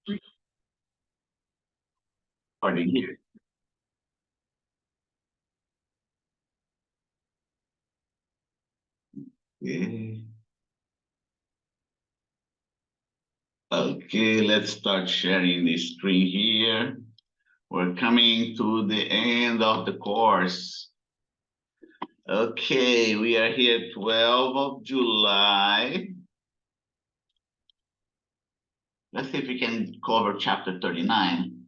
Recording here. Okay. Okay, let's start sharing the screen here. We're coming to the end of the course. Okay, we are here 12 of July. Let's see if we can cover chapter 39.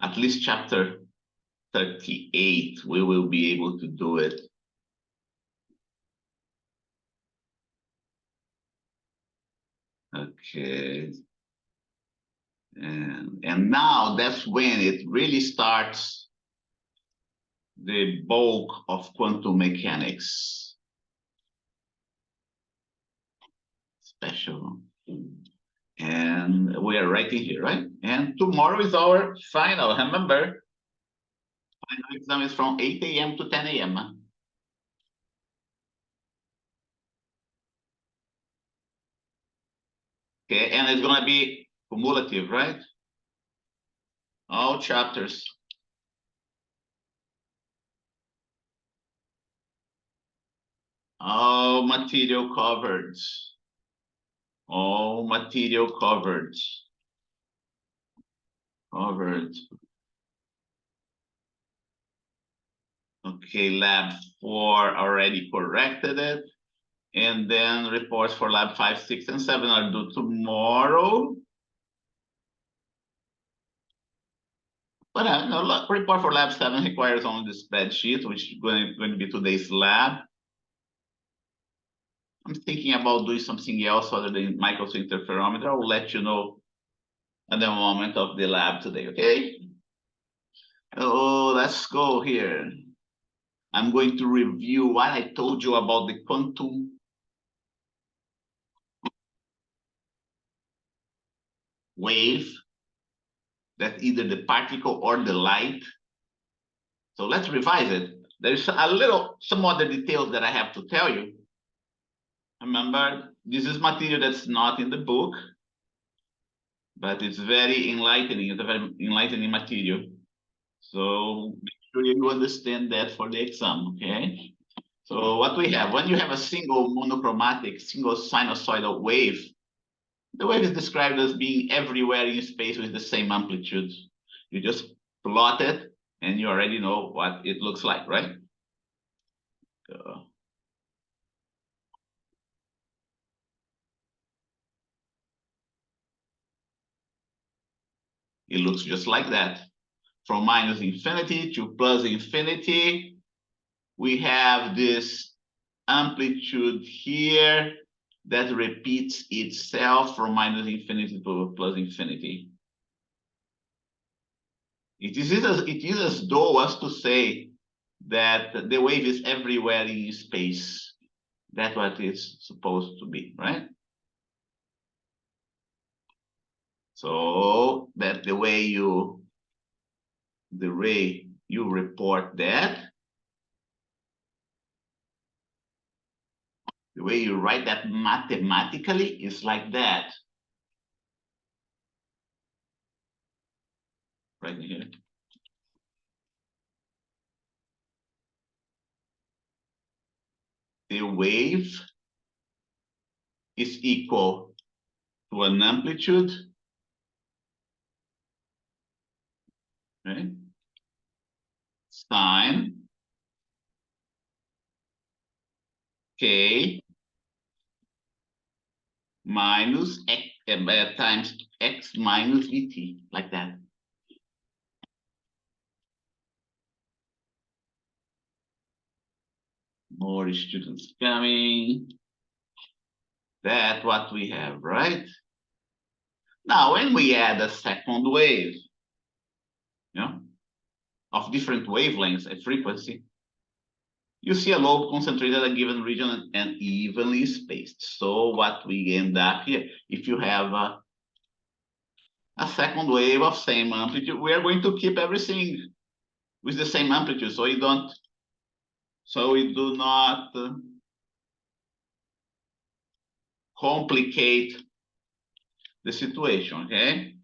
At least chapter 38, we will be able to do it. Okay. And now that's when it really starts the bulk of quantum mechanics. Special. And we are writing here, right? And tomorrow is our final. Remember, final exam is from 8 a.m. to 10 a.m. Okay, and it's gonna be cumulative, right? All chapters. All material covered. All material covered. Covered. Okay, lab 4 already corrected it. And then reports for lab 5, 6, and 7 are due tomorrow. But no, report for lab 7 requires only the spreadsheet, which is going to be today's lab. I'm thinking about doing something else other than microwave interferometer. I will let you know at the moment of the lab today, okay? Oh, let's go here. I'm going to review what I told you about the quantum wave, that either the particle or the light. So let's revise it. There's some other details that I have to tell you. Remember, this is material that's not in the book, but it's very enlightening. It's a very enlightening material. So make sure you understand that for the exam, okay? So what we have, when you have a single monochromatic, single sinusoidal wave, the wave is described as being everywhere in space with the same amplitude. You just plot it and you already know what it looks like, right? It looks just like that. From minus infinity to plus infinity, we have this amplitude here that repeats itself from minus infinity to plus infinity. It is as though as to say that the wave is everywhere in space. That's what it's supposed to be, right? So that's the way you report that. The way you write that mathematically is like that. Right here. The wave is equal to an amplitude, right? Sine k minus x times x minus vt, like that. More students coming. That's what we have, right? Now, when we add a second wave, of different wavelengths and frequency, you see a lobe concentrated at a given region and evenly spaced. So what we end up here, if you have a second wave of same amplitude, we are going to keep everything with the same amplitude, so we do not complicate the situation, okay?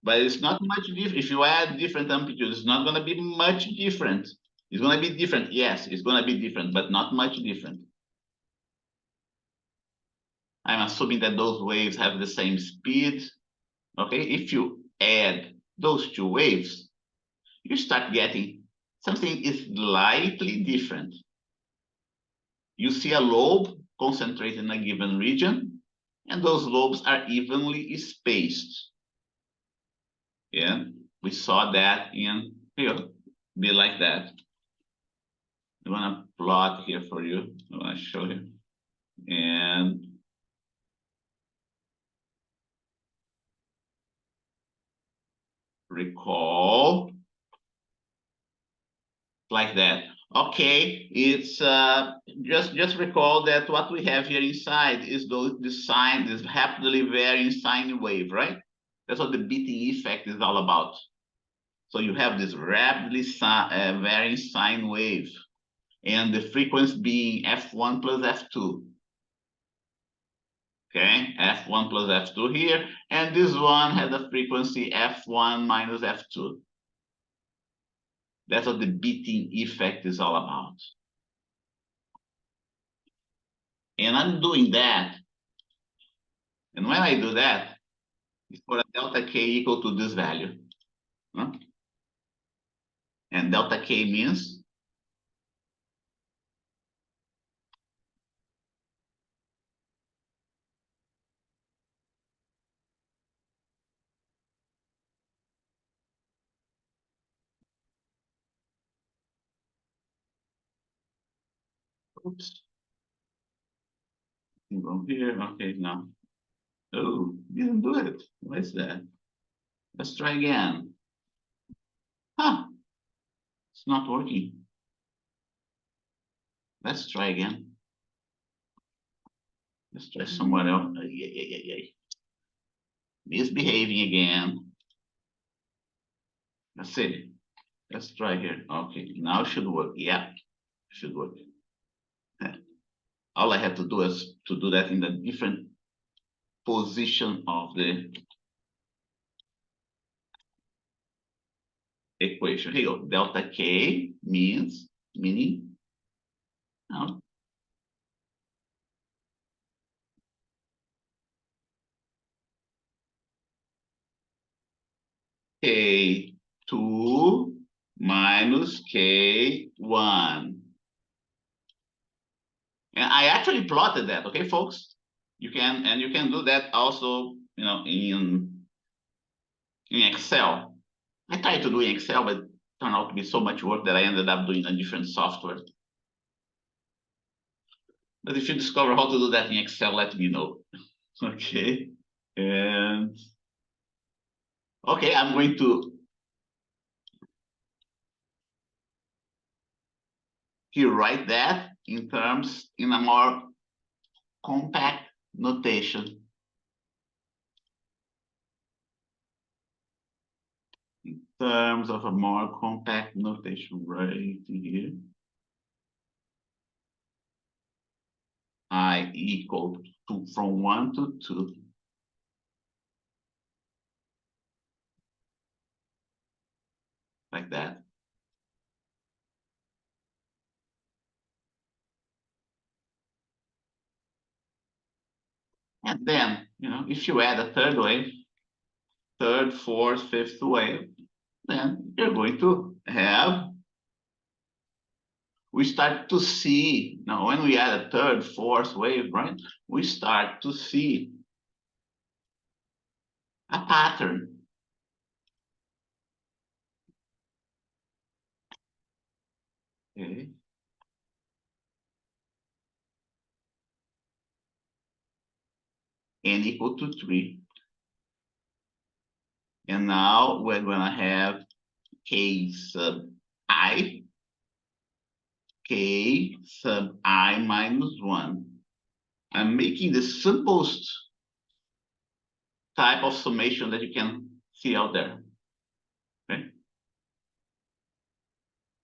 But it's not much different. If you add different amplitudes, it's not going to be much different. It's going to be different. Yes, it's going to be different, but not much different. I'm assuming that those waves have the same speed. Okay, if you add those two waves, you start getting something is slightly different. You see a lobe concentrated in a given region, and those lobes are evenly spaced. Yeah, we saw that in here, be like that. I'm gonna plot here for you. I'm gonna show you. And recall like that. Okay, it's just recall that what we have here inside is this sine, this rapidly varying sine wave, right? That's what the beating effect is all about. So you have this rapidly varying sine wave, and the frequency being f1 plus f2. Okay, f1 plus f2 here, and this one has a frequency f1 minus f2. That's what the beating effect is all about. And I'm doing that. And when I do that, it's for a delta k equal to this value. Huh? And delta k means oops. From here. Okay, now. Oh, didn't do it. What is that? Let's try again. Huh. It's not working. Let's try again. Let's try somewhere else. Misbehaving again. Let's see. Let's try here. Okay, now it should work. Yeah, should work. All I have to do is to do that in a different position of the equation. Here, delta k meaning now k2 minus k1. And I actually plotted that, okay, folks? You can do that also, in Excel. I tried to do in Excel, but it turned out to be so much work that I ended up doing a different software. But if you discover how to do that in Excel, let me know. Okay. And okay, I'm going to here write that in a more compact notation. In terms of a more compact notation, right here. I equal to from 1 to 2. Like that. And then, if you add a third wave, third, fourth, fifth wave, then you're going to have, we start to see, now when we add a third, fourth wave, right, we start to see a pattern. Okay. N equal to 3. And now we're going to have k sub I, k sub I minus 1. I'm making the simplest type of summation that you can see out there. Okay.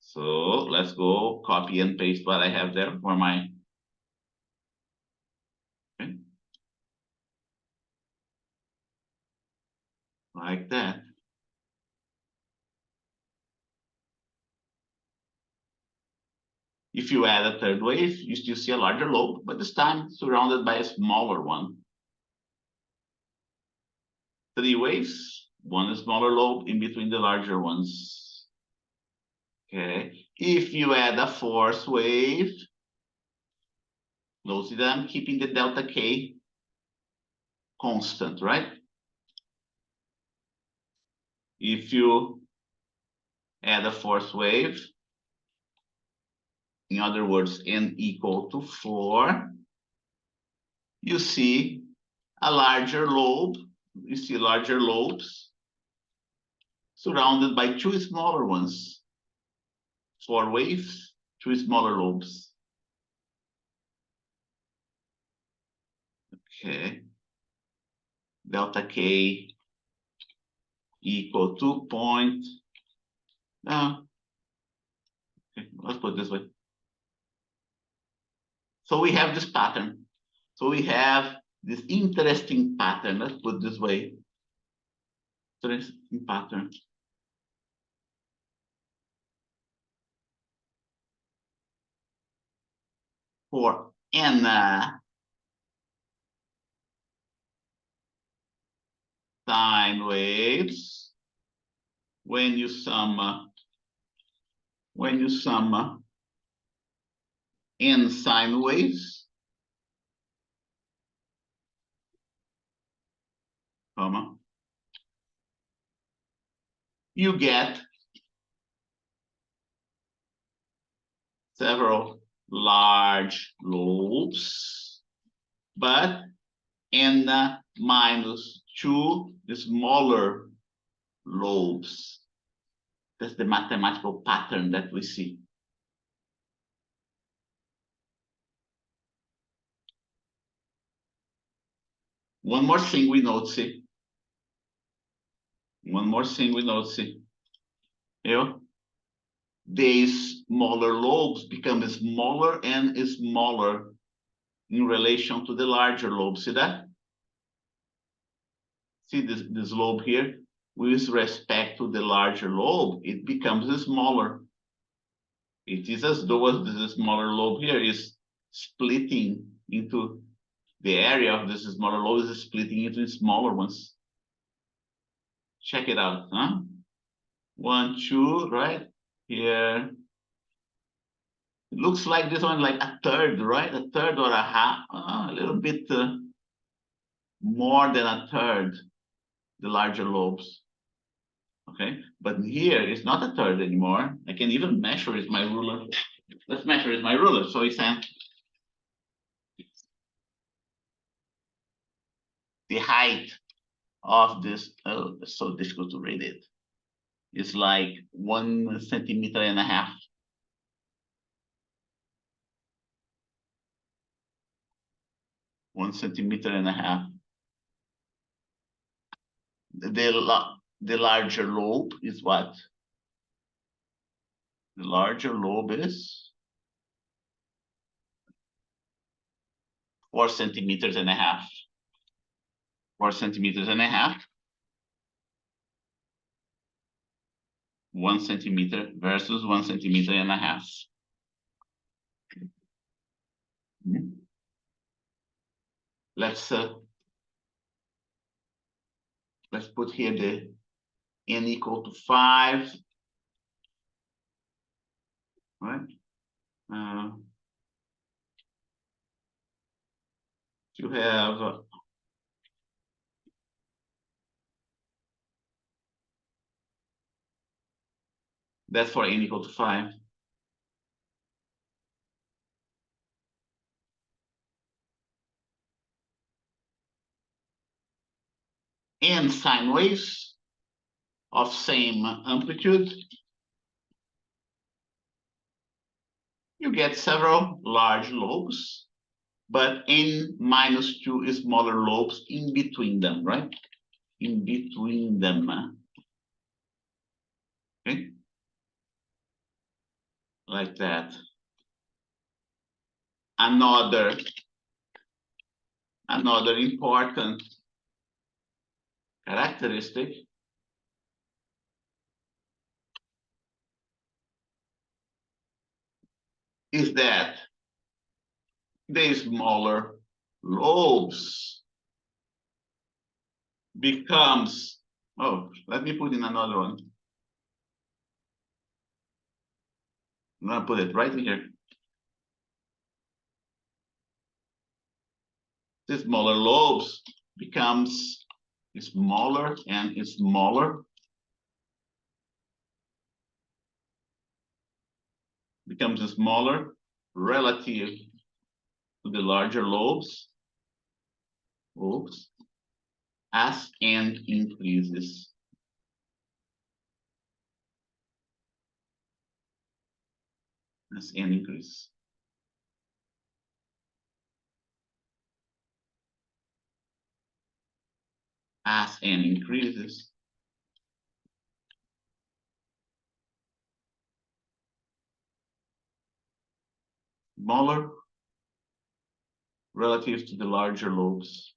So let's go copy and paste what I have there for my. Okay. like that. If you add a third wave, you still see a larger lobe, but this time surrounded by a smaller one. 3 waves, one smaller lobe in between the larger ones. Okay, if you add a fourth wave, notice that I'm keeping the delta K constant, right? If you add a fourth wave, in other words, n equal to 4, you see a larger lobe. You see larger lobes surrounded by 2 smaller ones. 4 waves, 2 smaller lobes. Okay. Delta K equal to point. No. Okay, let's put it this way. So we have this pattern. So we have this interesting pattern. Let's put it this way. Interesting pattern. For n sine waves, when you sum n sine waves, comma, you get several large lobes, but n minus 2 smaller lobes. That's the mathematical pattern that we see. One more thing we notice. One more thing we notice. Here, these smaller lobes become smaller and smaller in relation to the larger lobe. See that? See this lobe here? With respect to the larger lobe, it becomes smaller. It is as though this smaller lobe here is splitting into the area of this smaller lobe is splitting into smaller ones. Check it out, huh? 1, 2, right? Here. It looks like this one like a third, right? A third or a half, a little bit more than a third, the larger lobes. Okay, but here it's not a third anymore. I can even measure with my ruler. Let's measure with my ruler. So it's the height of this. Oh, it's so difficult to read it. It's like 1.5 centimeters. 1.5 centimeters. The larger lobe is what? The larger lobe is 4.5 centimeters. 4.5 centimeters. 1 centimeter versus 1.5 centimeters. Let's put here the n equal to 5, right? You have that's for n equal to 5. N sine waves of same amplitude. You get several large lobes, but n minus 2 smaller lobes in between them, right? In between them. Okay? Like that. Another important characteristic is that the smaller lobes becomes, oh, let me put in another one. I'm gonna put it right in here. The smaller lobes becomes smaller and smaller, becomes smaller relative to the larger lobes, as n increases. As n increases. As n increases, smaller relative to the larger lobes.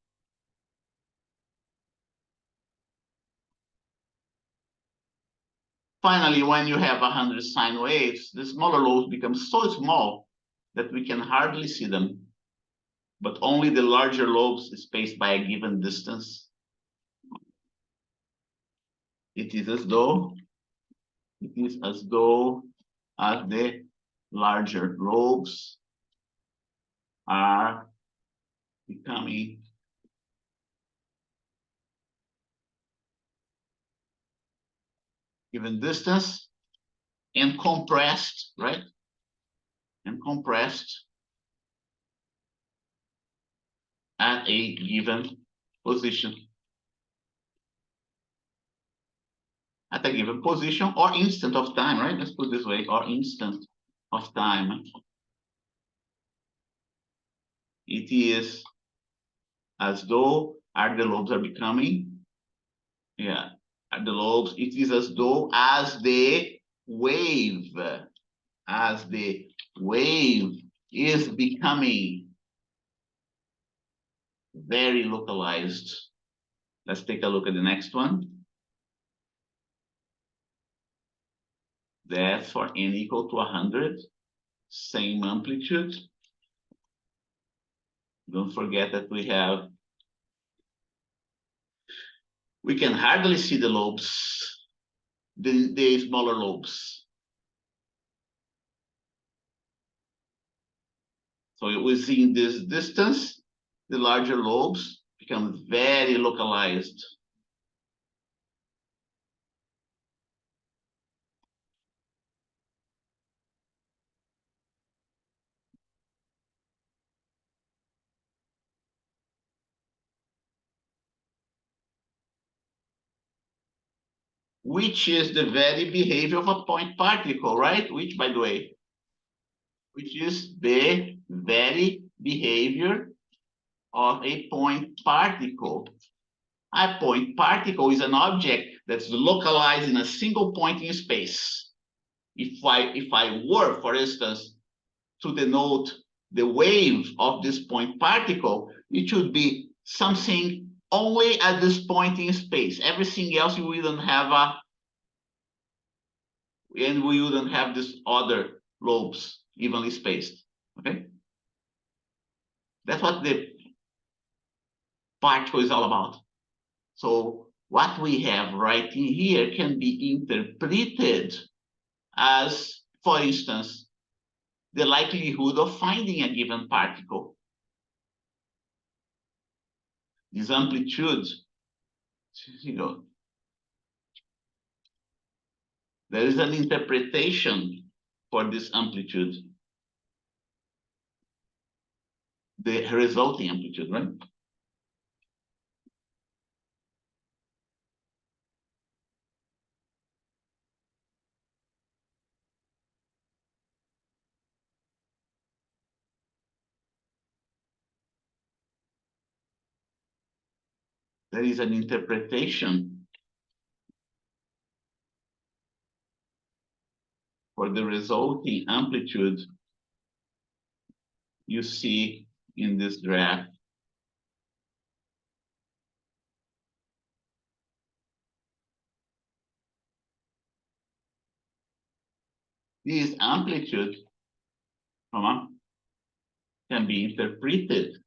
Finally, when you have 100 sine waves, the smaller lobes become so small that we can hardly see them, but only the larger lobes spaced by a given distance. It is as though as the larger lobes are becoming given distance and compressed, right? And compressed at a given position. At a given position or instant of time, right? Let's put it this way, or instant of time. It is as though the lobes are becoming, yeah, the lobes, it is as though as the wave is becoming very localized. Let's take a look at the next one. That for n equal to 100, same amplitude. Don't forget that we can hardly see the lobes, the smaller lobes. So within this distance, the larger lobes become very localized. Which is the very behavior of a point particle, right? Which, by the way, which is the very behavior of a point particle. A point particle is an object that's localized in a single point in space. If I were, for instance, to denote the wave of this point particle, it should be something only at this point in space. Everything else you wouldn't have and we wouldn't have these other lobes evenly spaced. Okay, that's what the particle is all about. So what we have right in here can be interpreted as, for instance, the likelihood of finding a given particle. This amplitude, there is an interpretation for this amplitude, the resulting amplitude, right? There is an interpretation for the resulting amplitude you see in this graph. This amplitude can be interpreted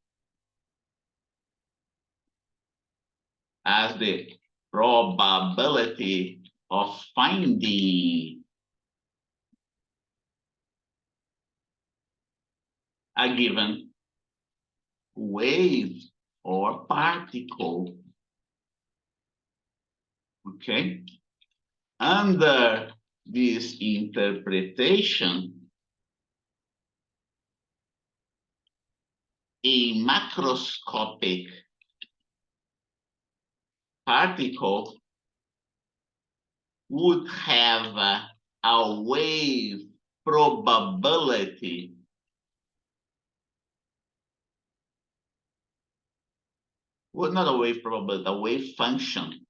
as the probability of finding a given wave or particle. Okay? Under this interpretation, a macroscopic particle would have a wave probability well, not a wave probability, a wave function.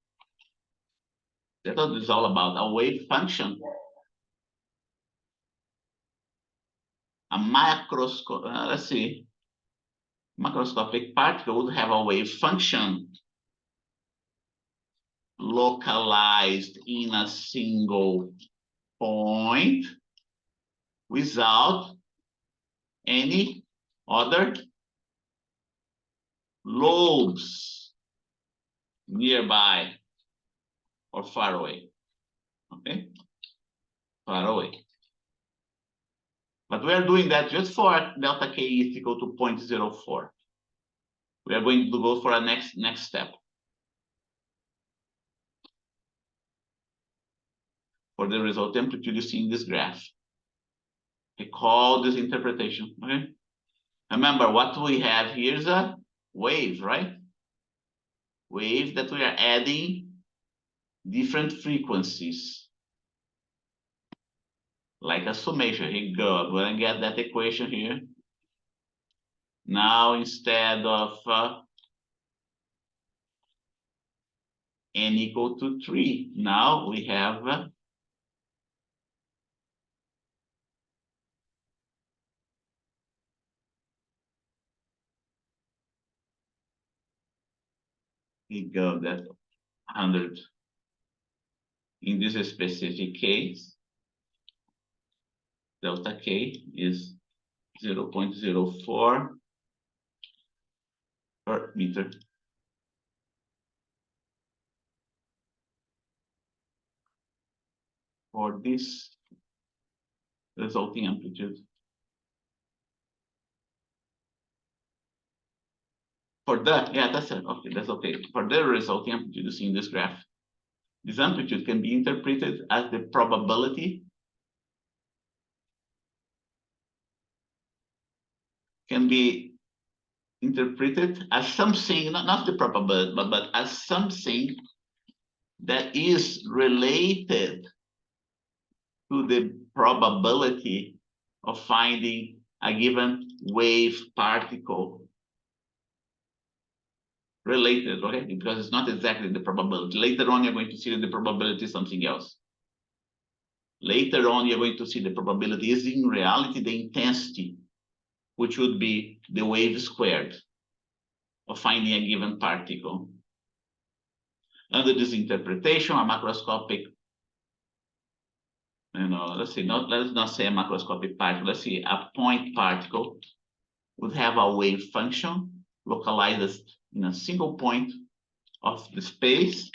That's what it's all about, a wave function. A let's see, macroscopic particle would have a wave function localized in a single point without any other lobes nearby or far away. Okay, far away. But we are doing that just for delta k is equal to 0.04. We are going to go for a next step. For the result amplitude you see in this graph. We call this interpretation, okay? Remember, what we have here is a wave, right? Wave that we are adding different frequencies. Like a summation. Here you go. I'm going to get that equation here. Now, instead of n equal to 3, now we have we go that 100. In this specific case, delta k is 0.04 per meter. For this resulting amplitude. For that, yeah, that's it. Okay, that's okay. For the resulting amplitude you see in this graph, this amplitude can be interpreted as the probability, can be interpreted as something, not the probability, but as something that is related to the probability of finding a given wave particle related, okay? Because it's not exactly the probability. Later on, you're going to see that the probability is something else. Later on, you're going to see the probability is in reality the intensity, which would be the wave squared of finding a given particle. Under this interpretation, a macroscopic, let's not say a macroscopic particle, let's say a point particle would have a wave function localized in a single point of the space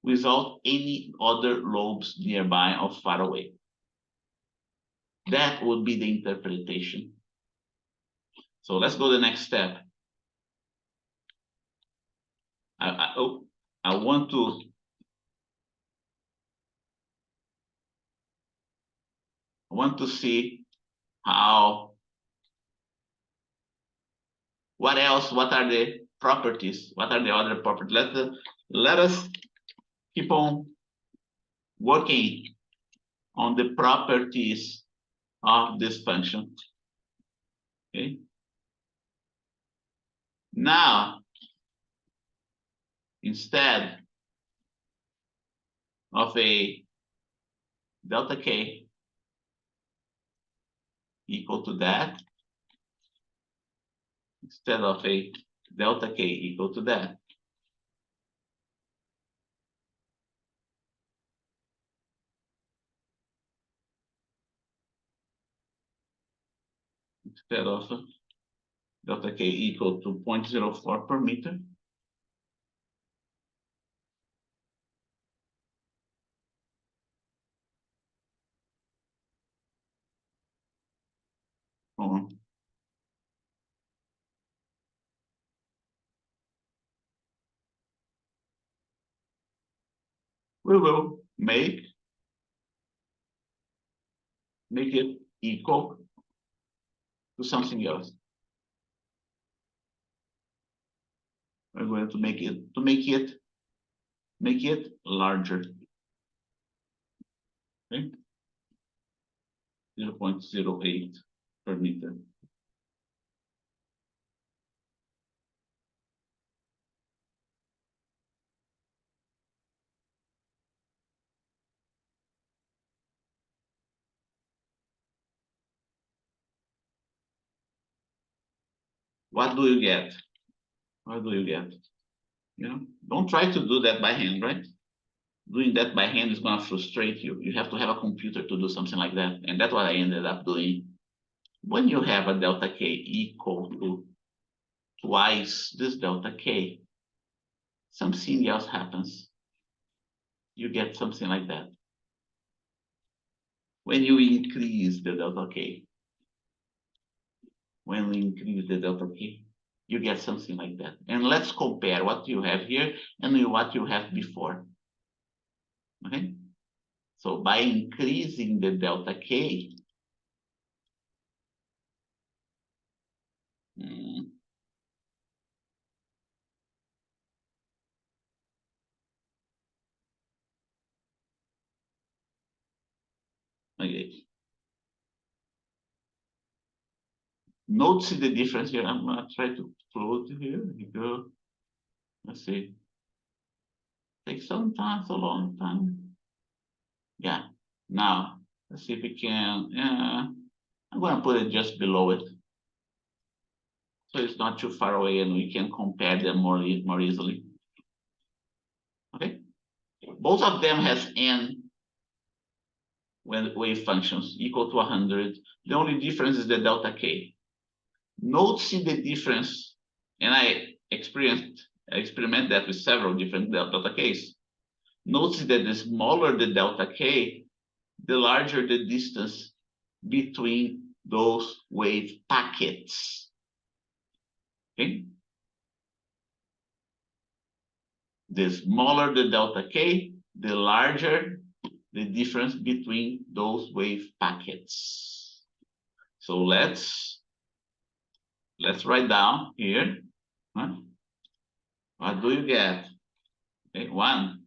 without any other lobes nearby or far away. That would be the interpretation. So let's go to the next step. I want to see how, what are the properties? What are the other properties? Let us keep on working on the properties of this function. Okay. Now, instead of a delta k equal to that, instead of a delta k equal to that, instead of delta K equal to 0.04 per meter. We will make it equal to something else. We're going to make it larger. Okay? 0.08 per meter. What do you get? What do you get? You know, don't try to do that by hand, right? Doing that by hand is going to frustrate you. You have to have a computer to do something like that. And that's what I ended up doing. When you have a delta K equal to twice this delta K, something else happens. You get something like that. When you increase the delta K, you get something like that. And let's compare what you have here and what you have before. Okay? So by increasing the delta K, okay. Notice the difference here. I'm gonna try to close here. Here we go. Let's see. Takes some time, a long time. Yeah. Now let's see if we can. I'm gonna put it just below it, so it's not too far away, and we can compare them more easily. Okay. Both of them has n wave functions equal to 100. The only difference is the delta K. Notice the difference, and I experiment that with several different delta Ks. Notice that the smaller the delta K, the larger the distance between those wave packets. Okay? The smaller the delta K, the larger the difference between those wave packets. So let's write down here. Huh? What do you get? Okay, 1.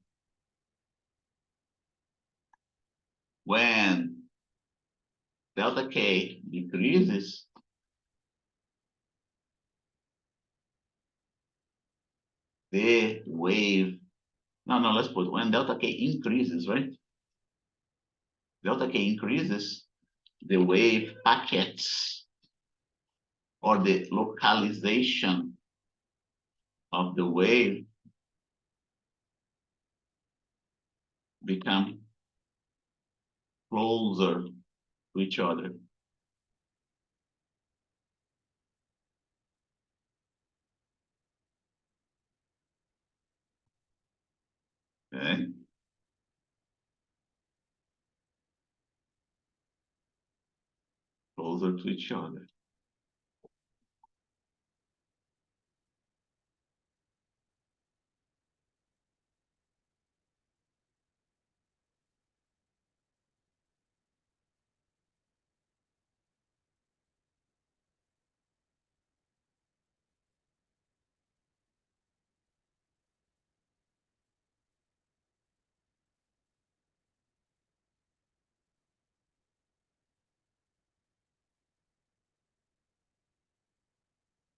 When delta K decreases, the wave, no, let's put when delta K increases, right? Delta K increases, the wave packets or the localization of the wave become closer to each other. Okay. Closer to each other.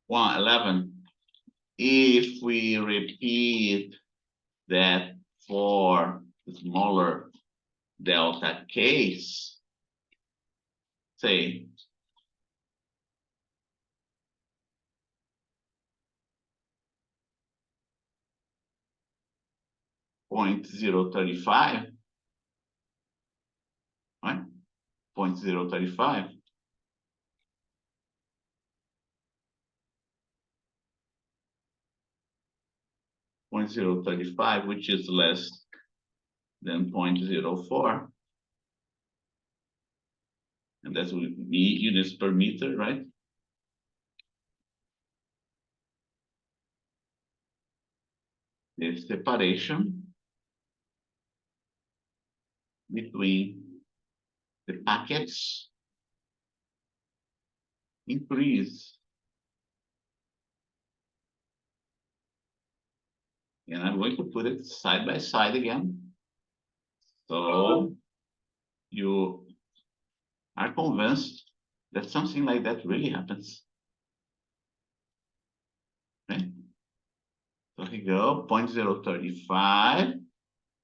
One 11. If we repeat that for smaller delta K's, say 0.035, right? 0.035. 0.035, which is less than 0.04. And that will be units per meter, right? The separation between the packets increase. And I'm going to put it side by side again. So you are convinced that something like that really happens. Okay? So here we go, 0.035,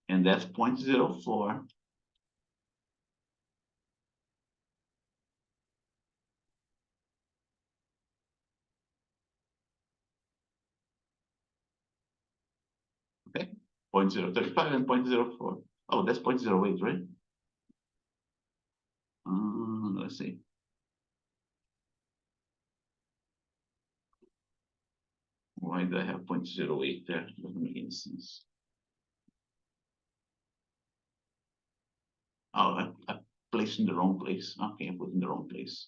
and that's 0.04. Okay, 0.035 and 0.04. Oh, that's 0.08, right? Let's see. Why do I have 0.08 there? Doesn't make any sense. Oh, I placed in the wrong place. Okay, I put in the wrong place.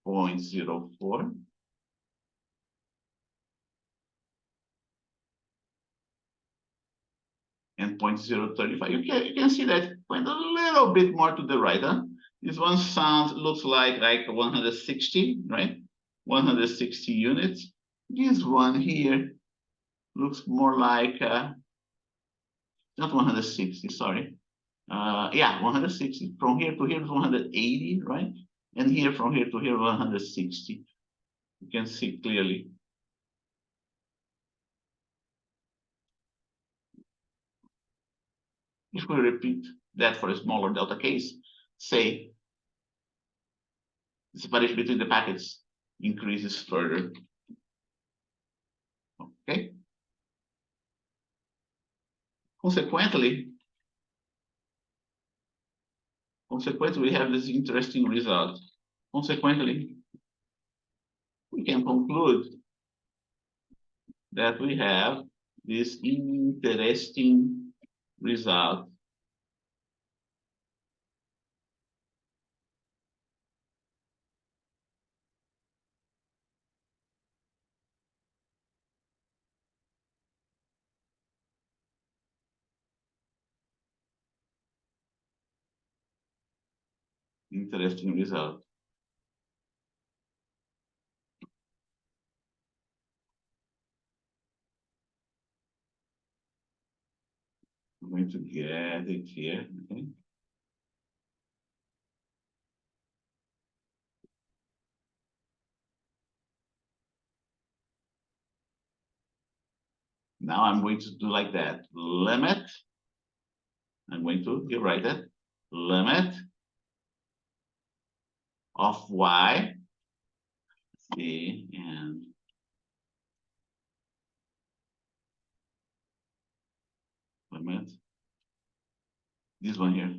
Point 0.04. And 0.035. You can see that went a little bit more to the right, huh? This one looks like 160, right? 160 units. This one here looks more like not 160, sorry. Yeah, 160. From here to here is 180, right? And here from here to here 160. You can see clearly. If we repeat that for a smaller delta case, say the separation between the packets increases further. Okay. Consequently, we have this interesting result. Consequently, we can conclude that we have this interesting result. Interesting result. I'm going to get it here. Okay. Now I'm going to do like that. Limit. I'm going to write that. Limit of y, c, and limit. This one here.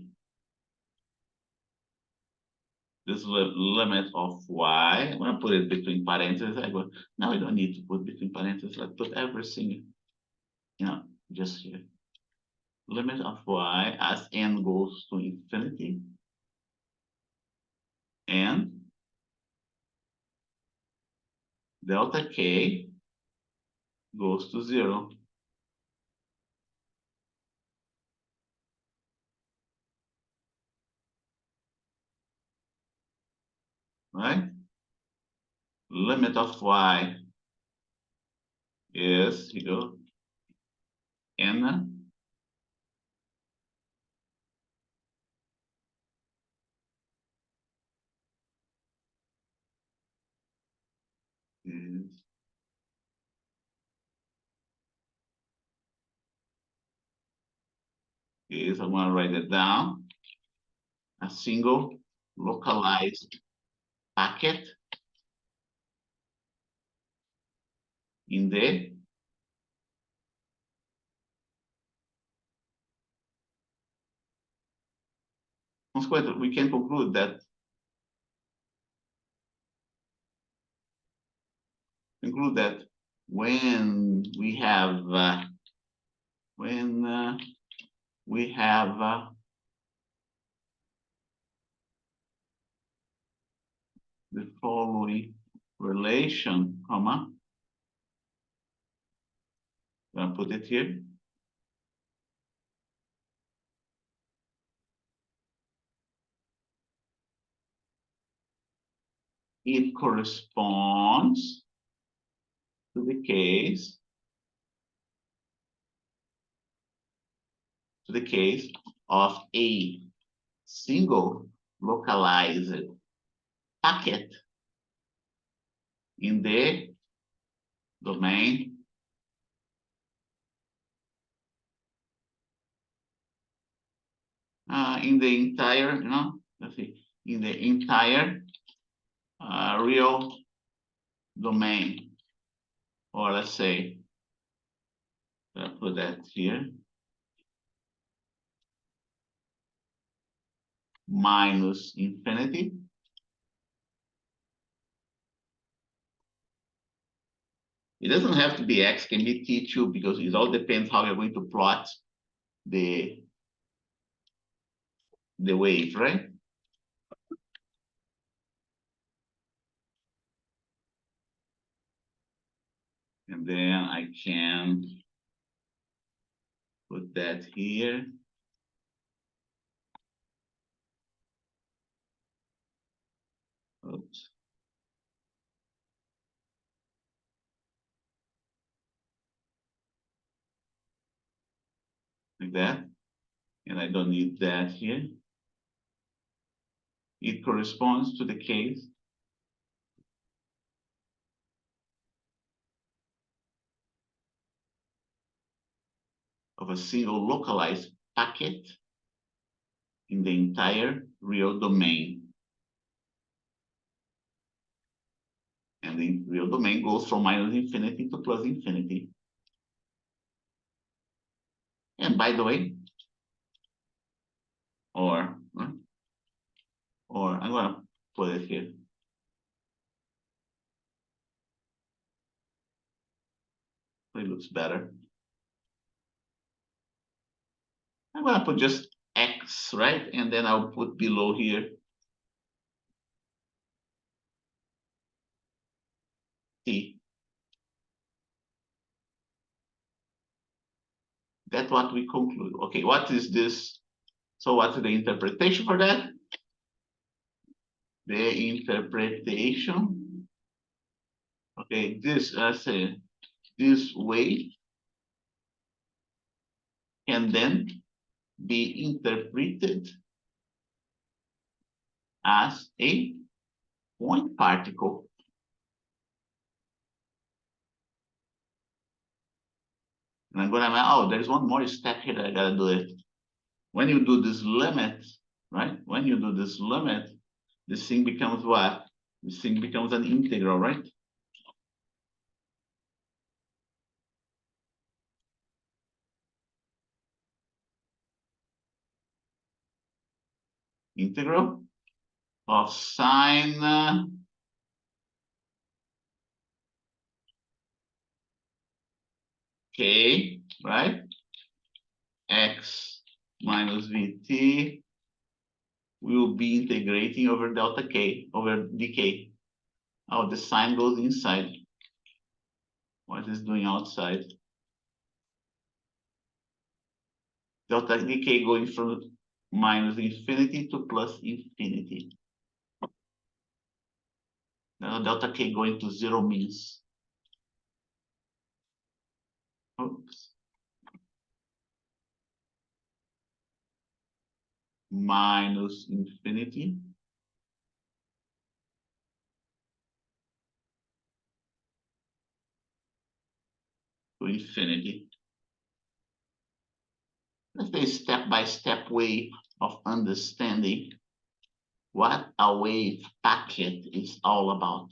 This limit of y. I'm going to put it between parentheses. Now we don't need to put between parentheses. Let's put everything, just here. Limit of y as n goes to infinity. And delta k goes to 0. Right? Limit of y is, n I'm going to write it down. A single localized packet in the consequently, we can conclude that when we have the following relation, comma, I'm gonna put it here. It corresponds to the case of a single localized packet in the domain in the entire, let's see, in the entire real domain, or let's say, I'll put that here, minus infinity. It doesn't have to be x, can be t2, because it all depends how you're going to plot the wave, right? And then I can put that here. Oops. Like that. And I don't need that here. It corresponds to the case of a single localized packet in the entire real domain. And the real domain goes from minus infinity to plus infinity. And by the way, or I'm going to put it here. It looks better. I'm going to put just x, right? And then I'll put below here t. That's what we conclude. Okay, what is this? So what's the interpretation for that? The interpretation. Okay, this this wave can then be interpreted as a point particle. And I'm gonna, oh, there's one more step here that I gotta do it. When you do this limit, right? When you do this limit, this thing becomes what? This thing becomes an integral, right? Integral of sine k, right? X minus vt will be integrating over delta k, over dk. Oh, the sign goes inside. What is doing outside? Delta dk going from minus infinity to plus infinity. Now delta k going to 0 means, oops, minus infinity to infinity. That's a step-by-step way of understanding what a wave packet is all about.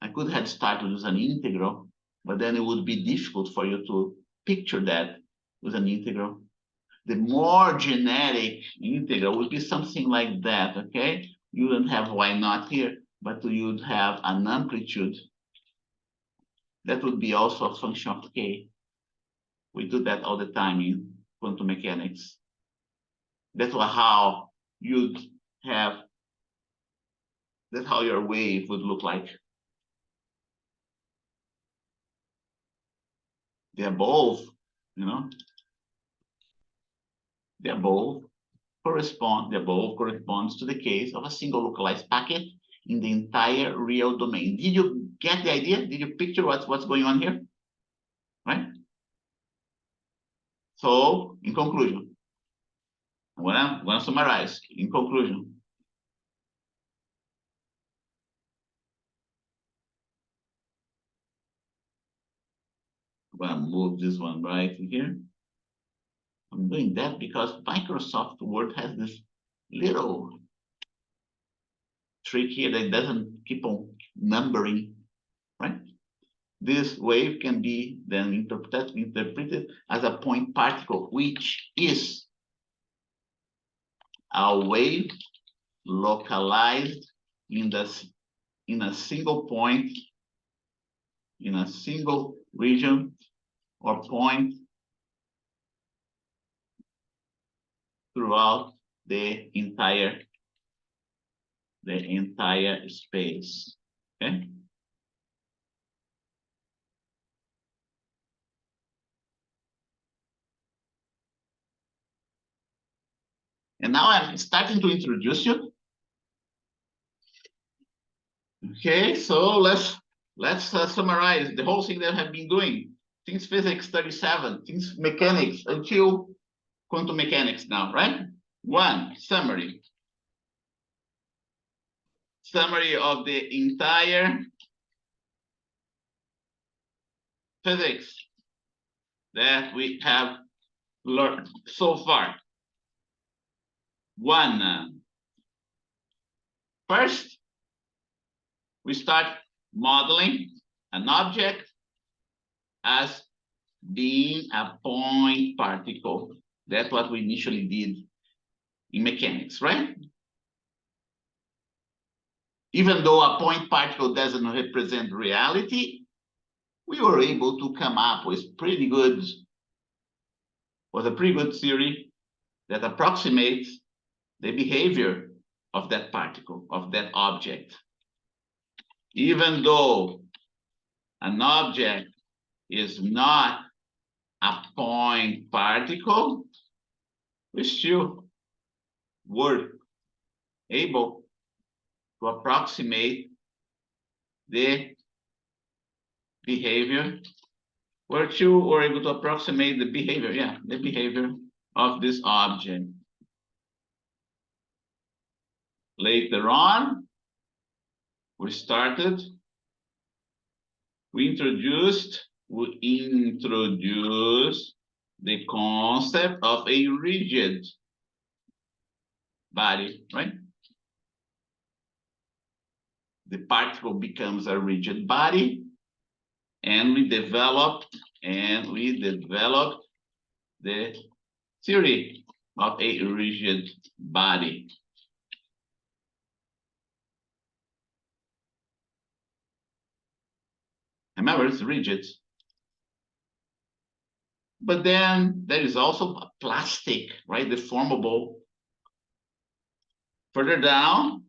I could have started with an integral, but then it would be difficult for you to picture that with an integral. The more genetic integral would be something like that, okay? You don't have y naught here, but you'd have an amplitude. That would be also a function of k. We do that all the time in quantum mechanics. That's how you'd have, that's how your wave would look like. They're both, they're both corresponds to the case of a single localized packet in the entire real domain. Did you get the idea? Did you picture what's going on here? Right? So, in conclusion, I'm gonna summarize. In conclusion, I'm gonna move this one right here. I'm doing that because Microsoft Word has this little trick here that doesn't keep on numbering, right? This wave can be then interpreted as a point particle, which is a wave localized in a single point, in a single region or point throughout the entire space. Okay. And now I'm starting to introduce you. Okay, so let's summarize the whole thing that I have been doing since physics 37, since mechanics until quantum mechanics now, right? One, summary of the entire physics that we have learned so far. One, first, we start modeling an object as being a point particle. That's what we initially did in mechanics, right? Even though a point particle doesn't represent reality, we were able to come up with a pretty good theory that approximates the behavior of that particle, of that object. Even though an object is not a point particle, we still were able to approximate the behavior. We're able to approximate the behavior of this object. Later on, we introduced the concept of a rigid body, right? The particle becomes a rigid body, and we developed the theory of a rigid body. Remember, it's rigid. But then there is also a plastic, right? Deformable. Further down,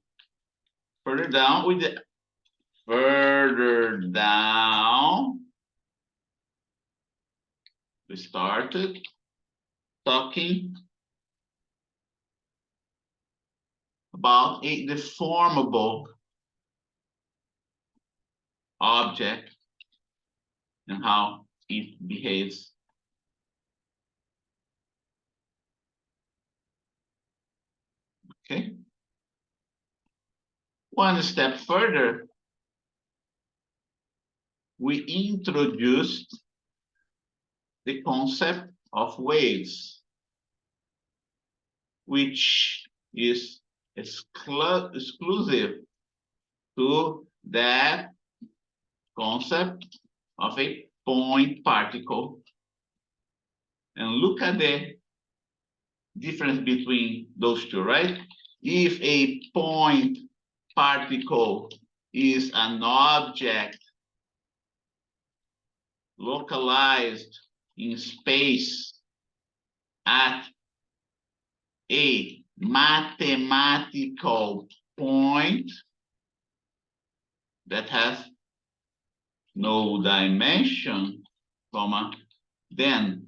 we started talking about a deformable object and how it behaves. Okay. One step further, we introduced the concept of waves, which is exclusive to that concept of a point particle. And look at the difference between those two, right? If a point particle is an object localized in space at a mathematical point that has no dimension, comma, then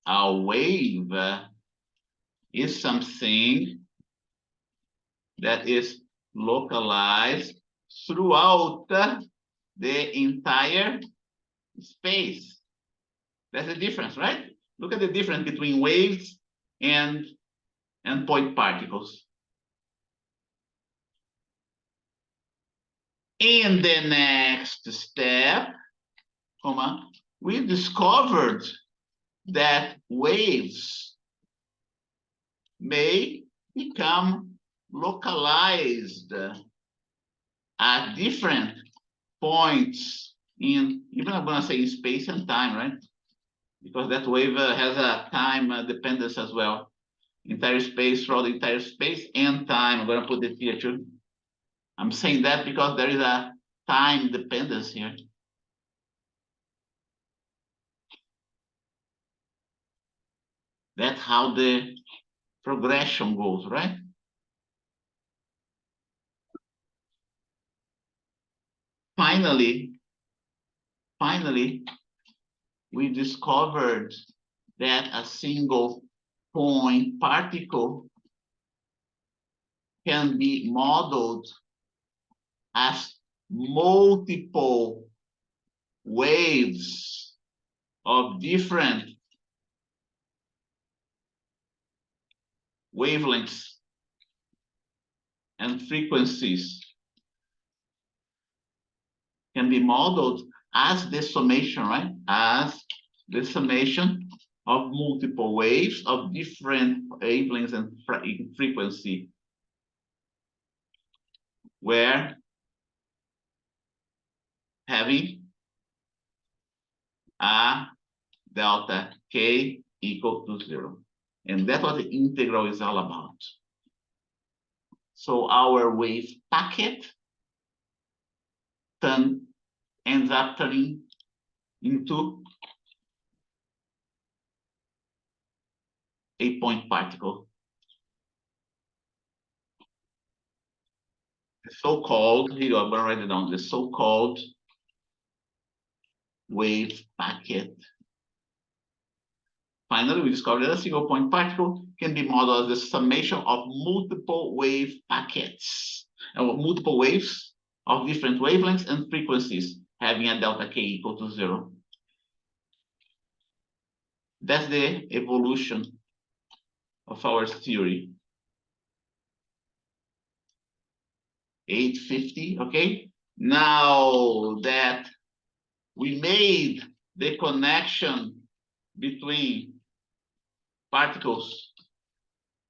a wave is something that is localized throughout the entire space. That's the difference, right? Look at the difference between waves and point particles. In the next step, comma, we discovered that waves may become localized at different points in, even I'm going to say in space and time, right? Because that wave has a time dependence as well. Entire space, throughout the entire space and time. I'm going to put it here too. I'm saying that because there is a time dependence here. That's how the progression goes, right? Finally, we discovered that a single point particle can be modeled as multiple waves of different wavelengths and frequencies can be modeled as the summation, right? As the summation of multiple waves of different wavelengths and frequency, where having a delta k equal to 0. And that's what the integral is all about. So our wave packet ends up turning into a point particle. The so-called, here I'm going to write it down, the so-called wave packet. Finally, we discovered that a single point particle can be modeled as the summation of multiple wave packets, multiple waves of different wavelengths and frequencies, having a delta k equal to 0. That's the evolution of our theory. 850, okay? Now that we made the connection between particles,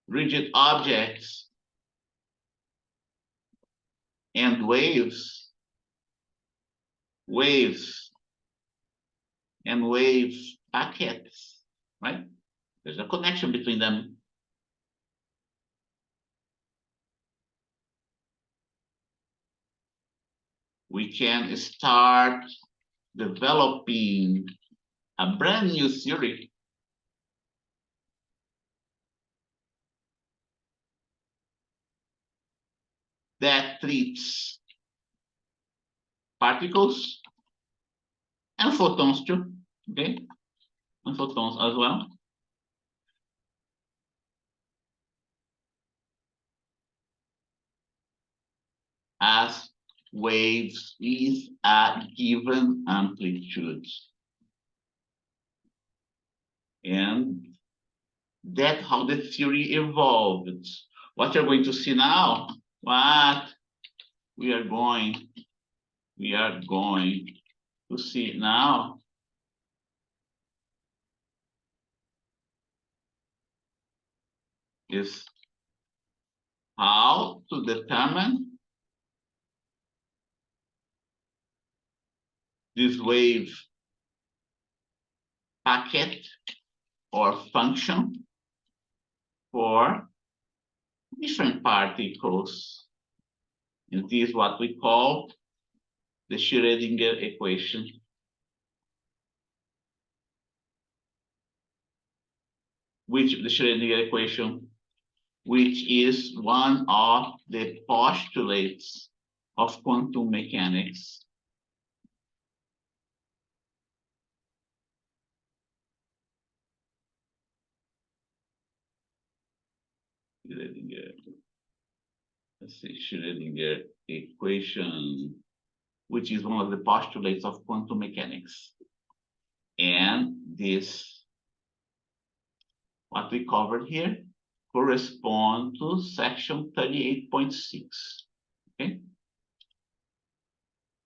rigid objects, and waves and wave packets, right? There's a connection between them. We can start developing a brand new theory that treats particles and photons too, okay? And photons as well. As waves with a given amplitude. And that's how the theory evolved. What you're going to see now, what we are going to see now is how to determine this wave packet or function for different particles. And this is what we call the Schrodinger equation. Which the Schrodinger equation, which is one of the postulates of quantum mechanics. Let's see, Schrodinger equation, which is one of the postulates of quantum mechanics. And this, what we covered here, correspond to section 38.6. Okay.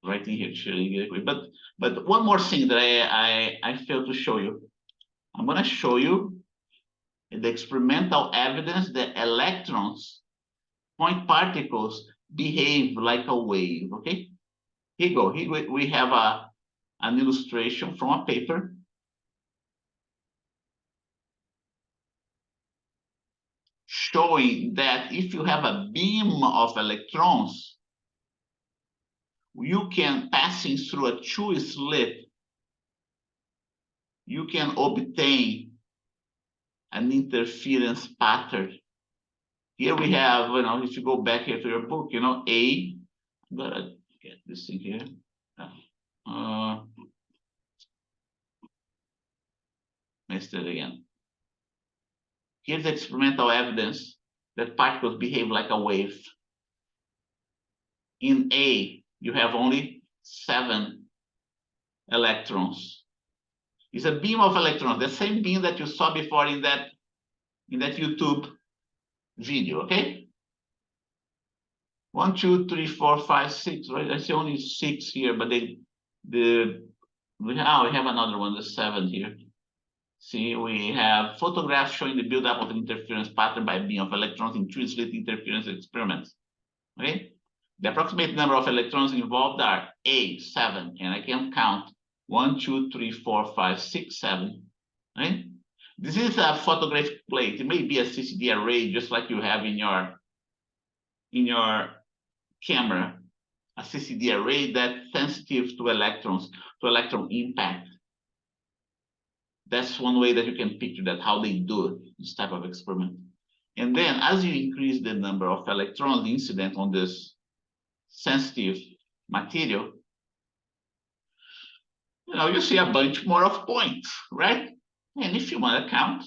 Right in here, Schrodinger equation. But one more thing that I failed to show you. I'm going to show you the experimental evidence that electrons, point particles, behave like a wave. Okay. Here you go. Here we have an illustration from a paper. Showing that if you have a beam of electrons, you can, passing through a true slit, you can obtain an interference pattern. Here we have, if you go back here to your book, A, I'm gonna get this thing here. Missed it again. Here's experimental evidence that particles behave like a wave. In A, you have only 7 electrons. It's a beam of electrons, the same beam that you saw before in that YouTube video, okay? 1, 2, 3, 4, 5, 6, right? I see only 6 here, but we have another one, the 7 here. See, we have photographs showing the buildup of an interference pattern by a beam of electrons in true slit interference experiments. Okay? The approximate number of electrons involved are A, 7, and I can count 1, 2, 3, 4, 5, 6, 7. Right? This is a photographic plate. It may be a CCD array, just like you have in your camera, a CCD array that's sensitive to electrons, to electron impact. That's one way that you can picture that, how they do this type of experiment. And then as you increase the number of electrons incident on this sensitive material, you see a bunch more of points, right? And if you want to count,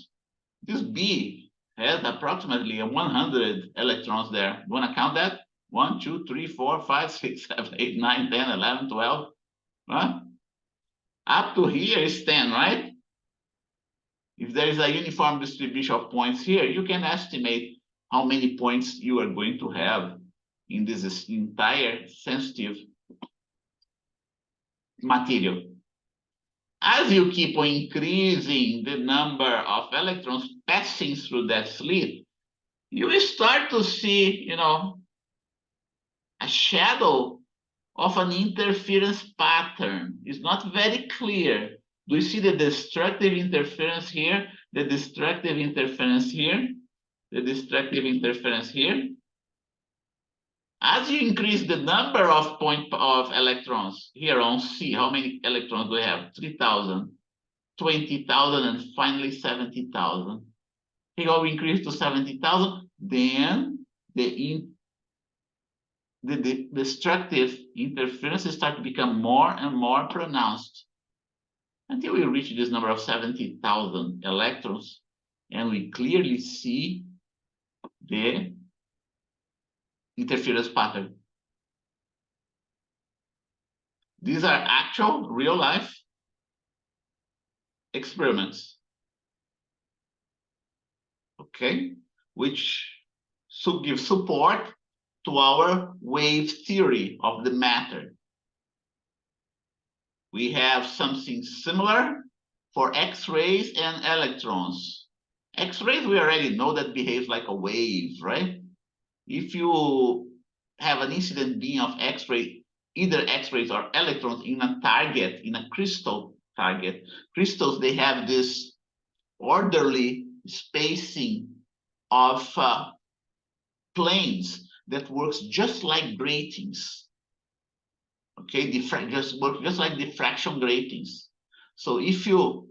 this B has approximately 100 electrons there. You want to count that? 1, 2, 3, 4, 5, 6, 7, 8, 9, 10, 11, 12. Huh? Up to here is 10, right? If there is a uniform distribution of points here, you can estimate how many points you are going to have in this entire sensitive material. As you keep on increasing the number of electrons passing through that slit, you will start to see, a shadow of an interference pattern. It's not very clear. Do you see the destructive interference here, the destructive interference here, the destructive interference here? As you increase the number of electrons here on C, how many electrons do we have? 3,000, 20,000, and finally 70,000. Here we increase to 70,000, then the destructive interferences start to become more and more pronounced until we reach this number of 70,000 electrons, and we clearly see the interference pattern. These are actual real-life experiments, okay, which give support to our wave theory of the matter. We have something similar for X-rays and electrons. X-rays, we already know that behaves like a wave, right? If you have an incident beam of X-ray, either X-rays or electrons in a target, in a crystal target, crystals, they have this orderly spacing of planes that works just like gratings. Okay, just work just like diffraction gratings. So if you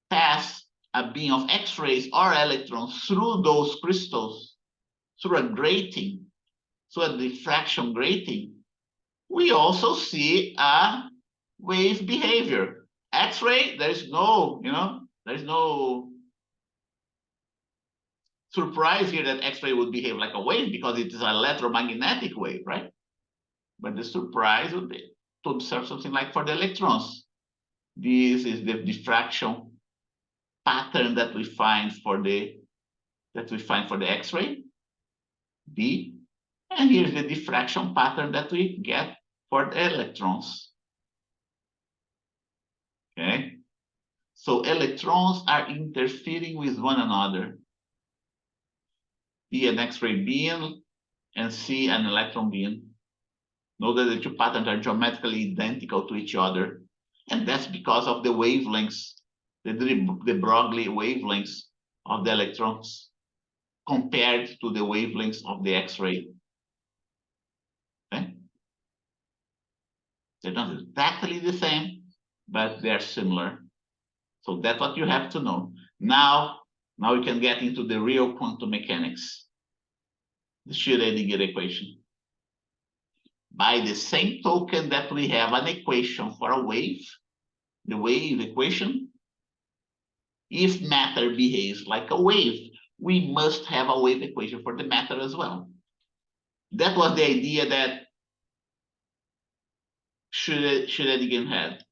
pass a beam of X-rays or electrons through those crystals, through a grating, through a diffraction grating, we also see a wave behavior. X-ray, there's no, there's no surprise here that X-ray would behave like a wave because it is an electromagnetic wave, right? But the surprise would be to observe something like for the electrons. This is the diffraction pattern that we find for the X-ray, B, and here's the diffraction pattern that we get for the electrons. Okay, so electrons are interfering with one another. B an X-ray beam and C an electron beam. Note that the two patterns are geometrically identical to each other, and that's because of the wavelengths, the Broglie wavelengths of the electrons compared to the wavelengths of the X-ray. Okay? They're not exactly the same, but they're similar. So that's what you have to know. Now we can get into the real quantum mechanics, the Schrodinger equation. By the same token that we have an equation for a wave, the wave equation, if matter behaves like a wave, we must have a wave equation for the matter as well. That was the idea that Schrodinger had.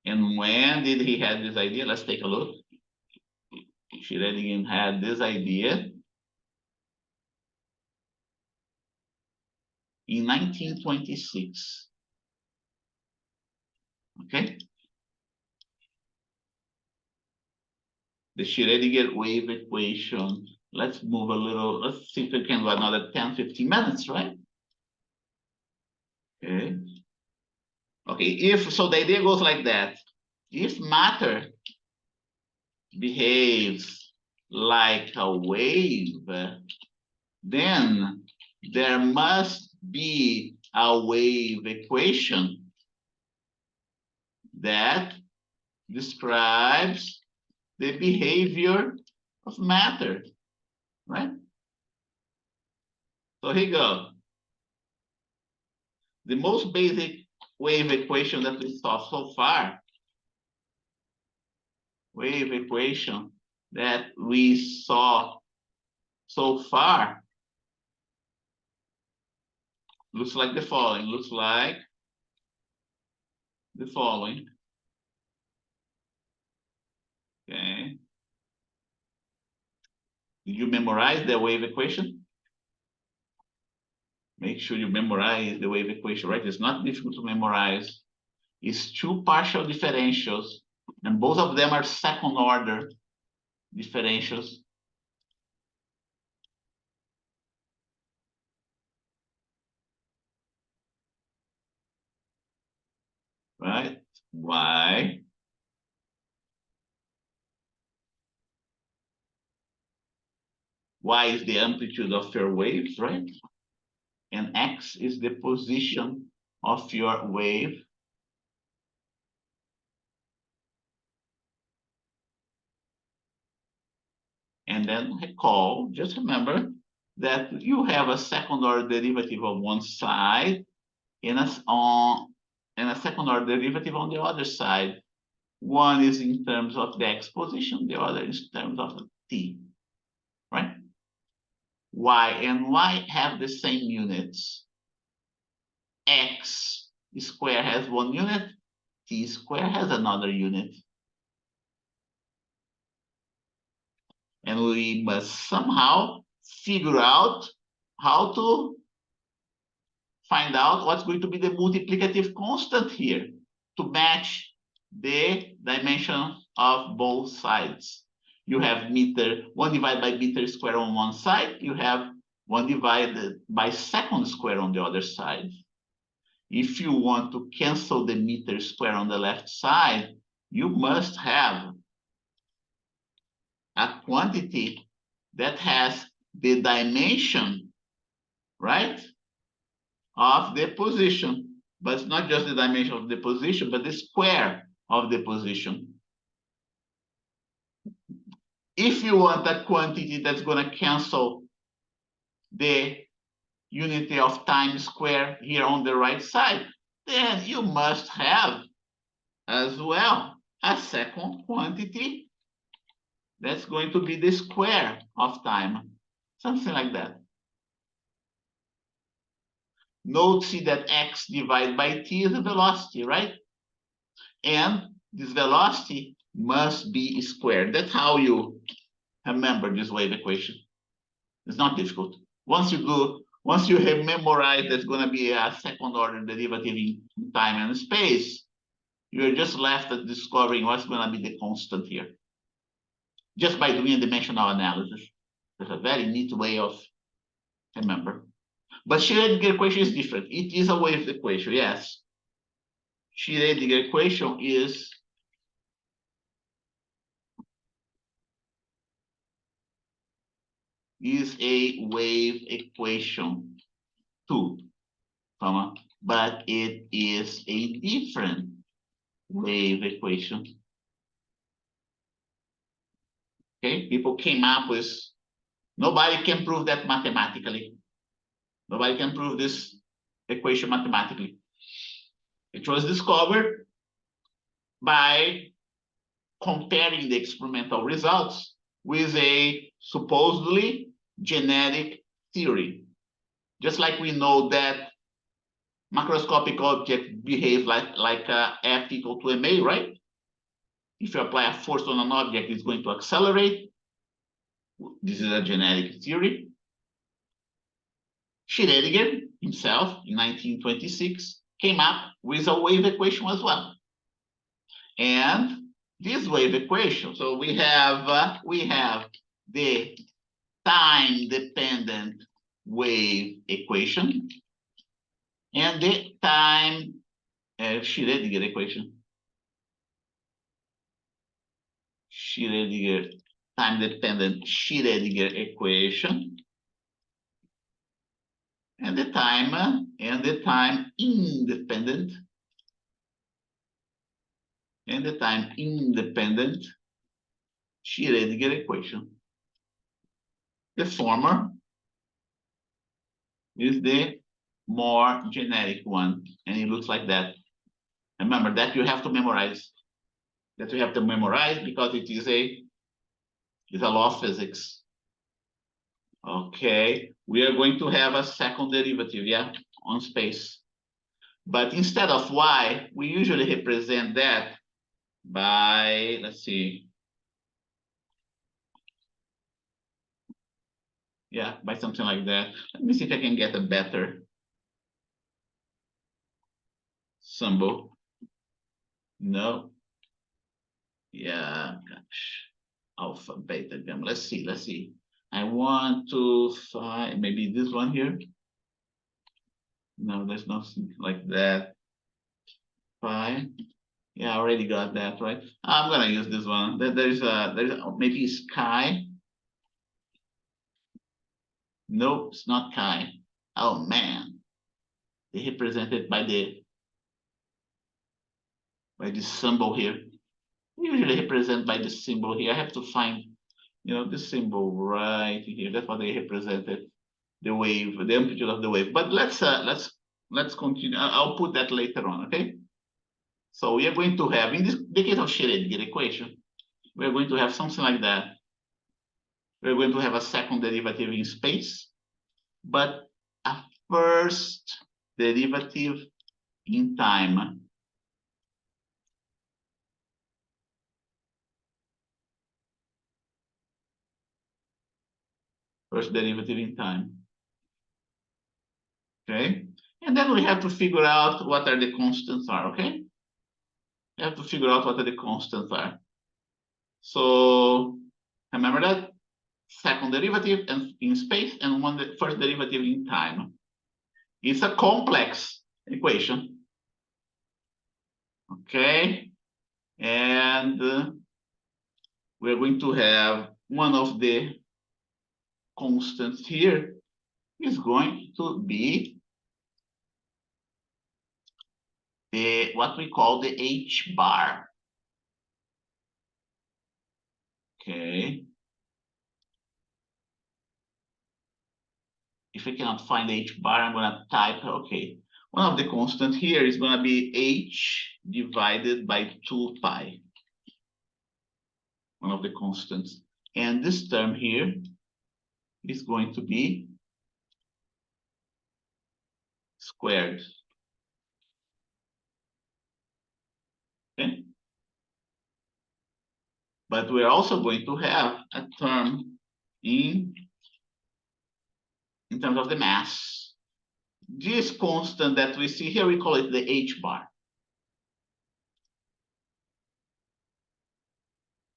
And when did he have this idea? Let's take a look. Schrodinger had this idea in 1926. Okay? The Schrodinger wave equation. Let's move a little. Let's see if we can do another 10, 15 minutes, right? Okay. Okay, so the idea goes like that. If matter behaves like a wave, then there must be a wave equation that describes the behavior of matter, right? So here you go. The most basic wave equation that we saw so far, looks like the following. Okay. Did you memorize the wave equation? Make sure you memorize the wave equation, right? It's not difficult to memorize. It's two partial differentials, and both of them are second order differentials. Right? Y is the amplitude of your waves, right? And X is the position of your wave. And then just remember that you have a second order derivative on one side and a second order derivative on the other side. One is in terms of the X position, the other is in terms of the T, right? Y and Y have the same units. X square has one unit, T square has another unit. And we must somehow figure out how to find out what's going to be the multiplicative constant here to match the dimension of both sides. You have 1 divided by meter square on one side, you have 1 divided by second square on the other side. If you want to cancel the meter square on the left side, you must have a quantity that has the dimension, right, of the position. But it's not just the dimension of the position, but the square of the position. If you want a quantity that's going to cancel the unity of time square here on the right side, then you must have as well a second quantity that's going to be the square of time, something like that. Note, see that x divided by t is a velocity, right? And this velocity must be squared. That's how you remember this wave equation. It's not difficult. Once you have memorized there's going to be a second order derivative in time and space, you're just left at discovering what's going to be the constant here, just by doing a dimensional analysis. That's a very neat way of remember. But Schrodinger equation is different. It is a wave equation, yes. Schrodinger equation is a wave equation too, but it is a different wave equation. Okay, people came up with, nobody can prove that mathematically. Nobody can prove this equation mathematically. It was discovered by comparing the experimental results with a supposedly genetic theory. Just like we know that macroscopic objects behave like F equal to ma, right? If you apply a force on an object, it's going to accelerate. This is a genetic theory. Schrodinger himself, in 1926, came up with a wave equation as well. And this wave equation, so we have the time-dependent wave equation and the Schrodinger equation. Time-dependent Schrodinger equation, and the time-independent Schrodinger equation. The former is the more generic one, and it looks like that. Remember that you have to memorize. That you have to memorize because it is a law of physics. Okay, we are going to have a second derivative, yeah, on space. But instead of y, we usually represent that by, let's see, yeah, by something like that. Let me see if I can get a better symbol. No. Yeah, gosh. Alpha, beta, gamma. Let's see. I want to find maybe this one here. No, there's nothing like that. Pi. Yeah, I already got that, right? I'm gonna use this one. There's maybe sky. Nope, it's not chi. Oh man. They represent it by this symbol here. Usually represent by this symbol here. I have to find, this symbol right here. That's what they represented. The wave, the amplitude of the wave. But let's continue. I'll put that later on, okay? So we are going to have, in the case of Schrodinger equation, we're going to have something like that. We're going to have a second derivative in space, but a first derivative in time. First derivative in time. Okay, and then we have to figure out what are the constants are, okay? We have to figure out what are the constants are. So remember that second derivative in space and first derivative in time. It's a complex equation, okay? And we're going to have one of the constant here is going to be what we call the H bar. Okay. If I cannot find H bar, I'm going to type, okay. One of the constant here is going to be H divided by 2 pi. One of the constants. And this term here is going to be squared. Okay. But we're also going to have a term in terms of the mass. This constant that we see here, we call it the H bar.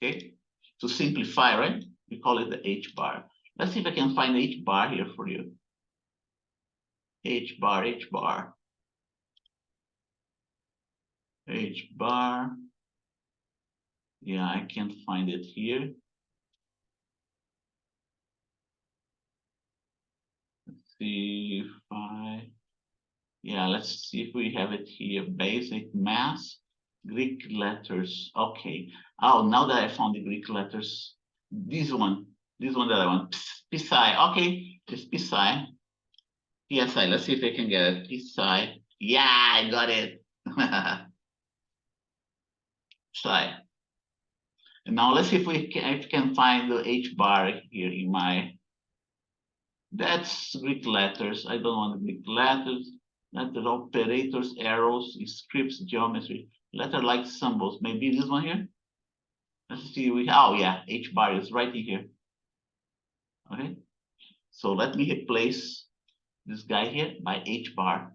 Okay, to simplify, right? We call it the H bar. Let's see if I can find H bar here for you. H bar, H bar. H bar. Yeah, I can't find it here. Let's see if let's see if we have it here. Basic mass, Greek letters. Okay. Oh, now that I found the Greek letters, this one that I want, psi. Okay, it's psi. PSI. Let's see if I can get it. PSI. Yeah, I got it. Psi. And now let's see if we can find the H bar here in my. That's Greek letters. I don't want Greek letters. Letter operators, arrows, scripts, geometry, letter-like symbols. Maybe this one here. Let's see. Oh yeah, H bar is right in here. Okay. So let me replace this guy here by H bar.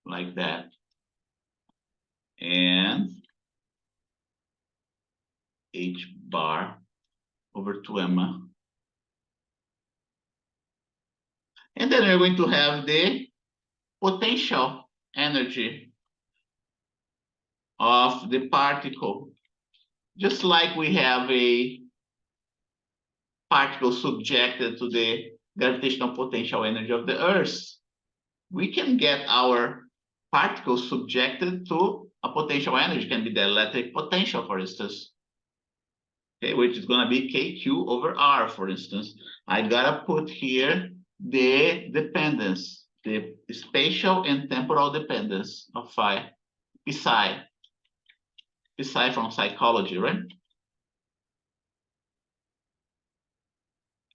Like that. And H bar over 2m. And then we're going to have the potential energy of the particle. Just like we have a particle subjected to the gravitational potential energy of the Earth, we can get our particle subjected to a potential energy. It can be the electric potential, for instance, okay, which is going to be KQ over R, for instance. I gotta put here the dependence, the spatial and temporal dependence of phi, psi from psychology, right?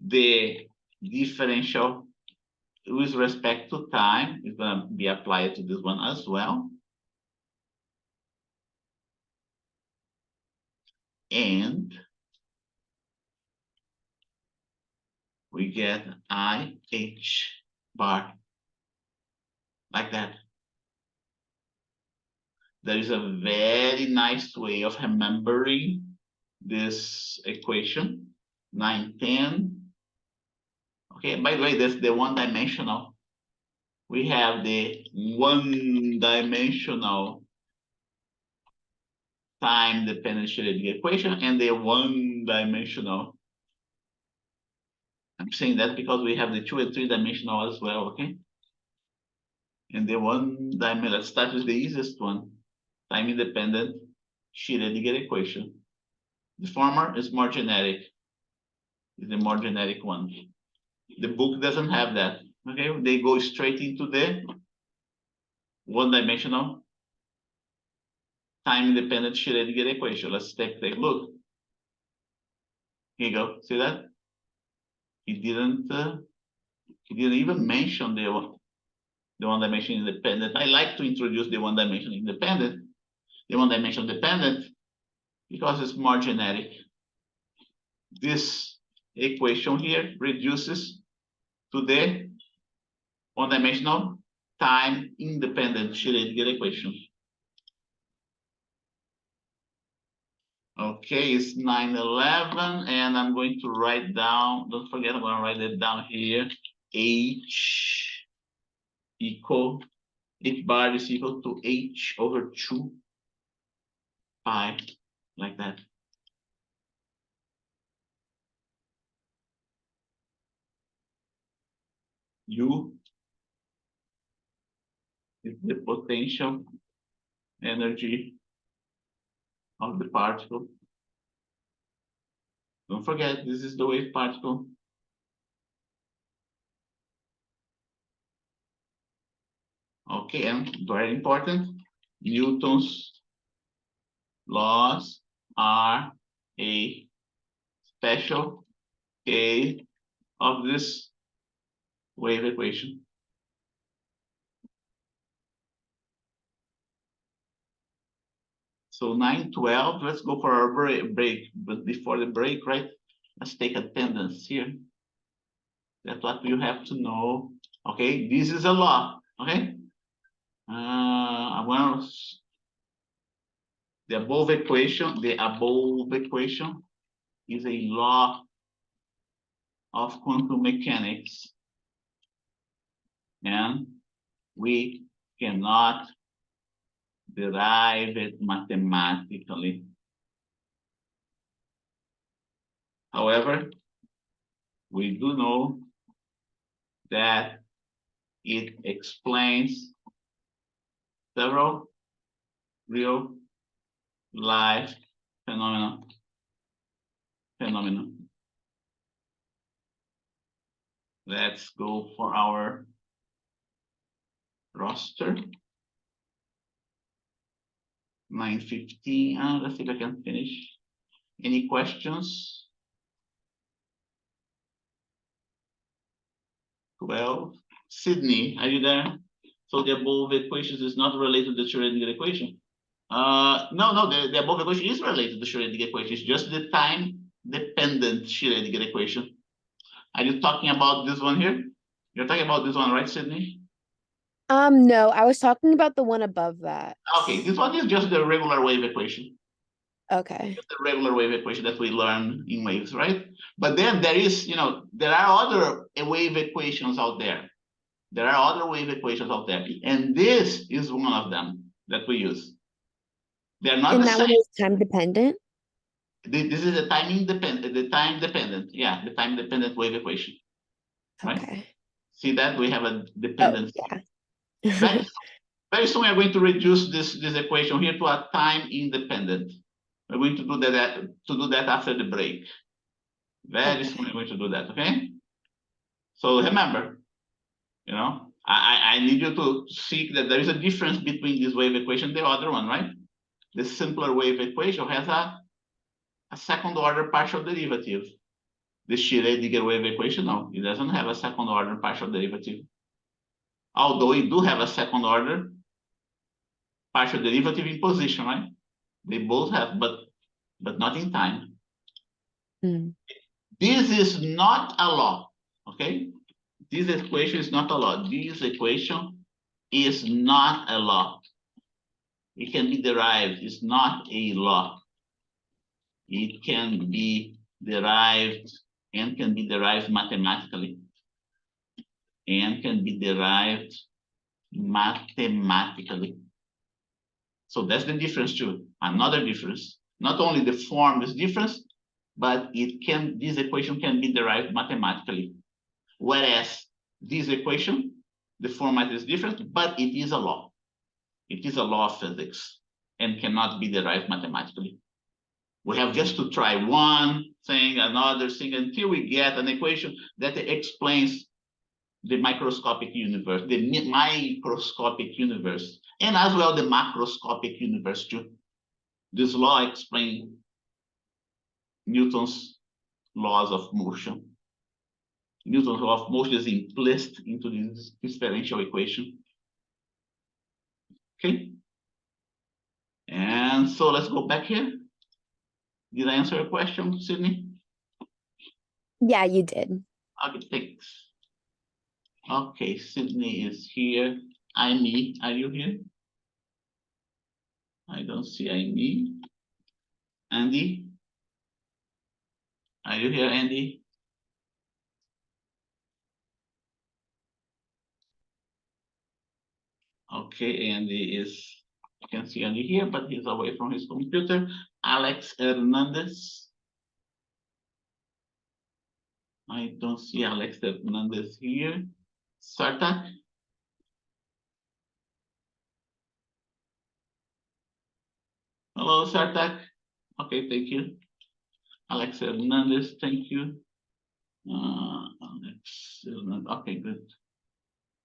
The differential with respect to time is going to be applied to this one as well. And we get IH bar like that. There is a very nice way of remembering this equation, 910. Okay, by the way, that's the one-dimensional. We have the one-dimensional time-dependent Schrodinger equation and the one-dimensional. I'm saying that because we have the 2 and 3-dimensional as well, okay? And the one-dimensional, let's start with the easiest one, time-independent Schrodinger equation. The former is more generic, is the more generic one. The book doesn't have that, okay? They go straight into the one-dimensional time-independent Schrodinger equation. Let's take a look. Here you go. See that? He didn't even mention the one-dimension independent. I like to introduce the one-dimension independent, the one-dimension dependent, because it's more generic. This equation here reduces to the one-dimensional time-independent Schrodinger equation. Okay, it's 911, and I'm going to write down, don't forget, I'm going to write it down here. H bar is equal to H over 2 pi, like that. U is the potential energy of the particle. Don't forget, this is the wave particle. Okay, and very important, Newton's laws are a special case of this wave equation. So 9:12, let's go for our break. But before the break, right, let's take attendance here. That's what you have to know. Okay, this is a law. Okay, I want the above equation. The above equation is a law of quantum mechanics, and we cannot derive it mathematically. However, we do know that it explains several real life phenomena. Let's go for our roster. 9:15. Let's see if I can finish. Any questions? 12. Sydney, are you there? So the above equations is not related to the Schrodinger equation. No, the above equation is related to the Schrodinger equation. It's just the time-dependent Schrodinger equation. Are you talking about this one here? You're talking about this one, right, Sydney? No, I was talking about the one above that. Okay, this one is just the regular wave equation. Okay. Just the regular wave equation that we learn in waves, right? But then there is, there are other wave equations out there. There are other wave equations out there, and this is one of them that we use. They're not And the that same. one is time dependent? This is the time dependent, yeah, the time dependent wave equation, right? Okay. See that we have a Oh, dependency. yeah. Very soon we're going to reduce this equation here to a time independent. We're going to do that after the break. Very soon we're going to do that, okay? So remember, I need you to see that there is a difference between this wave equation and the other one, right? The simpler wave equation has a second order partial derivative. The Schrodinger wave equation, no, it doesn't have a second order partial derivative. Although it do have a second order partial derivative in position, right? They both have, but not in time. Mm. This is not a law, okay? This equation is not a law. This equation is not a law. It can be derived. It's not a law. It can be derived and can be derived mathematically. And can be derived mathematically. So that's the difference too. Another difference. Not only the form is different, but this equation can be derived mathematically. Whereas this equation, the format is different, but it is a law. It is a law of physics and cannot be derived mathematically. We have just to try one thing, another thing, until we get an equation that explains the microscopic universe, the microscopic universe, and as well the macroscopic universe too. This law explains Newton's laws of motion. Newton's law of motion is implicit into this differential equation. Okay. And so let's go back here. Did I answer your question, Sydney? Yeah, you did. Okay, thanks. Okay, Sydney is here. Amy, are you here? I don't see Amy. Andy? Are you here, Andy? Okay, Andy is can see Andy here, but he's away from his computer. Alex Hernandez. I don't see Alex Hernandez here. Sartak. Hello, Sartak. Okay, thank you. Alex Hernandez, thank you. Alex Hernandez, okay, good.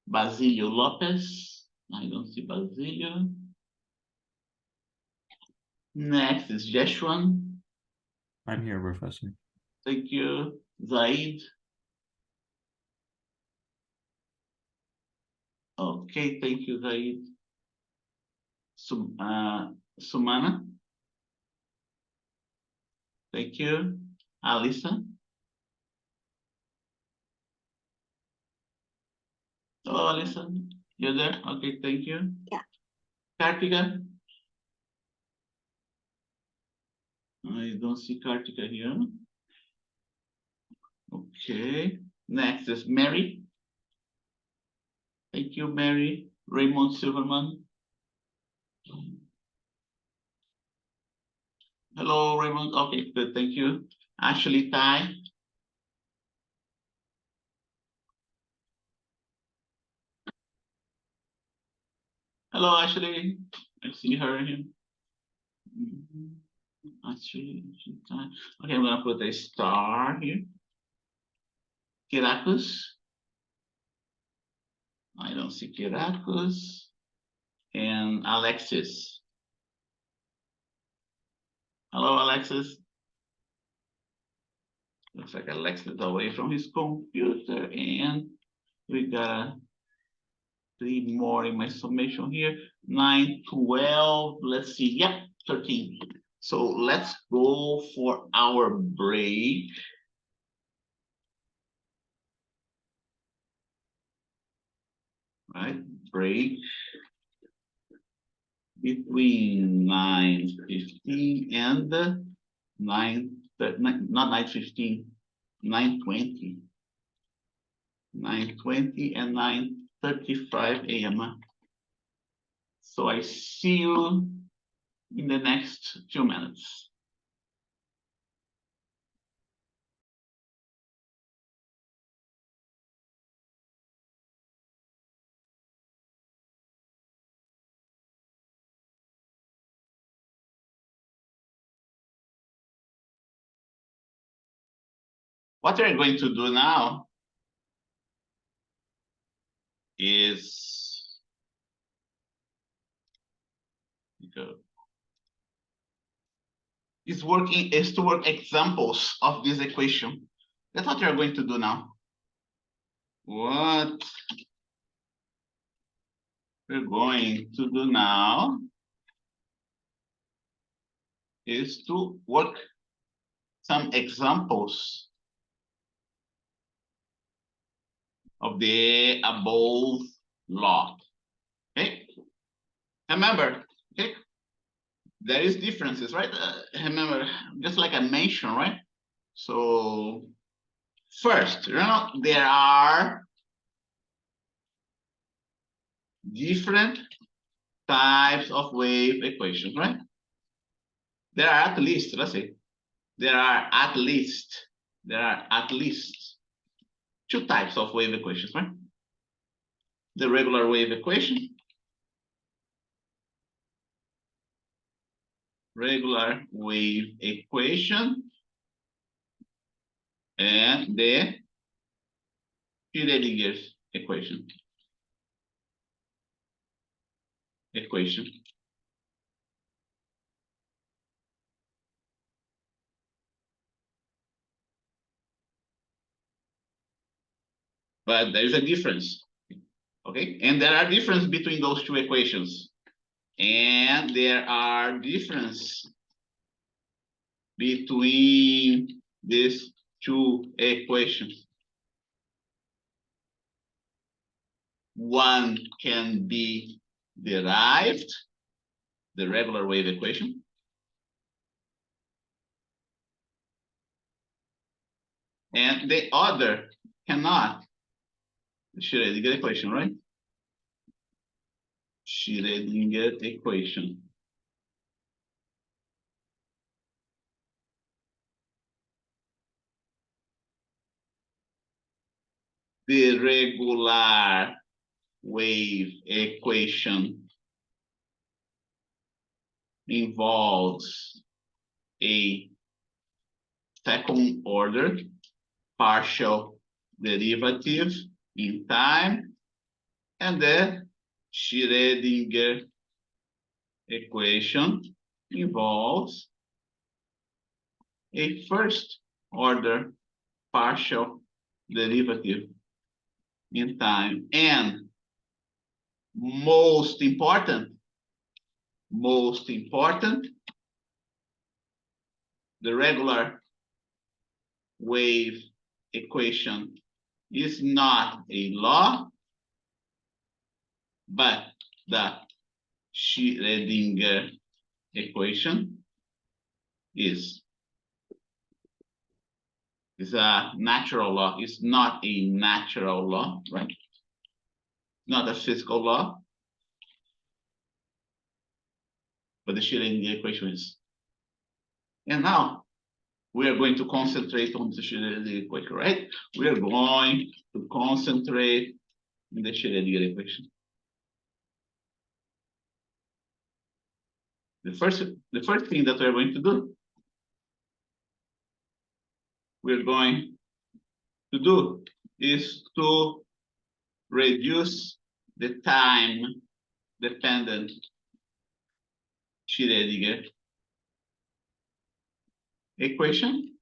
Basilio Lopez. I don't see Basilio. Next is Jeshuan. I'm here, Professor. Thank you. Zaid. Okay, thank you, Zaid. Sumana. Thank you. Alisa. Hello, Alisa. You're there? Okay, thank you. Yeah. Kartika. I don't see Kartika here. Okay. Next is Mary. Thank you, Mary. Raymond Silverman. Hello, Raymond. Okay, good. Thank you. Ashley Tai. Hello, Ashley. I see her here. Ashley Tai. Okay, I'm gonna put a star here. Kirakus. I don't see Kirakus. And Alexis. Hello, Alexis. Looks like Alexis is away from his computer, and we got 3 more in my summation here. 9, 12, let's see, yeah, 13. So let's go for our break. Right, break between 9:15 and not 9:15, 9:20. 9:20 and 9:35 a.m. So I see you in the next few minutes. What we're going to do now is to work examples of this equation. That's what we're going to do now. What we're going to do now is to work some examples of the above law. Okay, remember, okay, there is differences, right? Remember, just like I mentioned, right? So first, there are different types of wave equations, right? There are at least, let's say, there are at least 2 types of wave equations, right? The regular wave equation, and the Schrodinger equation. But there is a difference, okay? And there are differences between those 2 equations. And there are differences between these 2 equations. One can be derived, the regular wave equation. And the other cannot. The Schrodinger equation, right? Schrodinger equation. The regular wave equation involves a second order partial derivative in time, and the Schrodinger equation involves a first order partial derivative in time. And most important, the regular wave equation is not a law, but the Schrodinger equation is. It's a natural law. It's not a natural law, right? Not a physical law, but the Schrodinger equation is. And now we are going to concentrate on the Schrodinger equation, right? We are going to concentrate in the Schrodinger equation. The first thing that we're going to do, is to reduce the time-dependent Schrodinger equation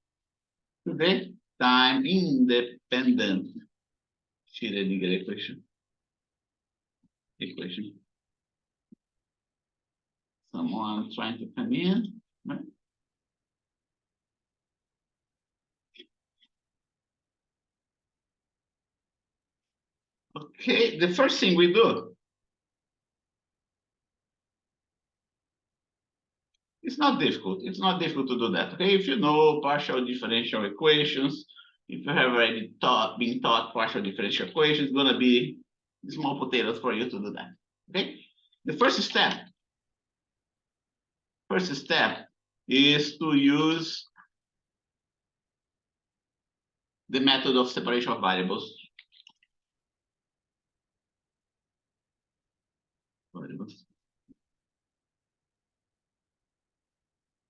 to the time-independent Schrodinger equation. Someone trying to come in, right? Okay, the first thing we do, it's not difficult. It's not difficult to do that. Okay, if you know partial differential equations, if you have already been taught partial differential equations, it's gonna be small potatoes for you to do that. Okay, the first step is to use the method of separation of variables.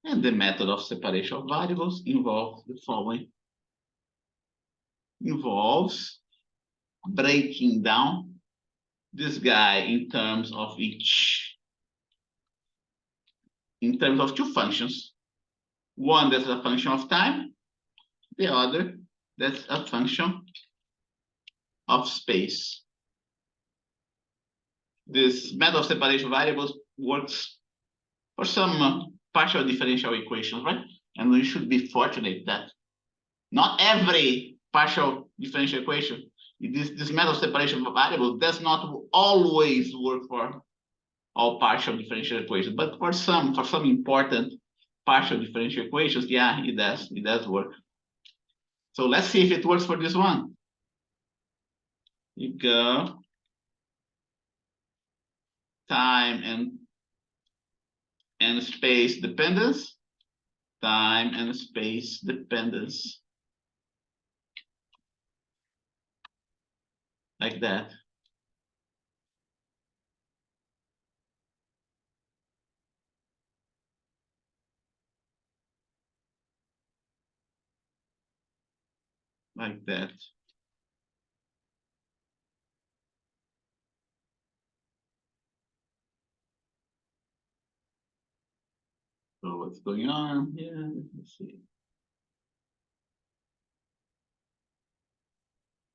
And the method of separation of variables involves the following. Involves breaking down this guy in terms of two functions. One that's a function of time, the other that's a function of space. This method of separation of variables works for some partial differential equations, right? And we should be fortunate that not every partial differential equation, this method of separation of variables does not always work for all partial differential equations, but for some important partial differential equations, yeah, it does work. So let's see if it works for this one. You go time and space dependence, time and space dependence, like that. Like that. So what's going on here? Let's see.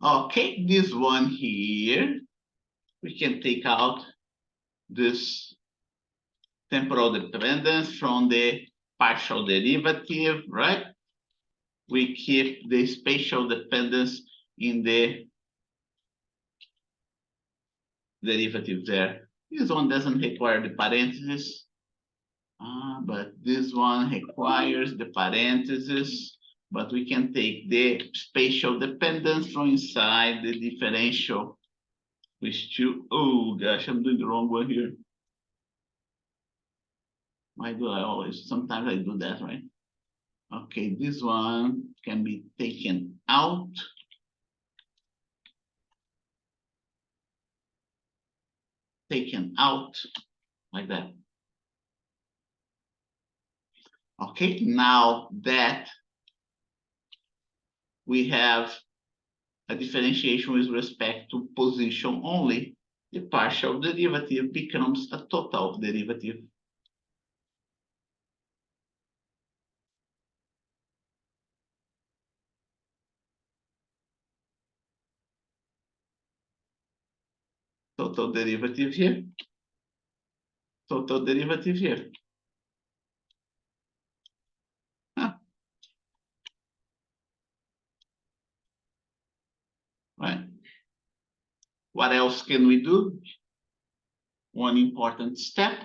Okay, this one here, we can take out this temporal dependence from the partial derivative, right? We keep the spatial dependence in the derivative there. This one doesn't require the parentheses, but this one requires the parentheses. But we can take the spatial dependence from inside the differential We still, oh gosh, I'm doing the wrong one here. Why do I always, sometimes I do that, right? Okay, this one can be taken out. Taken out like that. Okay, now that we have a differentiation with respect to position only, the partial derivative becomes a total derivative. Total derivative here. Total derivative here. Huh. Right. What else can we do? One important step.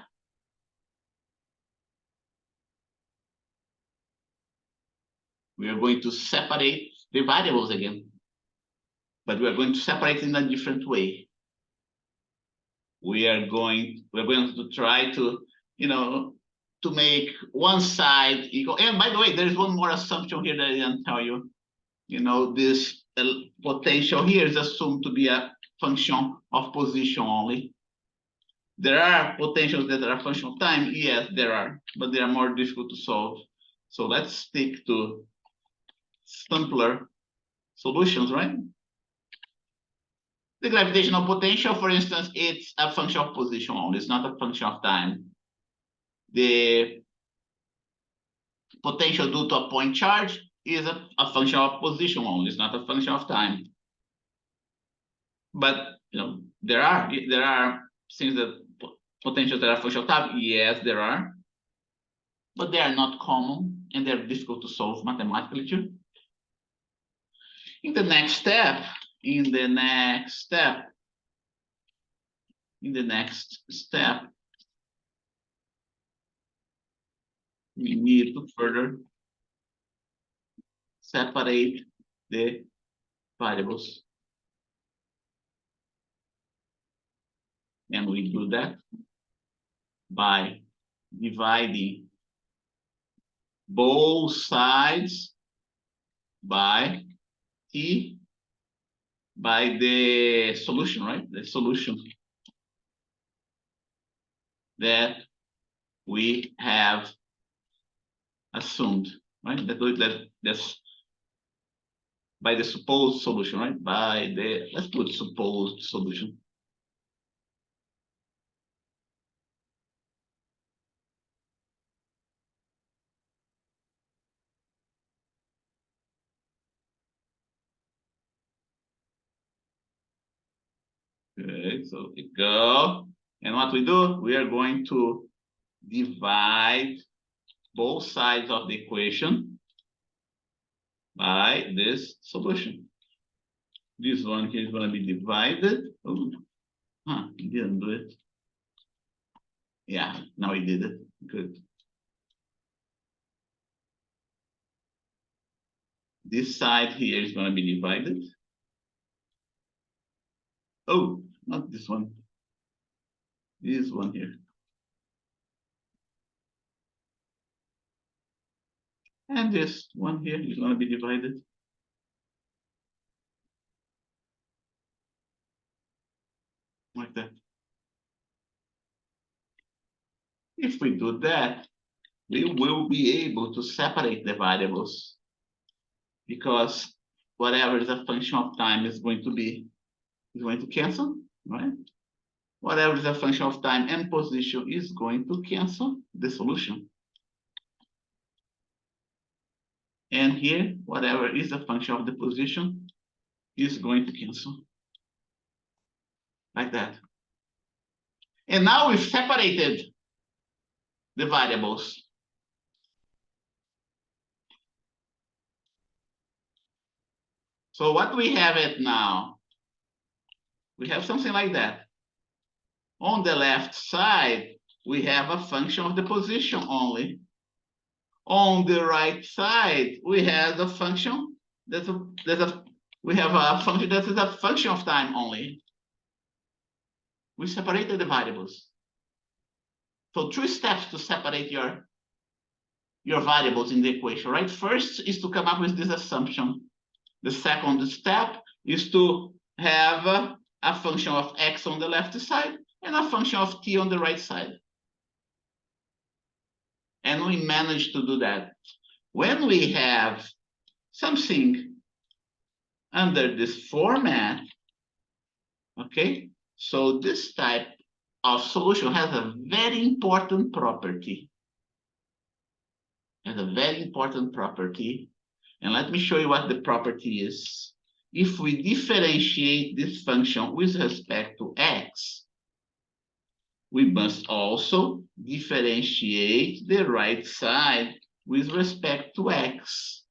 We are going to separate the variables again, but we are going to separate in a different way. We're going to try to, to make one side equal. And by the way, there's one more assumption here that I didn't tell you. This potential here is assumed to be a function of position only. There are potentials that are a function of time. Yes, there are, but they are more difficult to solve. So let's stick to simpler solutions, right? The gravitational potential, for instance, it's a function of position only. It's not a function of time. The potential due to a point charge is a function of position only. It's not a function of time. But there are things that potentials that are function of time. Yes, there are, but they are not common and they're difficult to solve mathematically too. In the next step, we need to further separate the variables. And we do that by dividing both sides by t by the solution, right? The solution that we have assumed, right? That's by the supposed solution, right? Let's put supposed solution. Okay, so we go. And what we do, we are going to divide both sides of the equation by this solution. This one here is going to be divided. Oh, he didn't do it. Yeah, now he did it. Good. This side here is going to be divided. Oh, not this one. This one here. And this one here is going to be divided. Like that. If we do that, we will be able to separate the variables because whatever is a function of time is going to cancel, right? Whatever is a function of time and position is going to cancel the solution. And here, whatever is a function of the position is going to cancel. Like that. And now we've separated the variables. So what we have it now, we have something like that. On the left side, we have a function of the position only. On the right side, we have a function we have a function that is a function of time only. We separated the variables. So 2 steps to separate your variables in the equation, right? First is to come up with this assumption. The second step is to have a function of x on the left side and a function of t on the right side. And we managed to do that. When we have something under this format, okay, so this type of solution has a very important property. And let me show you what the property is. If we differentiate this function with respect to x, we must also differentiate the right side with respect to x.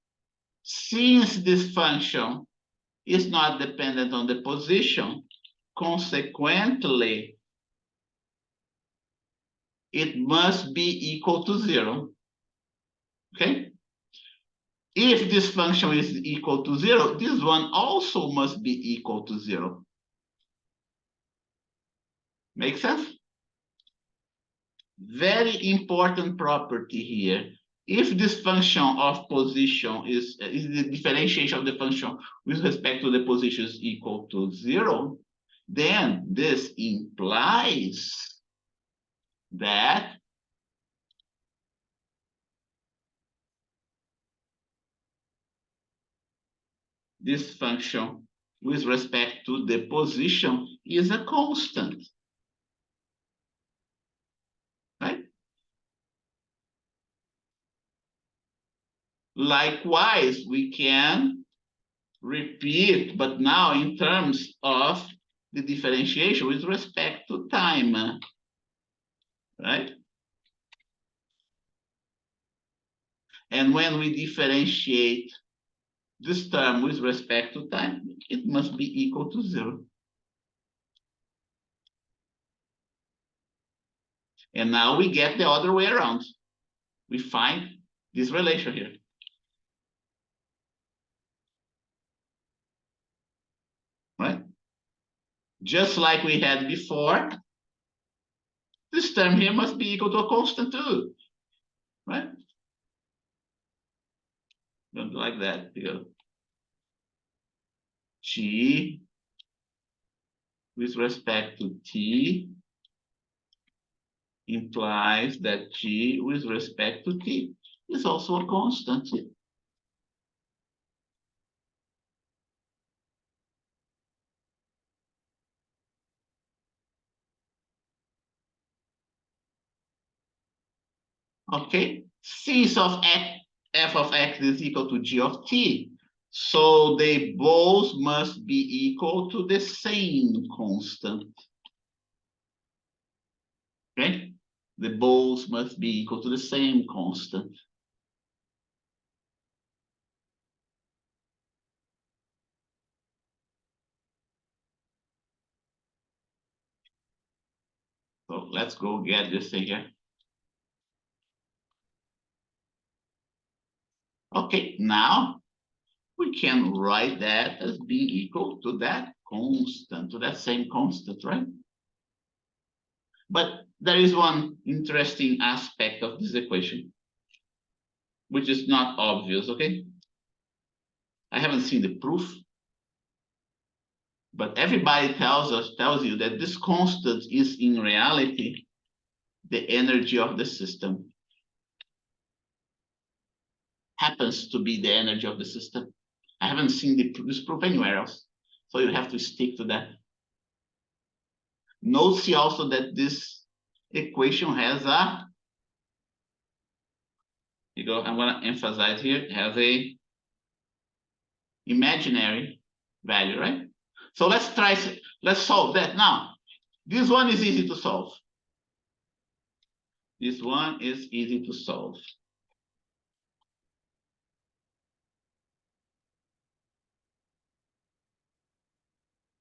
Since this function is not dependent on the position, consequently, it must be equal to 0. Okay? If this function is equal to 0, this one also must be equal to 0. Make sense? Very important property here. If this function of position is the differentiation of the function with respect to the position is equal to 0, then this implies that this function with respect to the position is a constant. Right? Likewise, we can repeat, but now in terms of the differentiation with respect to time. Right? And when we differentiate this term with respect to time, it must be equal to 0. And now we get the other way around. We find this relation here. Right? Just like we had before, this term here must be equal to a constant too. Right? Something like that here. G with respect to t implies that g with respect to t is also a constant. Okay, c of x, f of x is equal to g of t. So they both must be equal to the same constant. Okay, they both must be equal to the same constant. So let's go get this thing here. Okay, now we can write that as being equal to that constant, to that same constant, right? But there is one interesting aspect of this equation, which is not obvious, okay? I haven't seen the proof, but everybody tells you that this constant is in reality the energy of the system. Happens to be the energy of the system. I haven't seen this proof anywhere else, so you have to stick to that. Note also that this equation has a, I'm going to emphasize here, it has a imaginary value, right? So let's solve that now. This one is easy to solve. This one is easy to solve.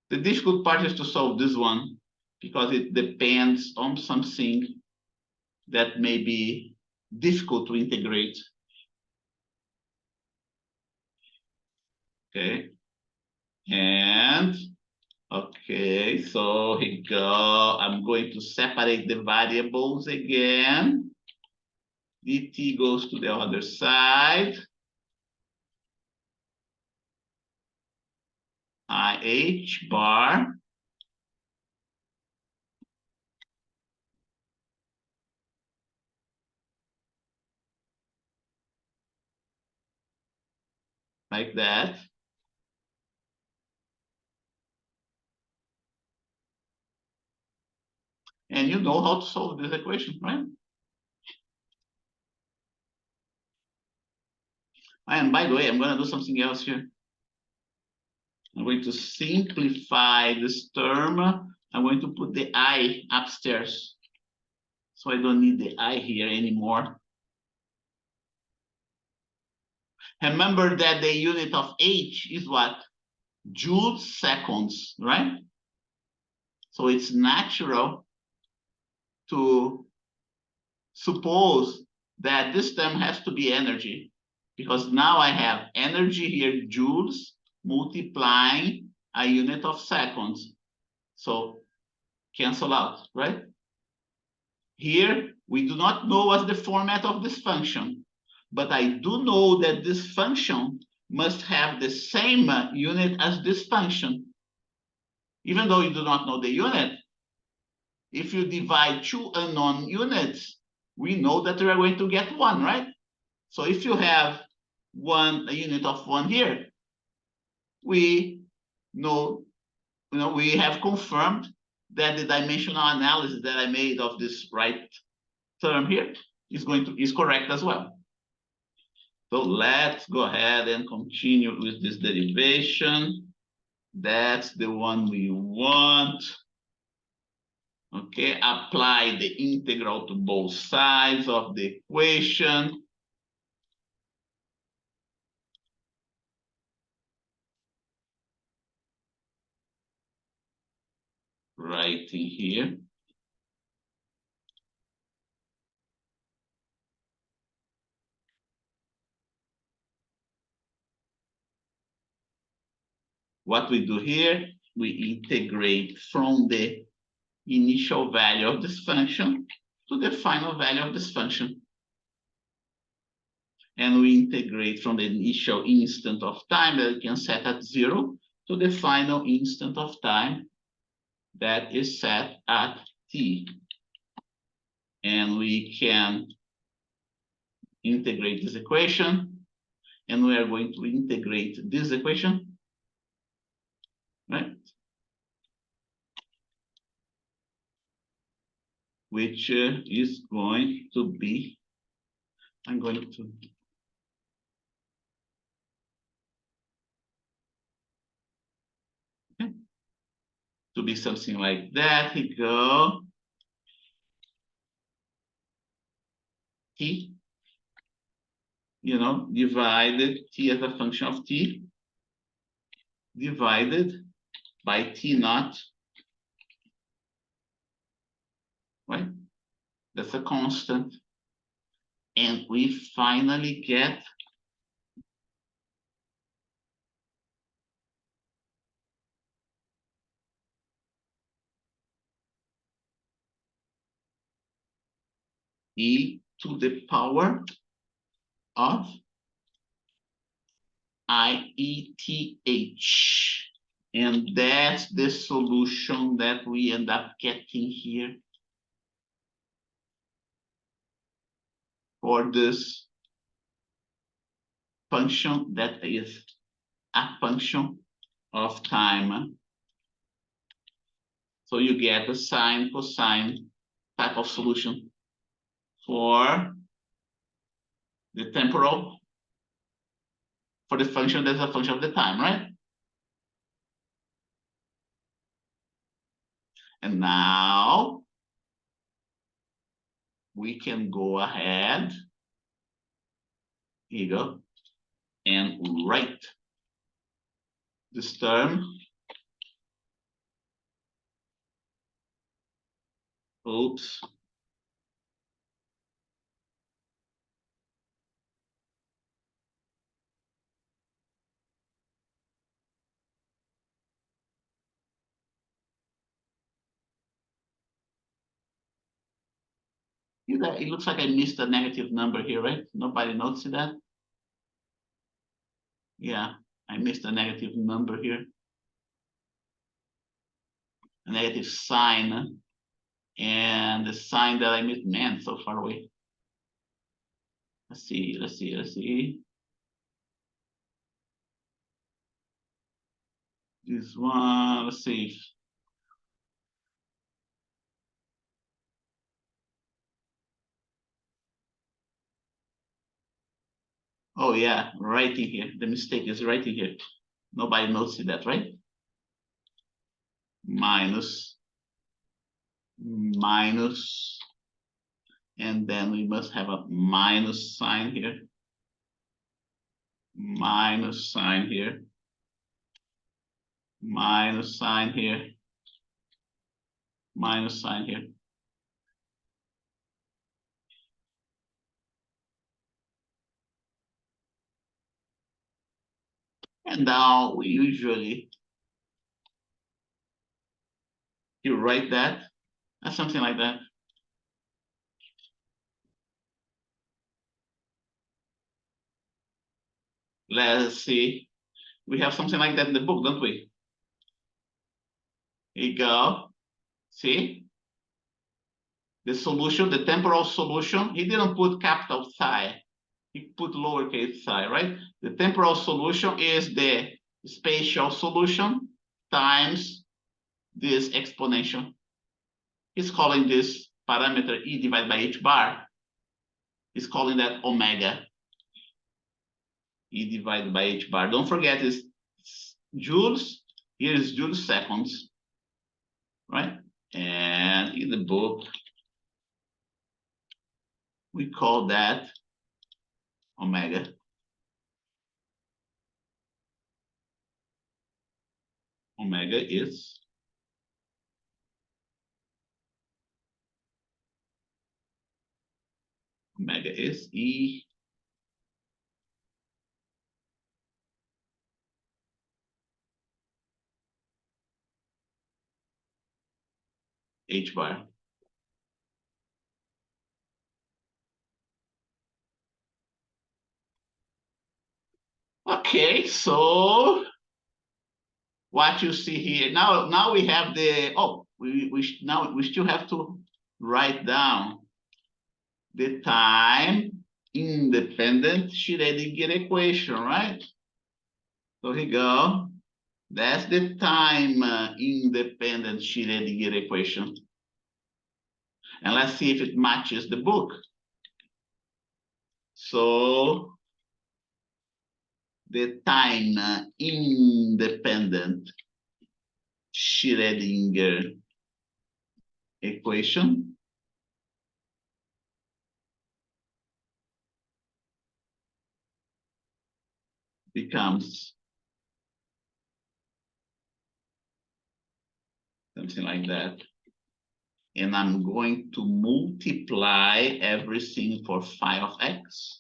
The difficult part is to solve this one because it depends on something that may be difficult to integrate. Okay. And Okay, so here we go. I'm going to separate the variables again. dt goes to the other side. IH bar. Like that. And you know how to solve this equation, right? And by the way, I'm going to do something else here. I'm going to simplify this term. I'm going to put the I upstairs. So I don't need the I here anymore. Remember that the unit of H is what? Joules seconds, right? So it's natural to suppose that this term has to be energy, because now I have energy here, joules, multiplying a unit of seconds. So cancel out, right? Here, we do not know what's the format of this function, but I do know that this function must have the same unit as this function. Even though you do not know the unit, if you divide two unknown units, we know that we are going to get one, right? So if you have a unit of one here, we know, we have confirmed that the dimensional analysis that I made of this right term here is correct as well. So let's go ahead and continue with this derivation. That's the one we want. Okay, apply the integral to both sides of the equation. Writing here. What we do here, we integrate from the initial value of this function to the final value of this function. And we integrate from the initial instant of time that we can set at 0 to the final instant of time that is set at t. And we can integrate this equation, and we are going to integrate this equation, right? Which is going to be, I'm going to be something like that. Here we go. T, divided t as a function of t, divided by t naught, right? That's a constant. And we finally get e to the power of IETH. And that's the solution that we end up getting here for this function that is a function of time. So you get a sine, cosine type of solution for the temporal, for the function that's a function of the time, right? And now we can go ahead, here you go, and write this term. Oops. See that? It looks like I missed a negative number here, right? Nobody noticed that? Yeah, I missed a negative number here. A negative sign. And the sign that I missed, man, so far away. Let's see. This one, let's see. Oh yeah, right in here. The mistake is right in here. Nobody noticed that, right? Minus, and then we must have a minus sign here. Minus sign here. Minus sign here. Minus sign here. And now we usually you write that, something like that. Let's see. We have something like that in the book, don't we? Here you go. See? The solution, the temporal solution, he didn't put capital psi. He put lowercase psi, right? The temporal solution is the spatial solution times this exponential. He's calling this parameter e divided by h bar. He's calling that omega. E divided by h bar. Don't forget it's joules. Here is joules seconds, right? And in the book, we call that omega. Omega is E h bar. Okay, so what you see here now we have the we still have to write down the time independent Schrodinger equation, right? So here we go. That's the time independent Schrodinger equation. And let's see if it matches the book. So the time independent Schrodinger equation becomes something like that. And I'm going to multiply everything for phi of x,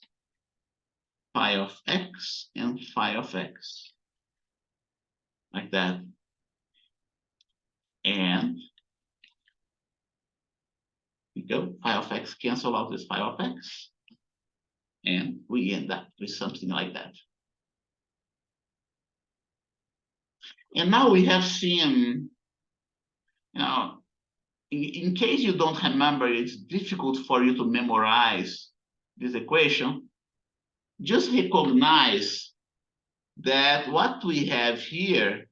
and phi of x, like that. And we go, phi of x cancel out this phi of x, and we end up with something like that. And now we have seen, in case you don't remember, it's difficult for you to memorize this equation. Just recognize that what we have here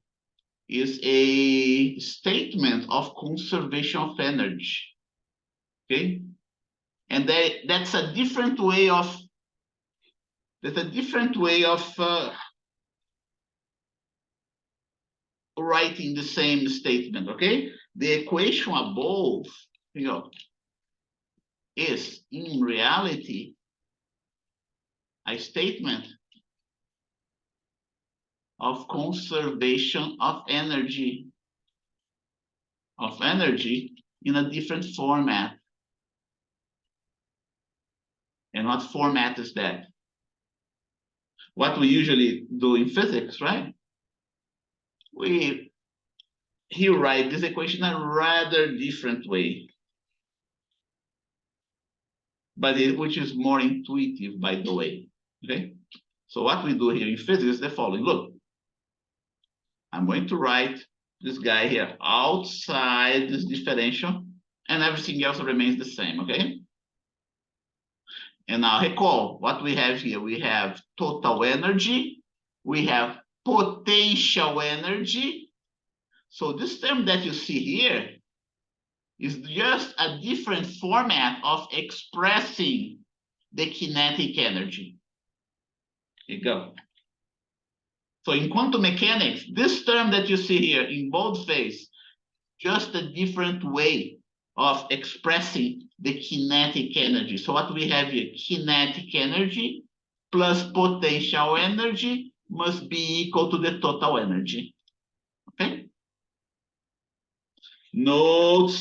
is a statement of conservation of energy, okay? And that's a different way of writing the same statement, okay? The equation above, is in reality a statement of conservation of energy in a different format. And what format is that? What we usually do in physics, right? He write this equation in a rather different way. but which is more intuitive, by the way. Okay. So what we do here in physics is the following. Look, I'm going to write this guy here outside this differential, and everything else remains the same. Okay. And now recall what we have here. We have total energy, we have potential energy. So this term that you see here is just a different format of expressing the kinetic energy. Here you go. So in quantum mechanics, this term that you see here in boldface, just a different way of expressing the kinetic energy. So what we have here, kinetic energy plus potential energy must be equal to the total energy. Okay? Note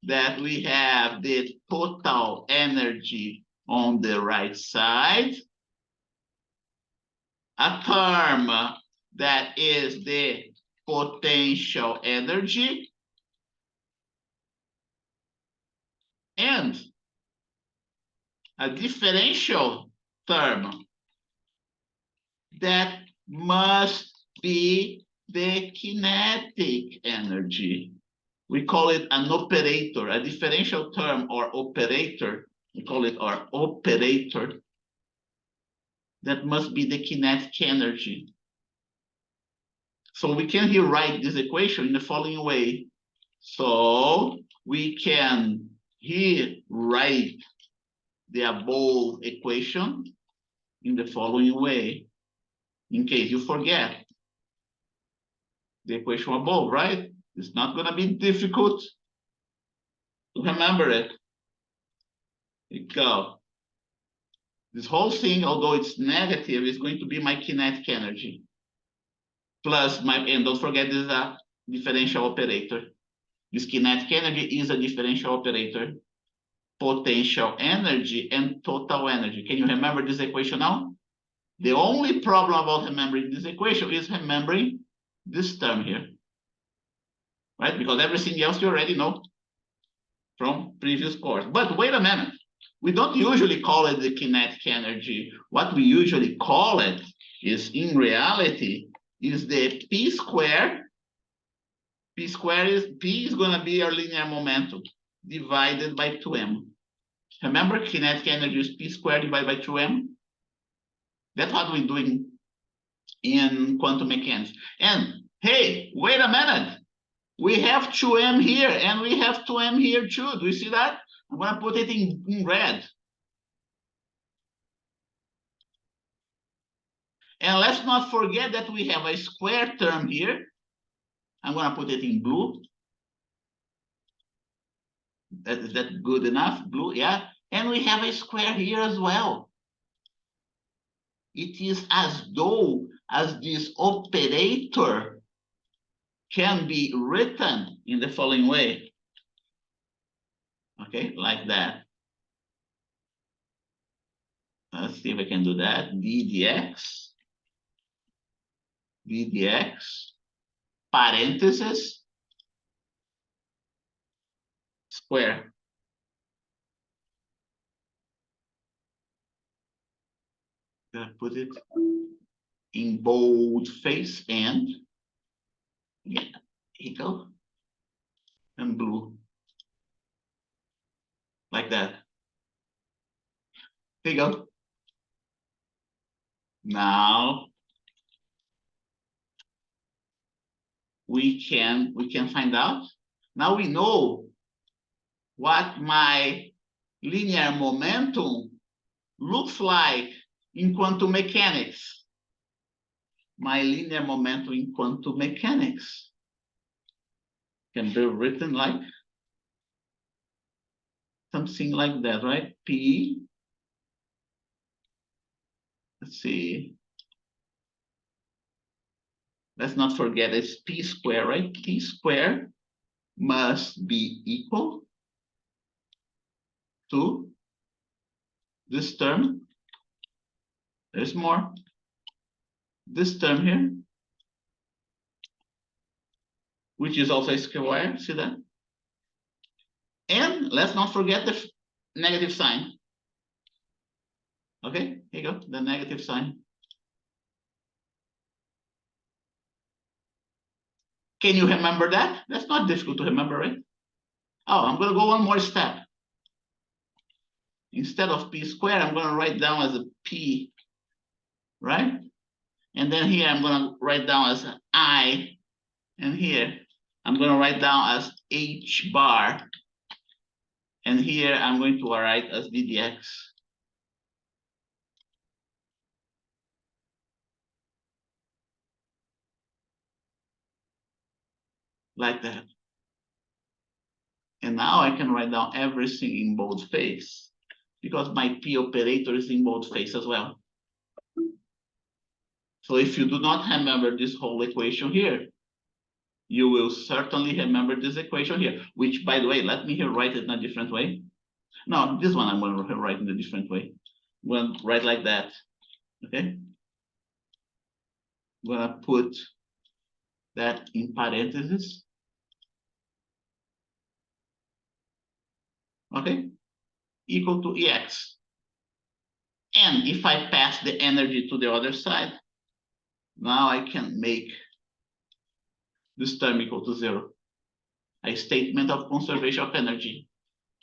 that we have the total energy on the right side, a term that is the potential energy, and a differential term that must be the kinetic energy. We call it an operator, a differential term or operator. We call it our operator. That must be the kinetic energy. So we can here write this equation in the following way. So we can here write the above equation in the following way, in case you forget the equation above, right? It's not going to be difficult to remember it. Here you go. This whole thing, although it's negative, is going to be my kinetic energy. Plus my, and don't forget this is a differential operator. This kinetic energy is a differential operator. Potential energy and total energy. Can you remember this equation now? The only problem about remembering this equation is remembering this term here. Right? Because everything else you already know from previous course. But wait a minute. We don't usually call it the kinetic energy. What we usually call it is, in reality, is the p squared. P is going to be our linear momentum divided by 2m. Remember, kinetic energy is p squared divided by 2m. That's what we're doing in quantum mechanics. And hey, wait a minute. We have 2m here and we have 2m here too. Do you see that? I'm going to put it in red. And let's not forget that we have a square term here. I'm going to put it in blue. Is that good enough? Blue, yeah. And we have a square here as well. It is as though as this operator can be written in the following way. Okay, like that. Let's see if I can do that. dx, parenthesis, square. Gonna put it in boldface and yeah, here you go. And blue. Like that. Here you go. Now we can find out. Now we know what my linear momentum looks like in quantum mechanics. My linear momentum in quantum mechanics can be written like something like that, right? P, let's see. Let's not forget it's p squared, right? P squared must be equal to this term. There's more. This term here, which is also a square, see that? And let's not forget negative sign. Okay, here you go, the negative sign. Can you remember that? That's not difficult to remember, right? Oh, I'm going to go one more step. Instead of p squared, I'm going to write down as a p, right? And then here I'm going to write down as I, and here I'm going to write down as h bar, and here I'm going to write as ddx. Like that. And now I can write down everything in boldface because my p operator is in boldface as well. So if you do not remember this whole equation here, you will certainly remember this equation here, which, by the way, let me here write it in a different way. No, this one I'm going to write in a different way. I'm going to write like that, okay? I'm going to put that in parentheses. Okay, equal to EX. And if I pass the energy to the other side, now I can make this term equal to 0. A statement of conservation of energy.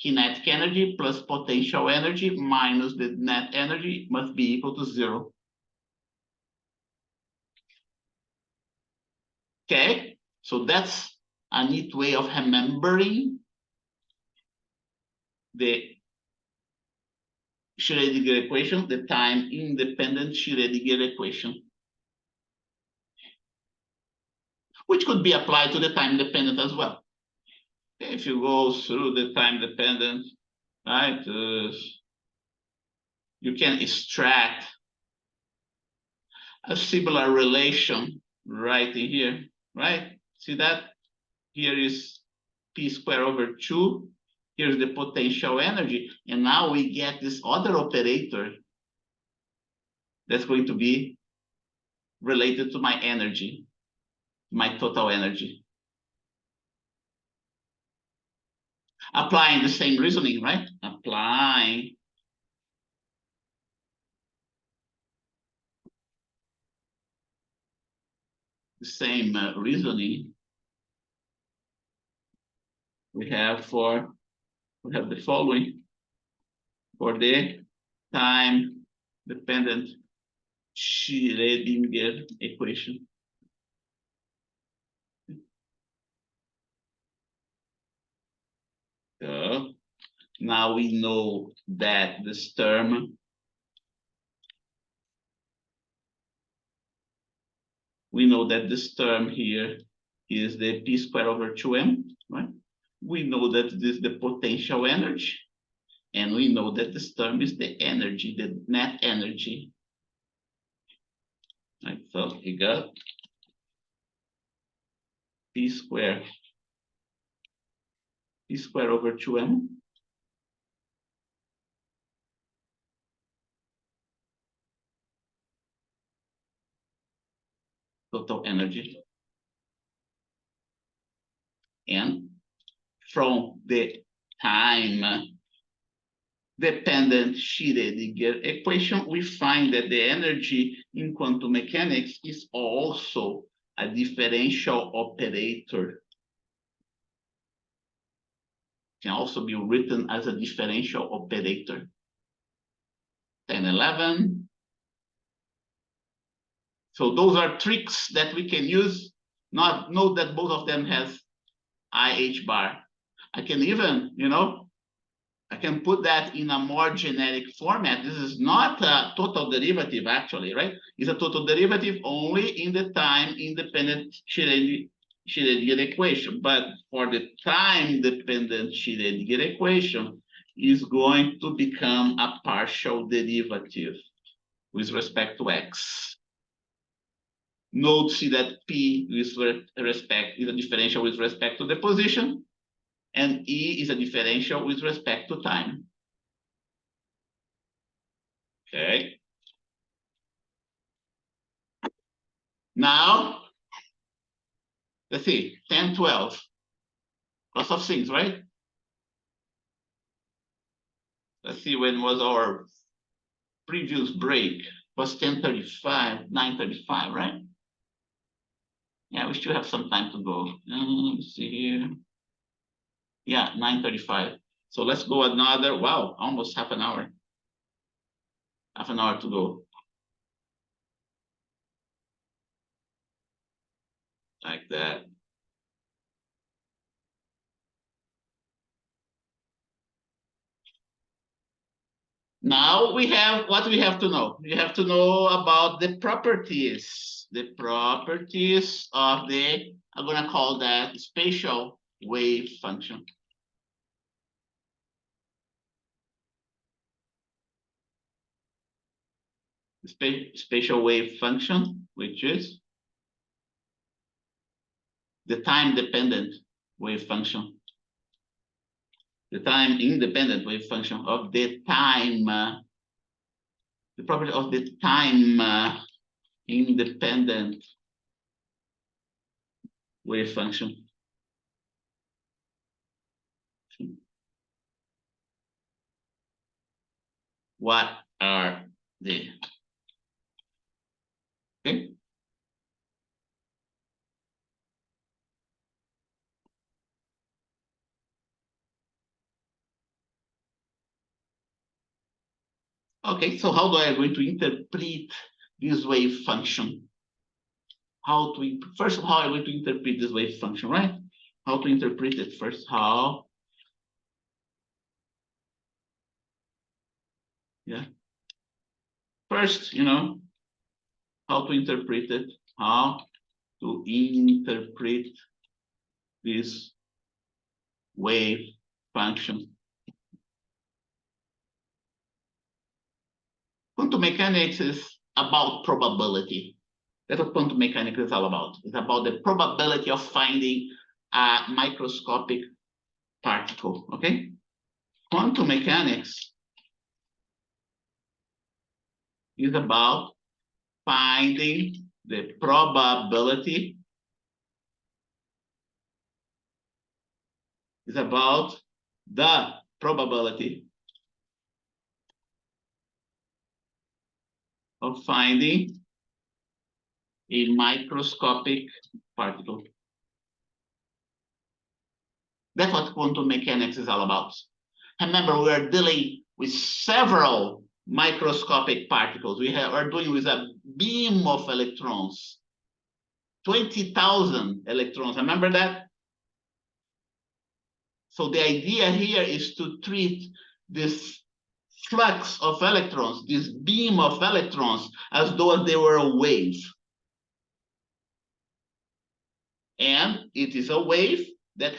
Kinetic energy plus potential energy minus the net energy must be equal to 0. Okay, so that's a neat way of remembering the Schrodinger equation, the time-independent Schrodinger equation, which could be applied to the time-dependent as well. If you go through the time-dependent, right, you can extract a similar relation right in here, right? See that? Here is p squared over 2. Here's the potential energy. And now we get this other operator that's going to be related to my energy, my total energy. Applying the same reasoning, right? Applying the same reasoning we have the following for the time-dependent Schrodinger equation. So now we know that this term, here is the p squared over 2m, right? We know that this is the potential energy, and we know that this term is the energy, the net energy. Right, so we got p squared over 2m total energy. And from the time dependent Schrodinger equation, we find that the energy in quantum mechanics is also a differential operator. Can also be written as a differential operator. 10, 11. So those are tricks that we can use. Not note that both of them has IH bar. I can even, I can put that in a more generic format. This is not a total derivative, actually, right? It's a total derivative only in the time-independent Schrodinger equation. But for the time-dependent Schrodinger equation, is going to become a partial derivative with respect to x. Note, see that p is a differential with respect to the position, and E is a differential with respect to time. Okay. Now, let's see, 10, 12. Lots of things, right? Let's see when was our previous break. Was 10:35, 9:35, right? Yeah, we still have some time to go. Let's see here. Yeah, 9:35. So let's go another, wow, almost half an hour. Half an hour to go. Like that. Now we have what we have to know. We have to know about the properties. The properties of the, I'm gonna call that spatial wave function. Spatial wave function, which is the time-dependent wave function. The time-independent wave function of the time, the property of the time-independent wave function. What are they? Okay. Okay, so how do I going to interpret this wave function? First of all, I'm going to interpret this wave function, right? How to interpret it first? How? Yeah. First, how to interpret it? How to interpret this wave function? Quantum mechanics is about probability. That's what quantum mechanics is all about. It's about the probability of finding a microscopic particle, okay? Quantum mechanics is about finding the probability, is about the probability of finding a microscopic particle. That's what quantum mechanics is all about. Remember, we are dealing with several microscopic particles. We're doing with a beam of electrons, 20,000 electrons. Remember that? So the idea here is to treat this flux of electrons, this beam of electrons, as though they were a wave. And it is a wave that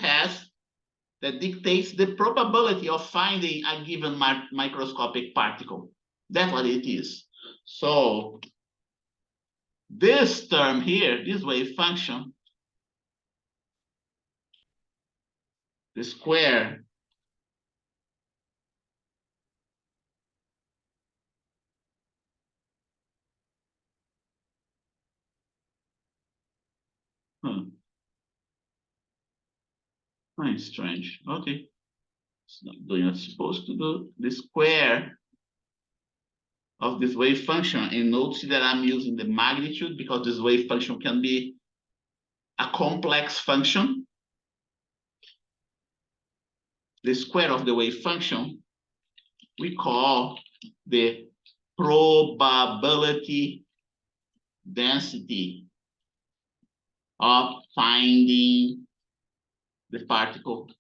dictates the probability of finding a given microscopic particle. That's what it is. So this term here, this wave function, the square strange. Okay. It's not doing what it's supposed to do. The square of this wave function, and notice that I'm using the magnitude because this wave function can be a complex function. The square of the wave function we call the probability density of finding the particle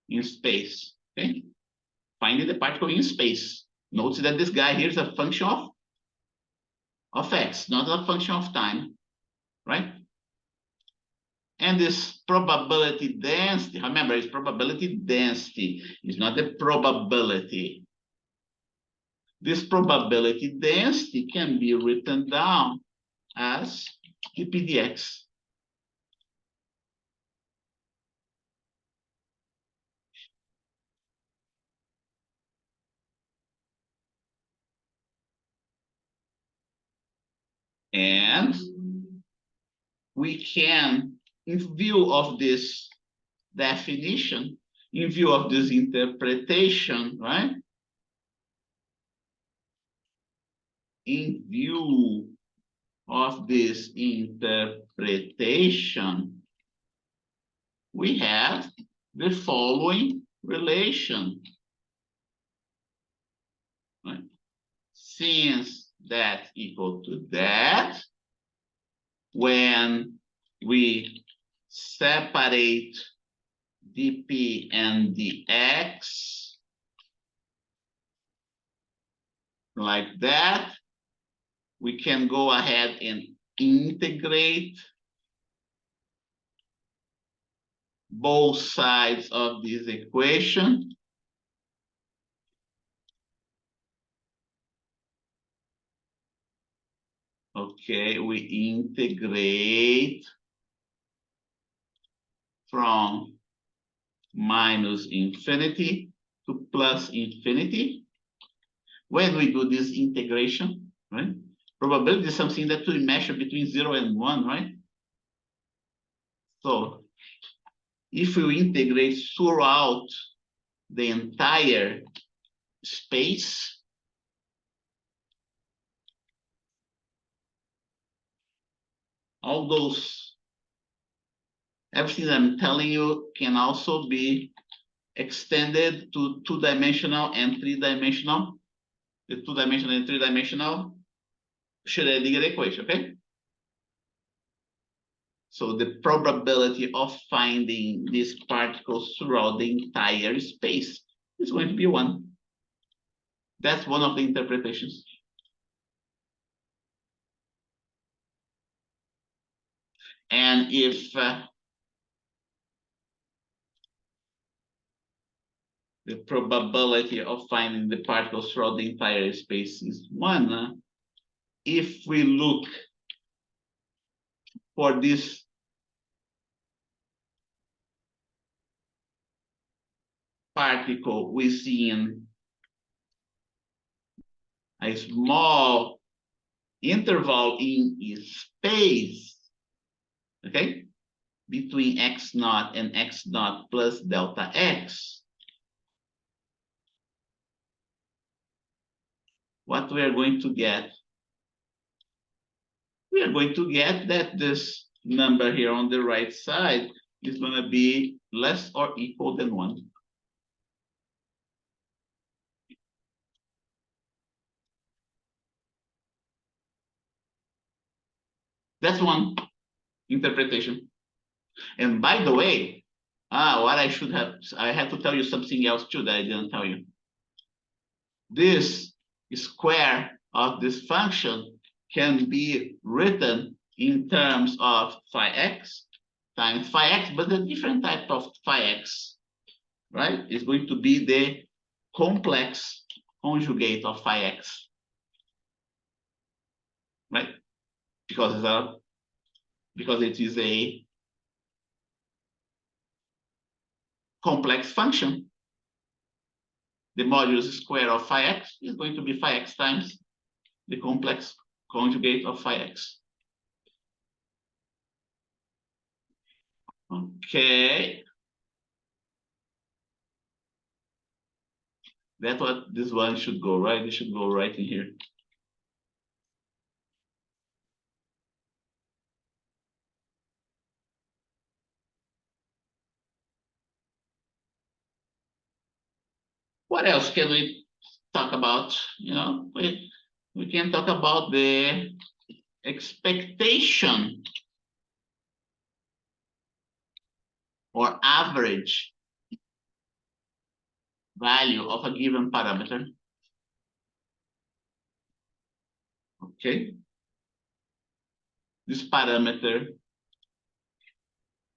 in space. Okay, finding the particle in space. Notice that this guy here is a function of x, not a function of time, right? And this probability density, remember, it's probability density, it's not the probability. This probability density can be written down as dpdx. And we can, in view of this definition, in view of this interpretation, right? in view of this interpretation, we have the following relation. Right? Since that equal to that, when we separate dp and dx like that, we can go ahead and integrate both sides of this equation. Okay, we integrate from minus infinity to plus infinity. When we do this integration, right? Probability is something that we measure between 0 and 1, right? So if we integrate throughout the entire space, all those, everything I'm telling you can also be extended to two-dimensional and three-dimensional, the two-dimensional and three-dimensional Schrodinger equation, okay? So the probability of finding these particles throughout the entire space is going to be 1. That's one of the interpretations. And if the probability of finding the particles throughout the entire space is 1, if we look for this particle within a small interval in space, okay, between x0 and x0 plus delta x, what we are going to get? We are going to get that this number here on the right side is going to be less or equal than 1. That's one interpretation. And by the way, what I had to tell you something else too that I didn't tell you. This square of this function can be written in terms of phi x times phi x, but a different type of phi x, right? It's going to be the complex conjugate of phi x, right? Because it is a complex function. The modulus square of phi x is going to be phi x times the complex conjugate of phi x. Okay. That's what this one should go, right? It should go right in here. What else can we talk about? You know, we can talk about the expectation or average value of a given parameter. Okay. This parameter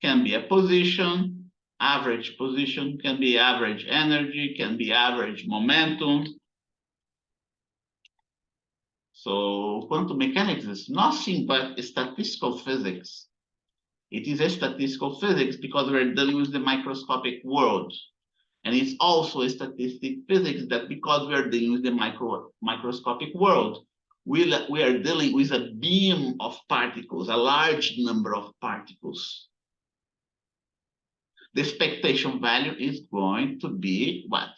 can be a position, average position, can be average energy, can be average momentum. So quantum mechanics is nothing but statistical physics. It is a statistical physics because we're dealing with the microscopic world. And it's also a statistic physics that because we're dealing with the microscopic world, we are dealing with a beam of particles, a large number of particles. The expectation value is going to be what?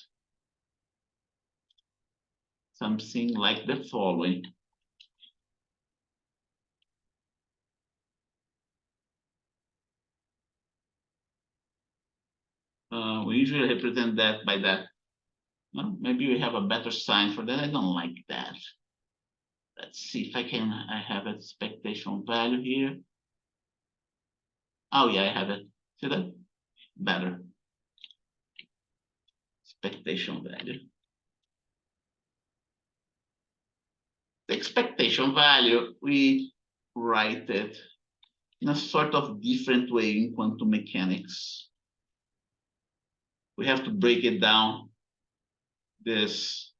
Something like the following. We usually represent that by that. No, maybe we have a better sign for that. I don't like that. Let's see if I have expectation value here. Oh yeah, I have it. See that? Better. Expectation value. The expectation value, we write it in a sort of different way in quantum mechanics. We have to break it down, this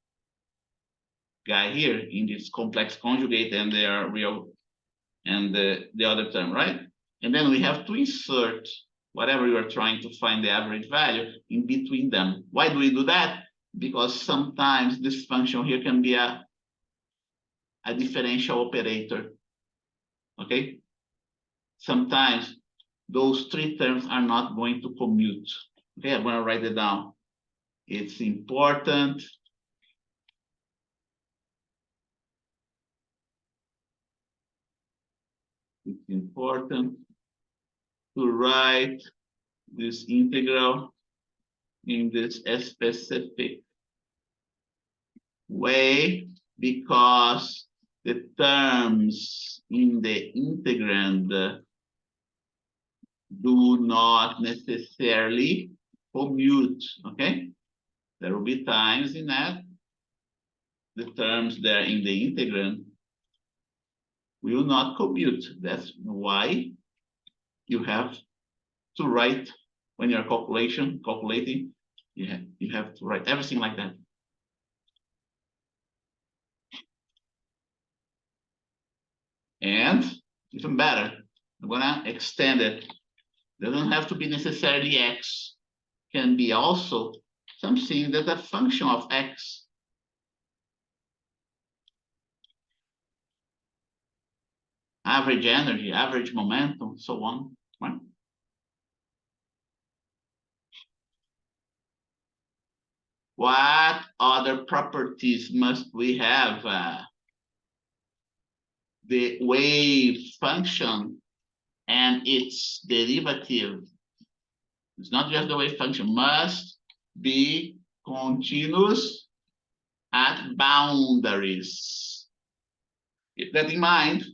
guy here in this complex conjugate and their real and the other term, right? And then we have to insert whatever you are trying to find the average value in between them. Why do we do that? Because sometimes this function here can be a differential operator, okay? Sometimes those three terms are not going to commute. Okay, I'm gonna write it down. It's important to write this integral in this specific way, because the terms in the integrand do not necessarily commute, okay? There will be times in that the terms there in the integrand will not commute. That's why you have to write, when you're calculating, you have to write everything like that. And even better, I'm gonna extend it. Doesn't have to be necessarily x, can be also something that's a function of x. Average energy, average momentum, so on, right? What other properties must we have? The wave function and its derivative, it's not just the wave function, must be continuous at boundaries. Keep that in mind,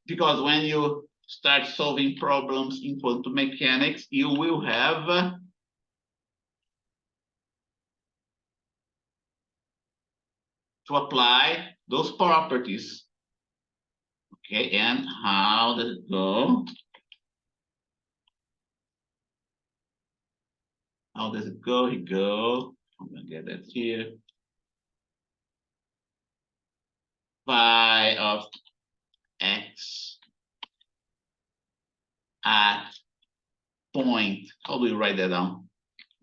because when you start solving problems in quantum mechanics, you will have to apply those properties. Okay, and how does it go? How does it go? Here go. I'm gonna get that here. Phi of x at point. How do we write that down?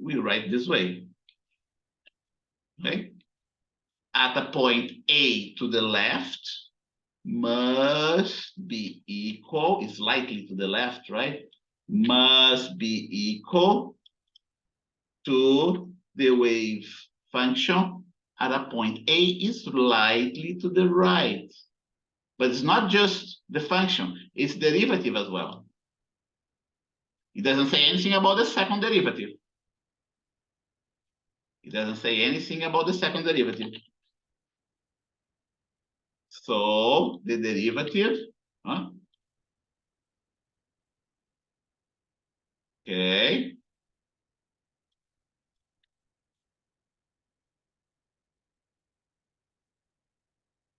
We write this way. Okay. At a point A to the left must be equal, is likely to the left, right? Must be equal to the wave function at a point A is slightly to the right. But it's not just the function, it's derivative as well. It doesn't say anything about the second derivative. It doesn't say anything about the second derivative. So the derivative, okay.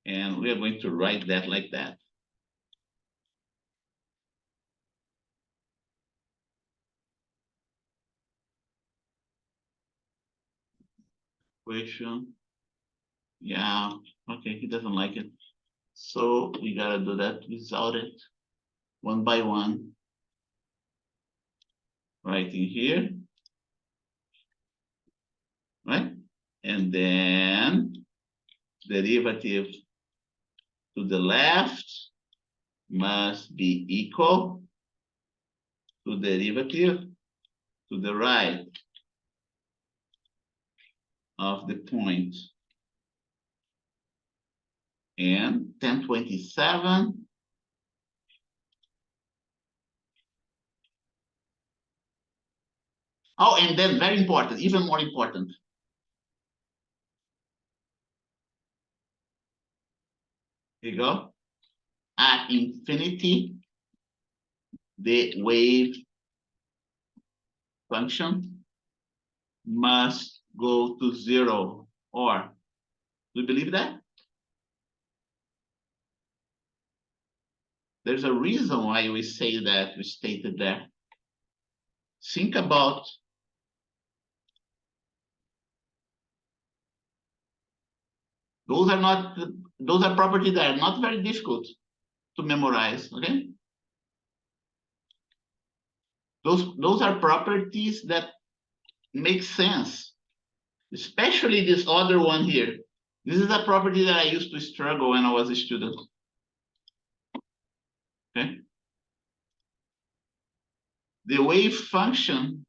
And we are going to write that like that. Equation. Yeah, okay, he doesn't like it. So we gotta do that without it, one by one. Writing here, right? And then derivative to the left must be equal to derivative to the right of the point. And 1027 Oh, and then very important, even more important. Here you go. At infinity, the wave function must go to 0. Or, do you believe that? There's a reason why we say that, we stated there. Think about those are properties that are not very difficult to memorize, okay? Those are properties that make sense, especially this other one here. This is a property that I used to struggle when I was a student. Okay. The wave function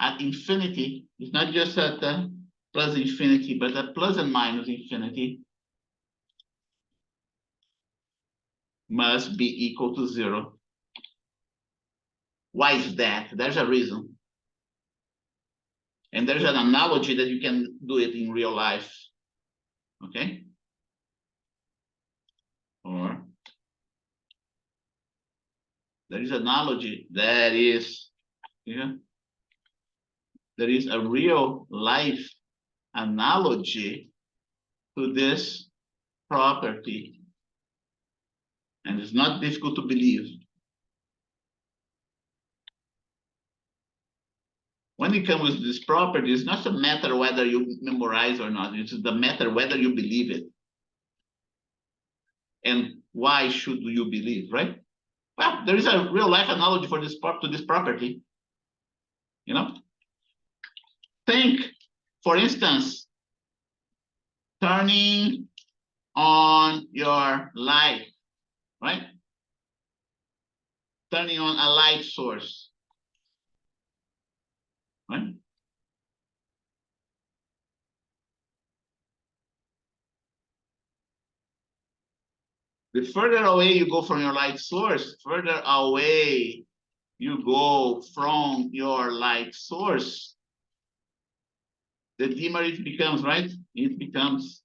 at infinity is not just at plus infinity, but at plus and minus infinity must be equal to 0. Why is that? There's a reason. And there's an analogy that you can do it in real life. Okay? Or there is an analogy that is, yeah, there is a real life analogy to this property. And it's not difficult to believe. When it comes to this property, it's not a matter whether you memorize or not. It's the matter whether you believe it. And why should you believe, right? Well, there is a real life analogy for this to this property. You know? Think, for instance, turning on your light, right? Turning on a light source, right? The further away you go from your light source, further away you go from your light source, the dimmer it becomes, right? It becomes.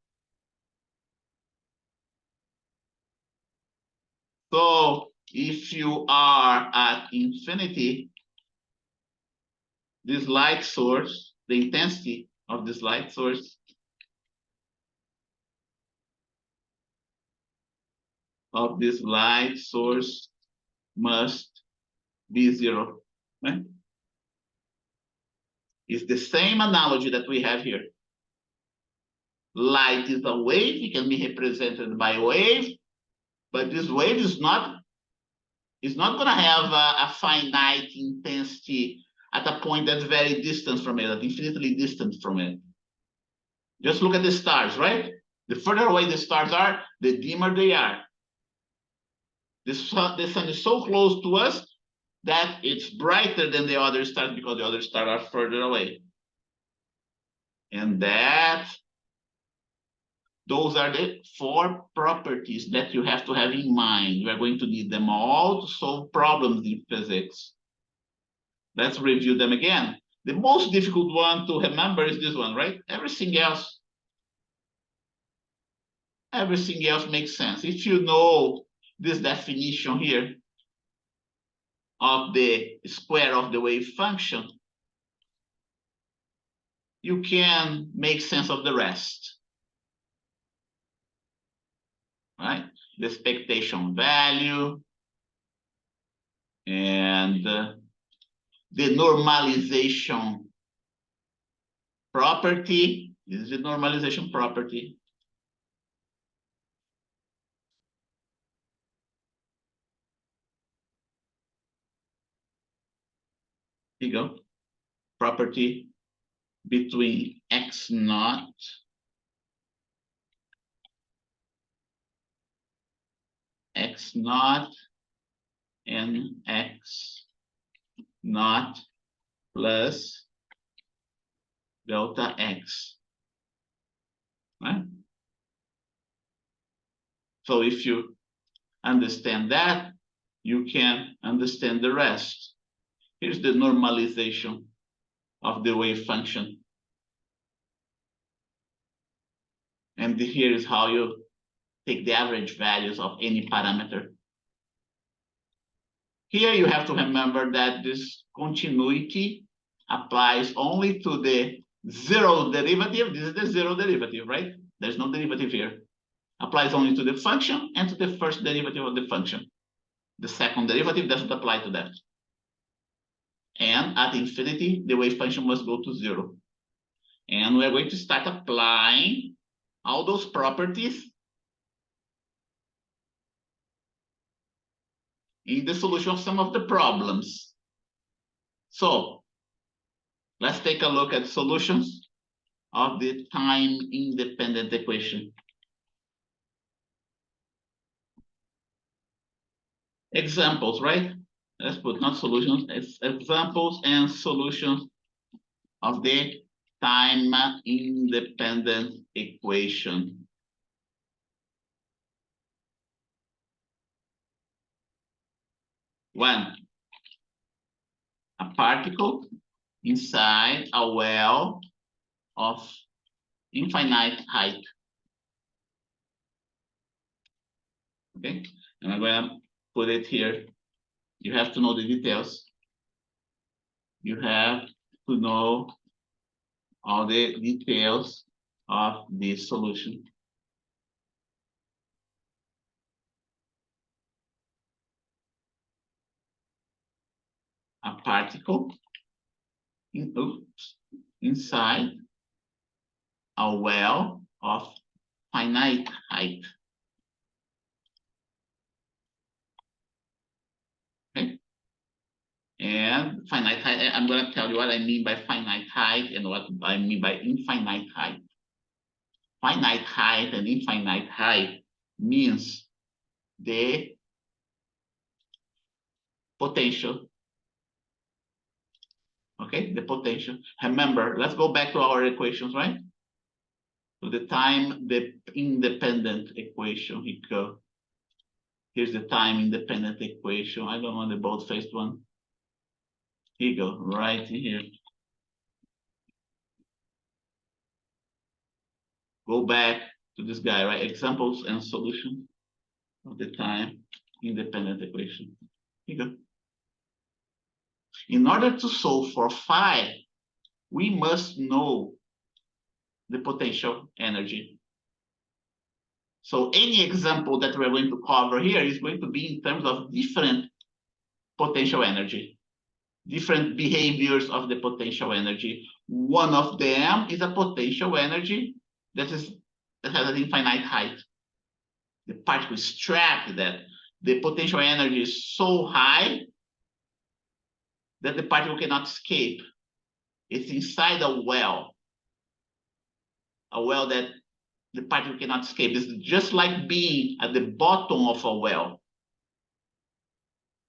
So if you are at infinity, this light source, the intensity of this light source must be 0, right? It's the same analogy that we have here. Light is a wave, it can be represented by a wave, but this wave is not going to have a finite intensity at a point that's very distant from it, infinitely distant from it. Just look at the stars, right? The further away the stars are, the dimmer they are. The sun is so close to us that it's brighter than the other stars because the other stars are further away. And those are the 4 properties that you have to have in mind. You are going to need them all to solve problems in physics. Let's review them again. The most difficult one to remember is this one, right? Everything else makes sense. If you know this definition here of the square of the wave function, you can make sense of the rest. Right? The expectation value and the normalization property. This is the normalization property. Here you go. Property between x naught and x naught plus delta x. Right? So if you understand that, you can understand the rest. Here's the normalization of the wave function. And here is how you take the average values of any parameter. Here you have to remember that this continuity applies only to the zero derivative. This is the zero derivative, right? There's no derivative here. Applies only to the function and to the first derivative of the function. The second derivative doesn't apply to that. And at infinity, the wave function must go to zero. And we're going to start applying all those properties in the solution of some of the problems. So let's take a look at solutions of the time-independent equation. Examples, right? Let's put not solutions, it's examples and solutions of the time-independent equation. One, a particle inside a well of infinite height. Okay, and I'm going to put it here. You have to know the details. You have to know all the details of this solution. A particle inside a well of finite height. Okay, and finite height, I'm going to tell you what I mean by finite height and what I mean by infinite height. Finite height and infinite height means the potential. Okay, the potential. Remember, let's go back to our equations, right? To the time, the independent equation. Here we go. Here's the time independent equation. I don't want the bold-faced one. Here you go, right here. Go back to this guy, right? Examples and solution of the time independent equation. Here you go. In order to solve for phi, we must know the potential energy. So any example that we're going to cover here is going to be in terms of different potential energy, different behaviors of the potential energy. One of them is a potential energy that has an infinite height. The particle is trapped, that the potential energy is so high that the particle cannot escape. It's inside a well that the particle cannot escape. It's just like being at the bottom of a well.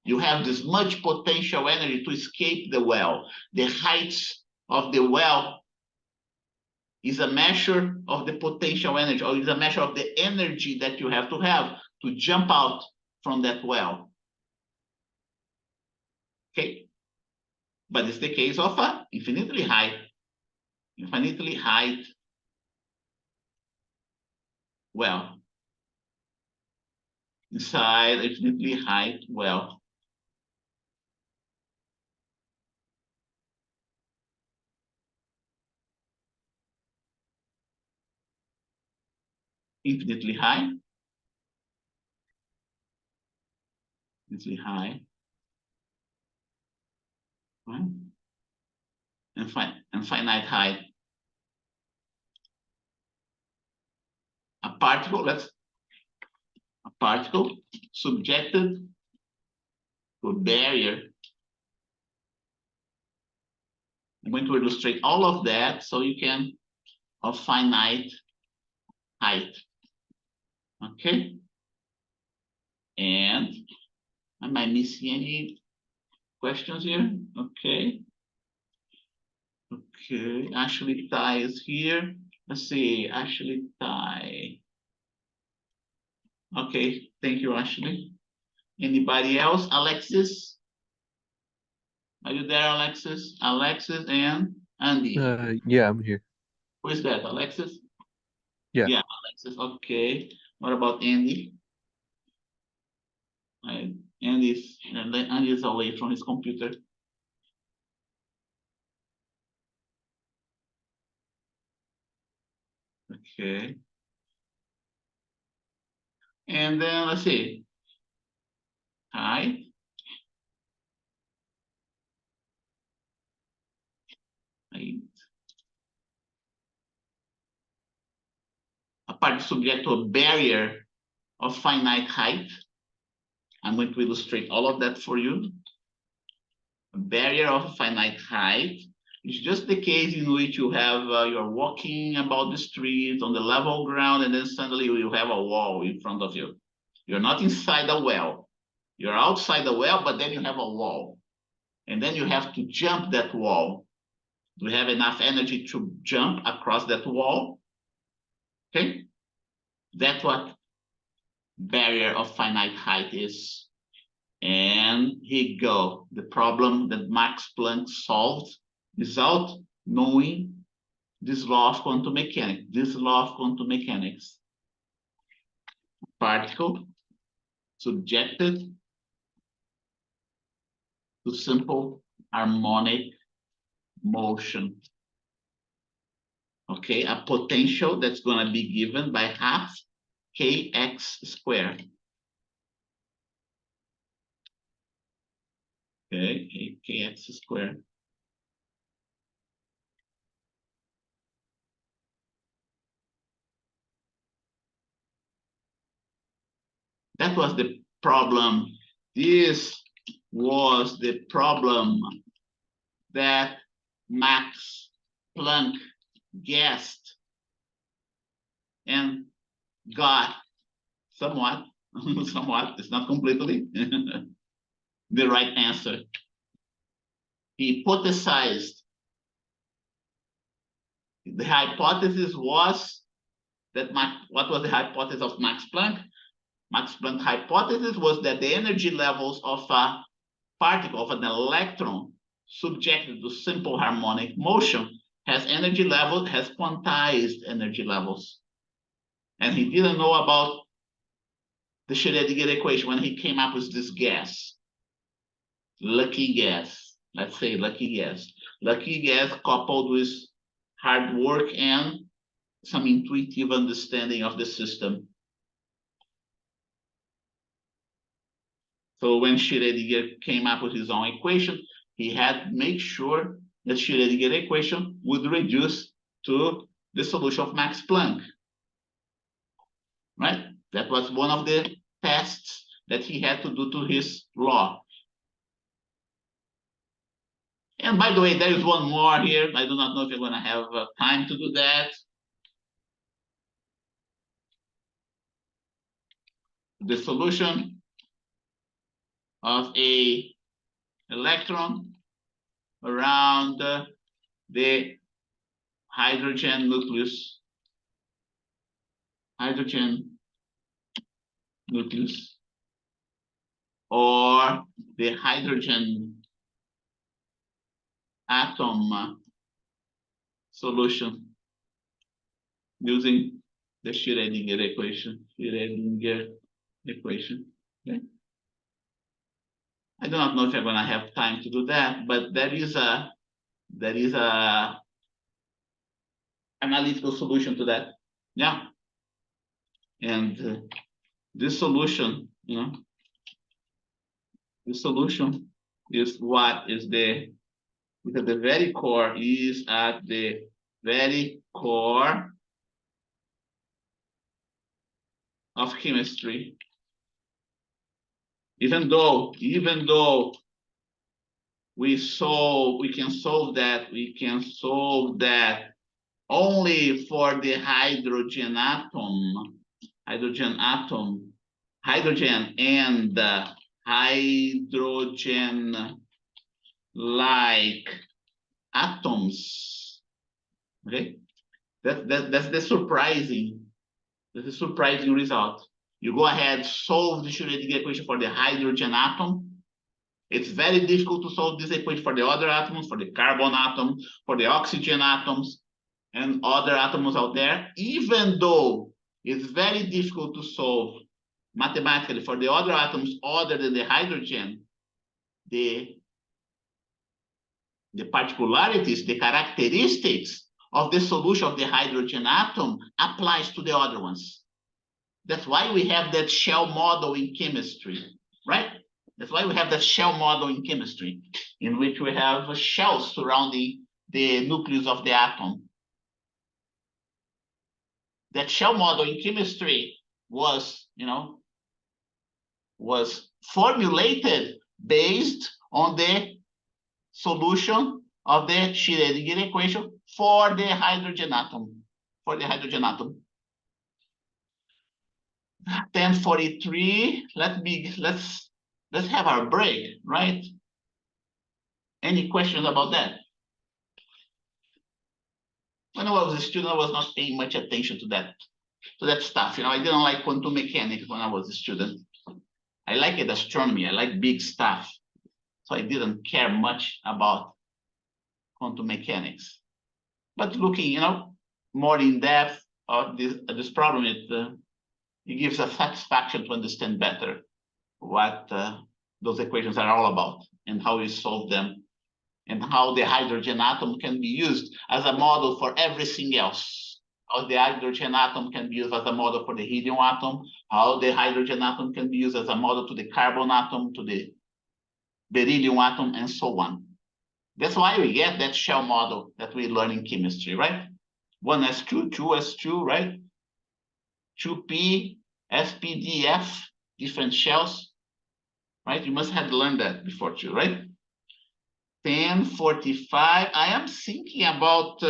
You have this much potential energy to escape the well. The height of the well is a measure of the potential energy, or is a measure of the energy that you have to jump out from that well. Okay, but it's the case of an infinitely high well. Inside infinitely high well. Infinitely high. Infinitely high. Right? And finite height. A particle subjected to a barrier. I'm going to illustrate all of that so you can have finite height. Okay. And am I missing any questions here? Okay. Okay, Ashley Tai is here. Let's see, Ashley Tai. Okay, thank you, Ashley. Anybody else? Alexis? Are you there, Alexis? Alexis and Andy. Yeah, I'm here. Who is that, Alexis? Yeah. Yeah, Alexis. Okay. What about Andy? Right. Andy's away from his computer. Okay. And then let's see. Height. Height. A part subject to a barrier of finite height. I'm going to illustrate all of that for you. A barrier of finite height is just the case in which you have you're walking about the street on the level ground, and then suddenly you have a wall in front of you. You're not inside a well. You're outside the well, but then you have a wall. And then you have to jump that wall. Do you have enough energy to jump across that wall? Okay. That's what barrier of finite height is. And here you go. The problem that Max Planck solved without knowing this law of quantum mechanics. This law of quantum mechanics. Particle subjected to simple harmonic motion. Okay, a potential that's going to be given by half kx squared. Okay, kx squared. That was the problem. This was the problem that Max Planck guessed and got somewhat, it's not completely, the right answer. He hypothesized. The hypothesis was that what was the hypothesis of Max Planck? Max Planck hypothesis was that the energy levels of a particle, of an electron, subjected to simple harmonic motion, has energy level, has quantized energy levels. And he didn't know about the Schrodinger equation when he came up with this guess. Lucky guess. Let's say lucky guess. Lucky guess coupled with hard work and some intuitive understanding of the system. So when Schrodinger came up with his own equation, he had to make sure that Schrodinger equation would reduce to the solution of Max Planck. Right? That was one of the tests that he had to do to his law. And by the way, there is one more here. I do not know if you're going to have time to do that. The solution of a electron around the hydrogen nucleus. Or the hydrogen atom solution using the Schrodinger equation. Okay. I do not know if you're going to have time to do that, but there is a analytical solution to that. Yeah. And this solution, the solution is what is because the very core is at the very core of chemistry. Even though we can solve that only for the hydrogen and the hydrogen-like atoms. Okay, that's the surprising result. You go ahead, solve the Schrodinger equation for the hydrogen atom, It's very difficult to solve this equation for the other atoms, for the carbon atom, for the oxygen atoms, and other atoms out there, even though it's very difficult to solve mathematically for the other atoms other than the hydrogen, the particularities, the characteristics of the solution of the hydrogen atom applies to the other ones. That's why we have that shell model in chemistry, right? That's why we have that shell model in chemistry, in which we have shells surrounding the nucleus of the atom. That shell model in chemistry was, was formulated based on the solution of the Schrodinger equation for the hydrogen atom. 10:43. Let's have our break, right? Any questions about that? When I was a student, I was not paying much attention to that stuff. I didn't like quantum mechanics when I was a student. I liked astronomy. I like big stuff. So I didn't care much about quantum mechanics. But looking, more in depth of this problem, it gives a satisfaction to understand better what those equations are all about and how we solve them, and how the hydrogen atom can be used as a model for everything else. How the hydrogen atom can be used as a model for the helium atom, how the hydrogen atom can be used as a model to the carbon atom, to the beryllium atom, and so on. That's why we get that shell model that we learn in chemistry, right? 1s2, 2s2, right? 2p, spdf, different shells, right? You must have learned that before too, right? 10:45. I am thinking about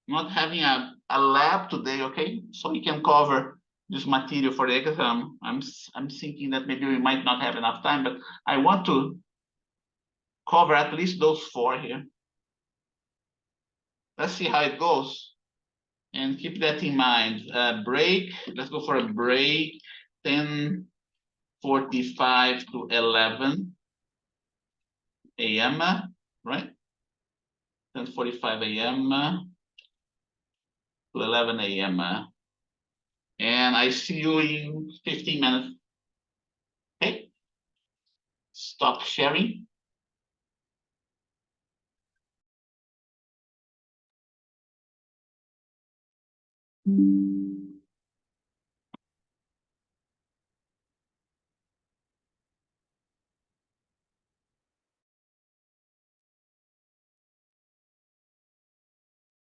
not having a lab today, okay? So we can cover this material for the exam. I'm thinking that maybe we might not have enough time, but I want to cover at least those 4 here. Let's see how it goes. And keep that in mind. Break. Let's go for a break. 10:45 to 11 a.m. Right? 10:45 a.m. to 11 a.m. And I see you in 15 minutes. Okay. Stop sharing.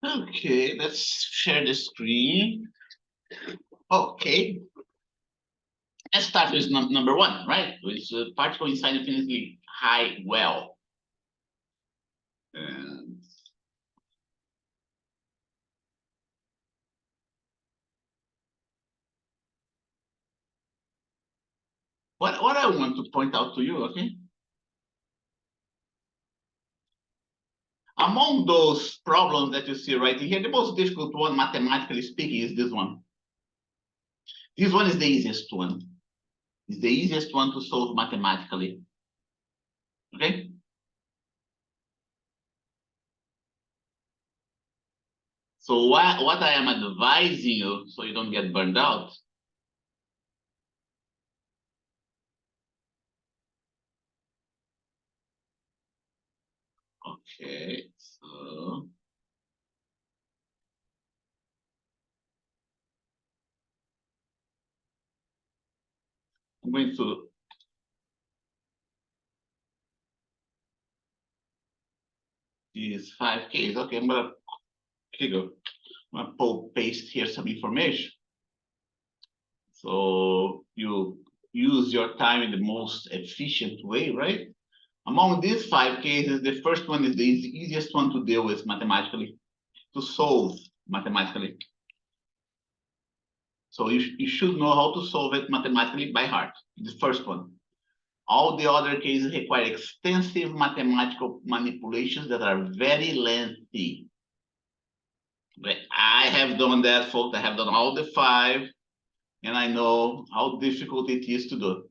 Okay, let's share the screen. Okay. Let's start with number 1, right? With particle inside infinitely high well. And what I want to point out to you, okay? Among those problems that you see right here, the most difficult one, mathematically speaking, is this one. This one is the easiest one. It's the easiest one to solve mathematically. Okay? So what I am advising you, so you don't get burned out, okay, so I'm going to these 5 cases. Okay, I'm gonna paste here some information. So you use your time in the most efficient way, right? Among these 5 cases, the first one is the easiest one to deal with mathematically, to solve mathematically. So you should know how to solve it mathematically by heart, the first one. All the other cases require extensive mathematical manipulations that are very lengthy. But I have done that, folks. I have done all the 5, and I know how difficult it is to do.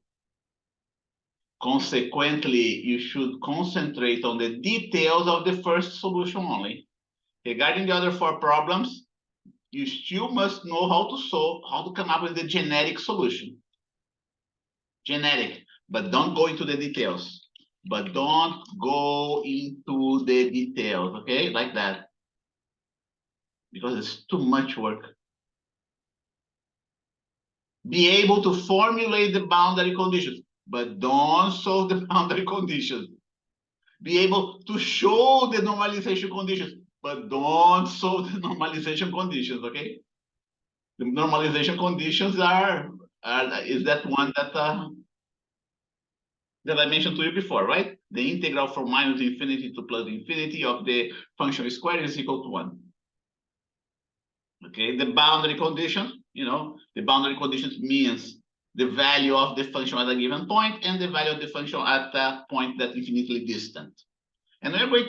Consequently, you should concentrate on the details of the first solution only. Regarding the other 4 problems, you still must know how to solve, how to come up with the generic solution. Generic, but don't go into the details. But don't go into the details, okay? Like that. Because it's too much work. Be able to formulate the boundary conditions, but don't solve the boundary conditions. Be able to show the normalization conditions, but don't solve the normalization conditions, okay? The normalization conditions is that one that I mentioned to you before, right? The integral from minus infinity to plus infinity of the function squared is equal to 1. Okay, the boundary condition, the boundary conditions means the value of the function at a given point and the value of the function at a point that's infinitely distant. And we're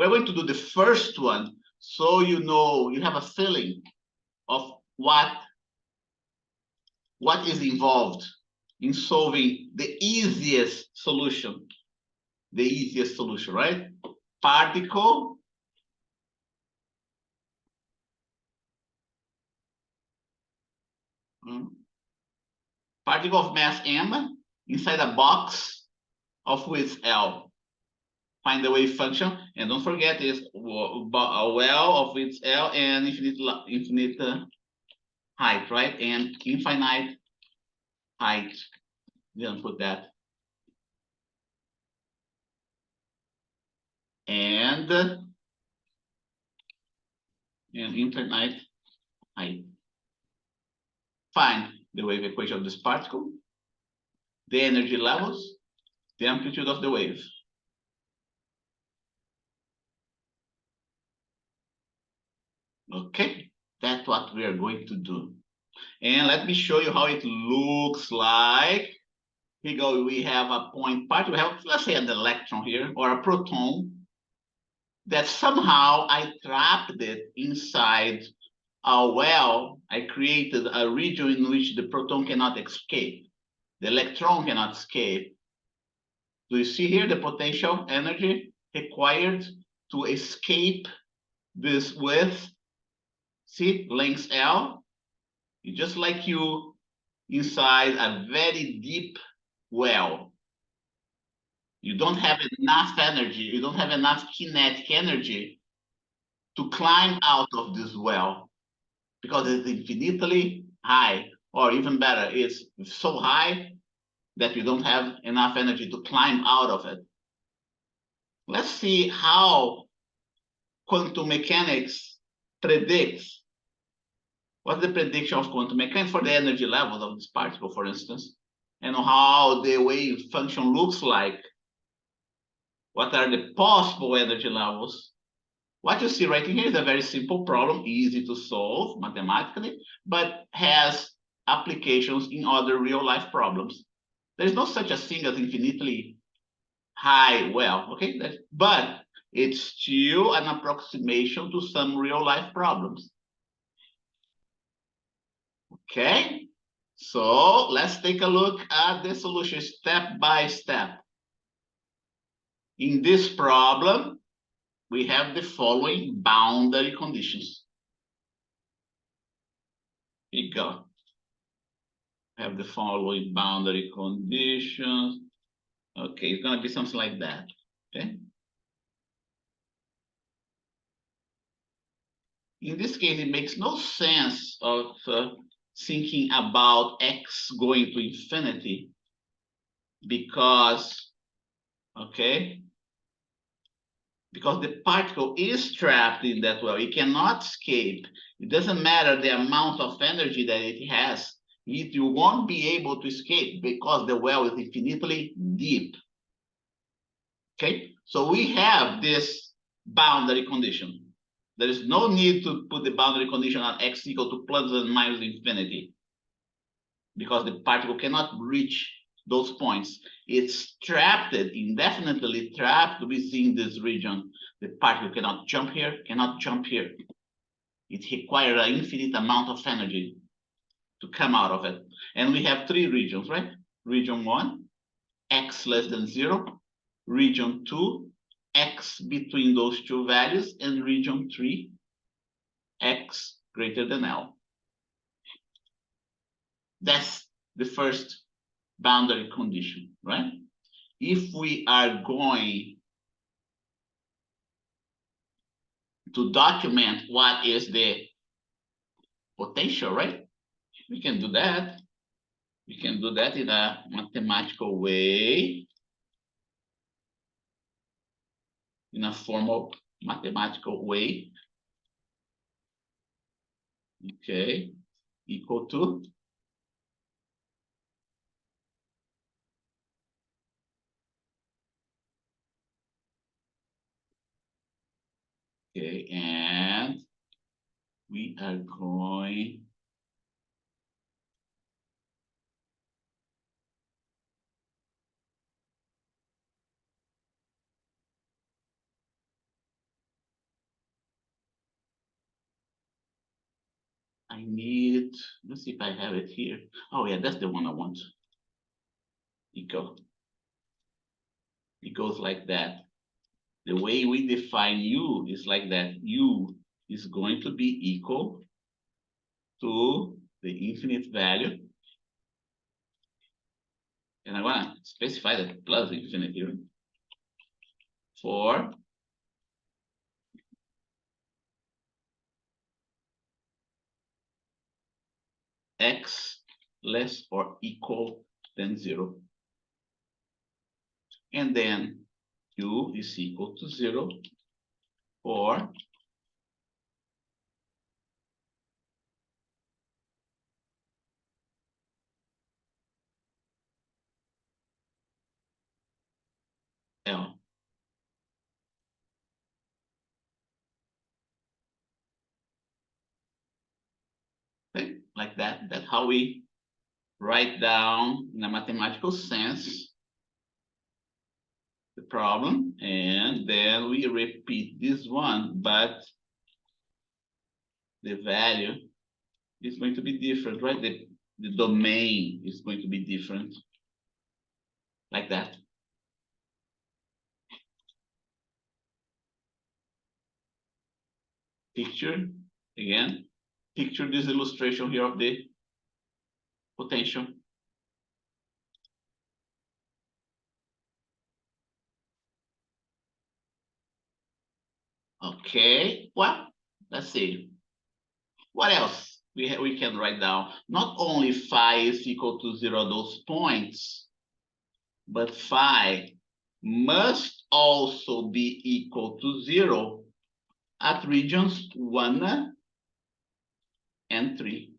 going to do the first one, so you have a feeling of what is involved in solving the easiest solution. The easiest solution, right? Particle of mass m inside a box of width L. Find the wave function, and don't forget it's a well of width L and infinite height, right? And infinite height. Didn't put that. And infinite height. Find the wave equation of this particle, the energy levels, the amplitude of the wave. Okay, that's what we are going to do. And let me show you how it looks like. Here we go. We have a point particle. We have, let's say, an electron here or a proton that somehow I trapped it inside a well. I created a region in which the proton cannot escape. The electron cannot escape. Do you see here the potential energy required to escape this width? See, length L? It's just like you inside a very deep well. You don't have enough energy, you don't have enough kinetic energy to climb out of this well because it's infinitely high, or even better, it's so high that you don't have enough energy to climb out of it. Let's see how quantum mechanics predicts. What's the prediction of quantum mechanics for the energy levels of this particle, for instance, and how the wave function looks like? What are the possible energy levels? What you see right here is a very simple problem, easy to solve mathematically, but has applications in other real-life problems. There's no such a thing as infinitely high well, okay? But it's still an approximation to some real-life problems. Okay, so let's take a look at the solution step by step. In this problem, we have the following boundary conditions. Here you go. We have the following boundary conditions. Okay, it's going to be something like that. Okay. In this case, it makes no sense of thinking about x going to infinity because, okay, because the particle is trapped in that well. It cannot escape. It doesn't matter the amount of energy that it has. It won't be able to escape because the well is infinitely deep. Okay, so we have this boundary condition. There is no need to put the boundary condition on x equal to plus and minus infinity because the particle cannot reach those points. It's trapped, indefinitely trapped within this region. The particle cannot jump here, cannot jump here. It requires an infinite amount of energy to come out of it. And we have 3 regions, right? Region 1, x less than 0, region 2, x between those two values, and region 3, x greater than L. That's the first boundary condition, right? If we are going to document what is the potential, right? We can do that. We can do that in a mathematical way, in a formal mathematical way. Okay, equal to okay, and we are going I need, let's see if I have it here. Oh yeah, that's the one I want. Equal. It goes like that. The way we define U is like that. U is going to be equal to the infinite value. And I want to specify that plus infinite here for x less or equal than 0. And then U is equal to 0 for L. Okay, like that. That's how we write down in a mathematical sense the problem, and then we repeat this one, but the value is going to be different, right? The domain is going to be different, like that. Picture, again, picture this illustration here of the potential. Okay, well, let's see. What else we can write down? Not only phi is equal to 0 those points, but phi must also be equal to 0 at regions 1 and 3.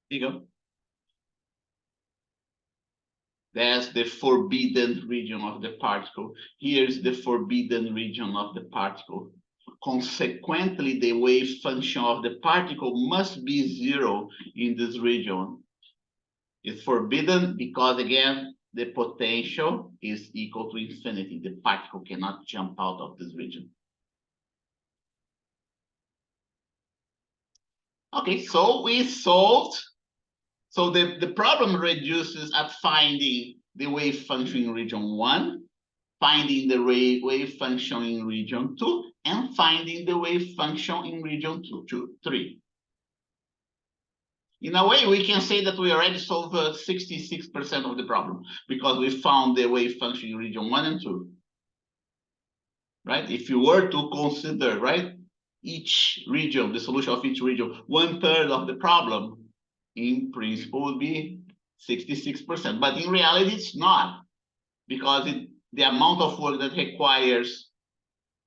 Here you go. That's the forbidden region of the particle. Here's the forbidden region of the particle. Consequently, the wave function of the particle must be 0 in this region. It's forbidden because, again, the potential is equal to infinity. The particle cannot jump out of this region. Okay, so we solved. So the problem reduces at finding the wave function in region 1, finding the wave function in region 2, and finding the wave function in region 3. In a way, we can say that we already solved 66% of the problem because we found the wave function in region 1 and 2. Right? If you were to consider, right, each region, the solution of each region, 1/3 of the problem, in principle would be 66%. But in reality, it's not, because the amount of work that requires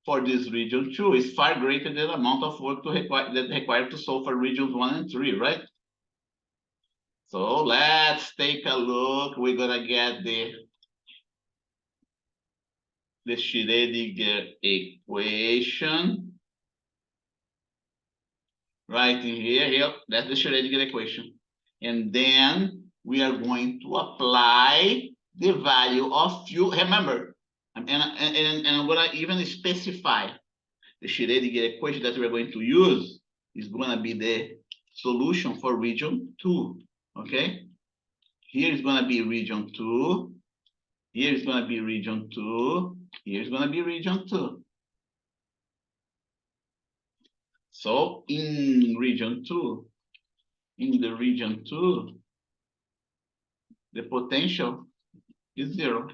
for this region 2 is far greater than the amount of work that required to solve for regions 1 and 3, right? So let's take a look. We're gonna get the Schrodinger equation. Right in here, that's the Schrodinger equation. And then we are going to apply the value of U. Remember, and I'm gonna even specify the Schrodinger equation that we're going to use is going to be the solution for region 2. Okay? Here is going to be region 2. Here is going to be region 2. Here is going to be region 2. So in region 2, the potential is 0,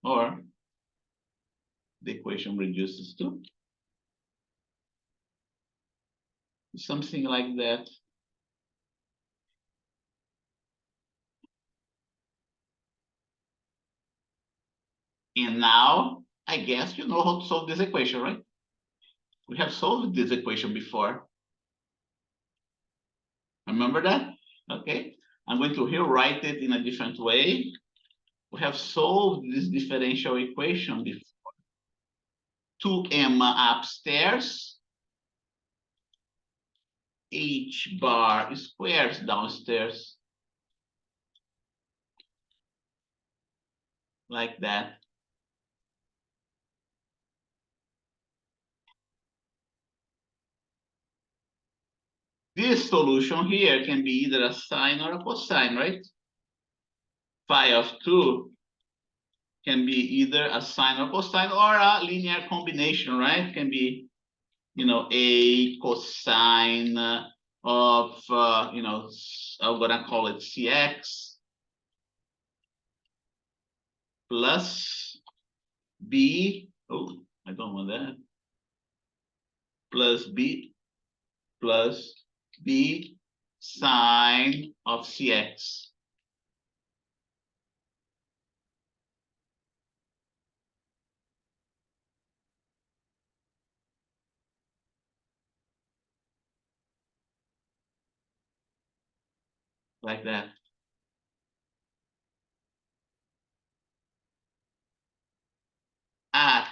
or the equation reduces to something like that. And now, I guess you know how to solve this equation, right? We have solved this equation before. Remember that? Okay. I'm going to rewrite it in a different way. We have solved this differential equation before. 2m upstairs, h bar squares downstairs. Like that. This solution here can be either a sine or a cosine, right? Phi of 2 can be either a sine or cosine or a linear combination, right? Can be, a cosine of, I'm gonna call it cx plus b. Oh, I don't want that. Plus b sine of cx. Like that. At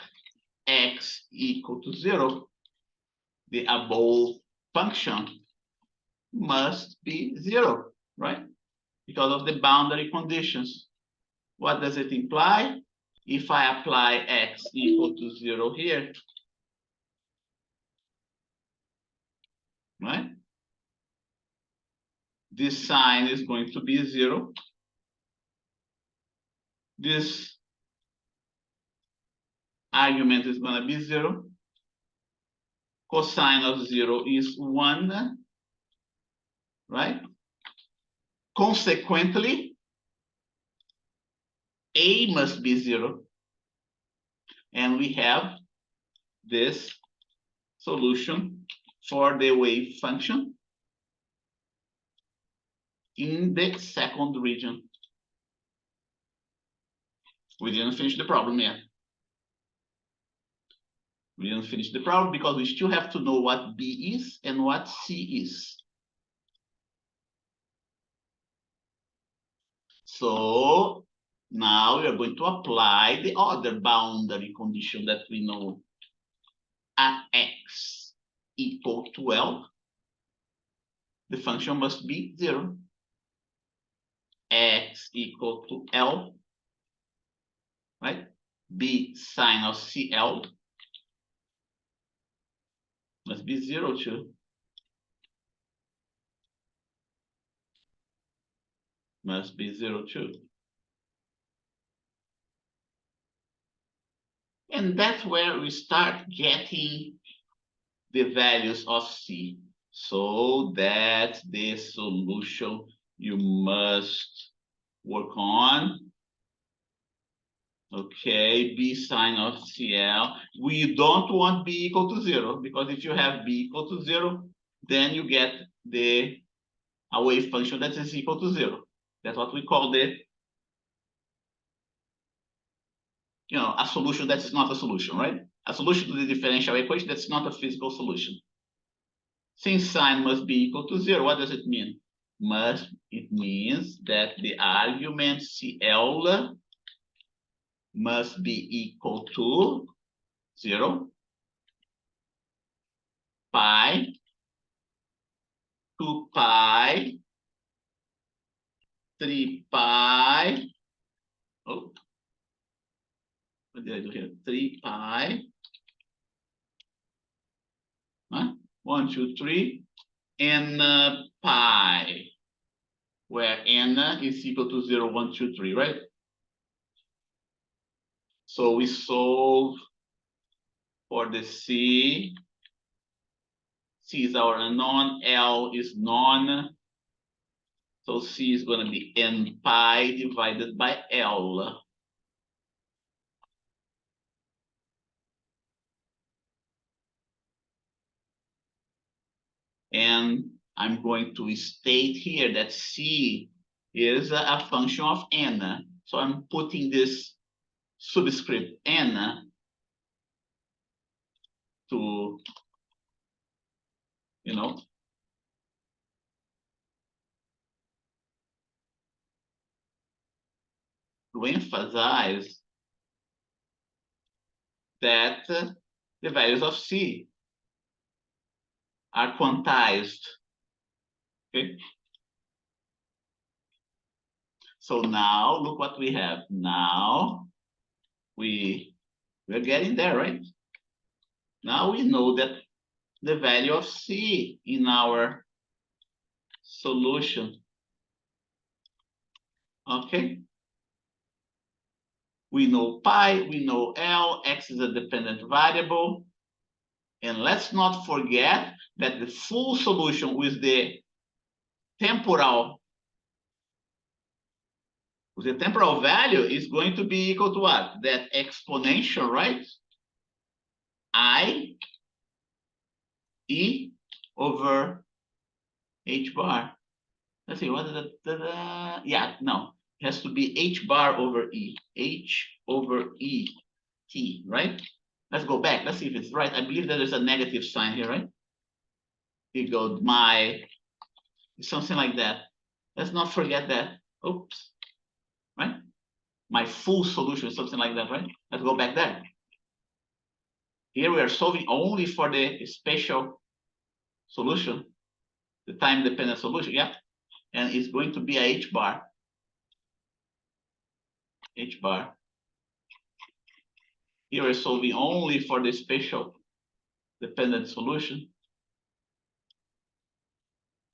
x equal to 0, the above function must be 0, right? Because of the boundary conditions. What does it imply? If I apply x equal to 0 here, right? This sign is going to be 0. This argument is going to be 0. Cosine of 0 is 1, right? Consequently, a must be 0. And we have this solution for the wave function in the second region. We didn't finish the problem yet. We didn't finish the problem because we still have to know what B is and what C is. So now we are going to apply the other boundary condition that we know. At x equal to L, the function must be 0. X equal to L, right? B sine of CL must be 0 too. Must be 0 too. And that's where we start getting the values of C. So that's the solution you must work on. Okay, B sine of CL. We don't want B equal to 0, because if you have B equal to 0, then you get a wave function that is equal to 0. That's what we call a solution that is not a solution, right? A solution to the differential equation that's not a physical solution. Since sine must be equal to 0, what does it mean? It means that the argument CL must be equal to 0, pi, 2 pi, 3 pi. Oh, what did I do here? 3 pi 1, 2, 3, n pi, where n is equal to 0, 1, 2, 3, right? So we solve for the C. C is our unknown, L is known. So C is going to be n pi divided by L. And I'm going to state here that C is a function of n. So I'm putting this subscript n to, to emphasize that the values of C are quantized. Okay. So now look what we have. Now we're getting there, right? Now we know that the value of C in our solution. Okay. We know pi, we know L, X is a dependent variable. And let's not forget that the full solution with the temporal value is going to be equal to what? That exponential, right? I E over H bar. Let's see, what is that? Yeah, no, it has to be H bar over E. H over E T, right? Let's go back. Let's see if it's right. I believe that there's a negative sign here, right? Here goes something like that. Let's not forget that. Oops, right? My full solution is something like that, right? Let's go back there. Here we are solving only for the spatial solution, the time-dependent solution, yeah? And it's going to be a H bar. H bar. Here we're solving only for the spatial dependent solution,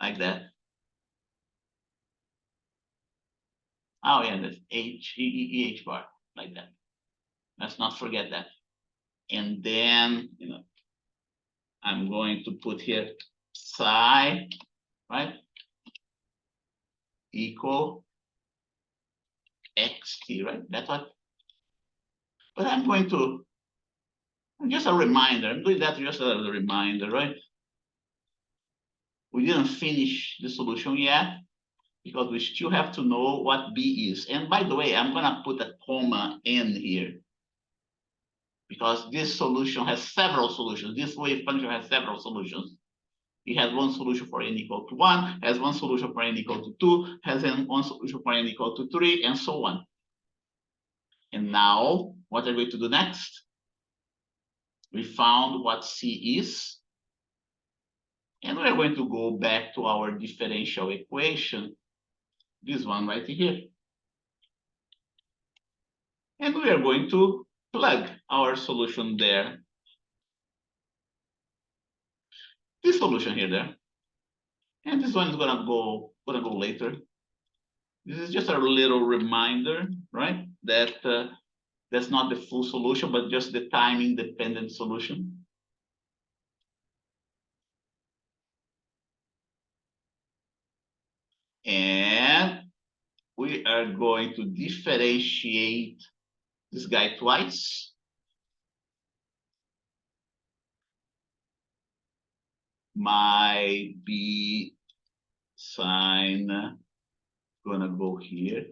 like that. Oh yeah, that's H bar, like that. Let's not forget that. And then, I'm going to put here psi, right? Equal xt, right? That's what. But I'm going to, just a reminder. I'm doing that just as a reminder, right? We didn't finish the solution yet because we still have to know what B is. And by the way, I'm gonna put a comma in here because this solution has several solutions. This wave function has several solutions. It has one solution for n equal to 1, has one solution for n equal to 2, has one solution for n equal to 3, and so on. And now, what are we going to do next? We found what C is. And we're going to go back to our differential equation, this one right here. And we are going to plug our solution there. This solution here there. And this one is gonna go later. This is just a little reminder, right? That that's not the full solution, but just the time-independent solution. And we are going to differentiate this guy twice. My B sign gonna go here.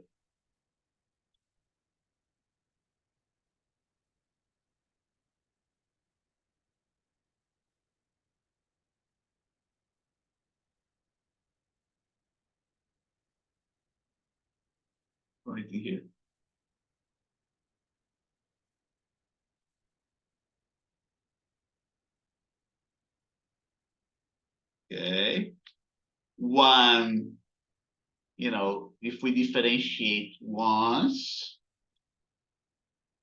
Right here. Okay. One, if we differentiate once,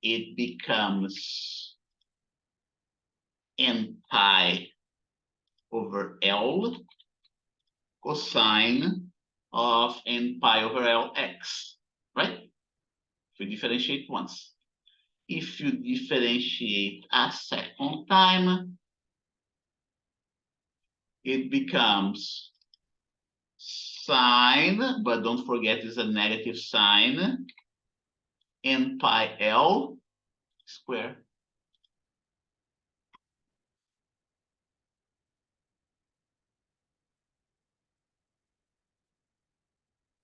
it becomes n pi over L cosine of n pi over Lx, right? If you differentiate once. If you differentiate a second time, it becomes sine, but don't forget it's a negative sign, n pi L square.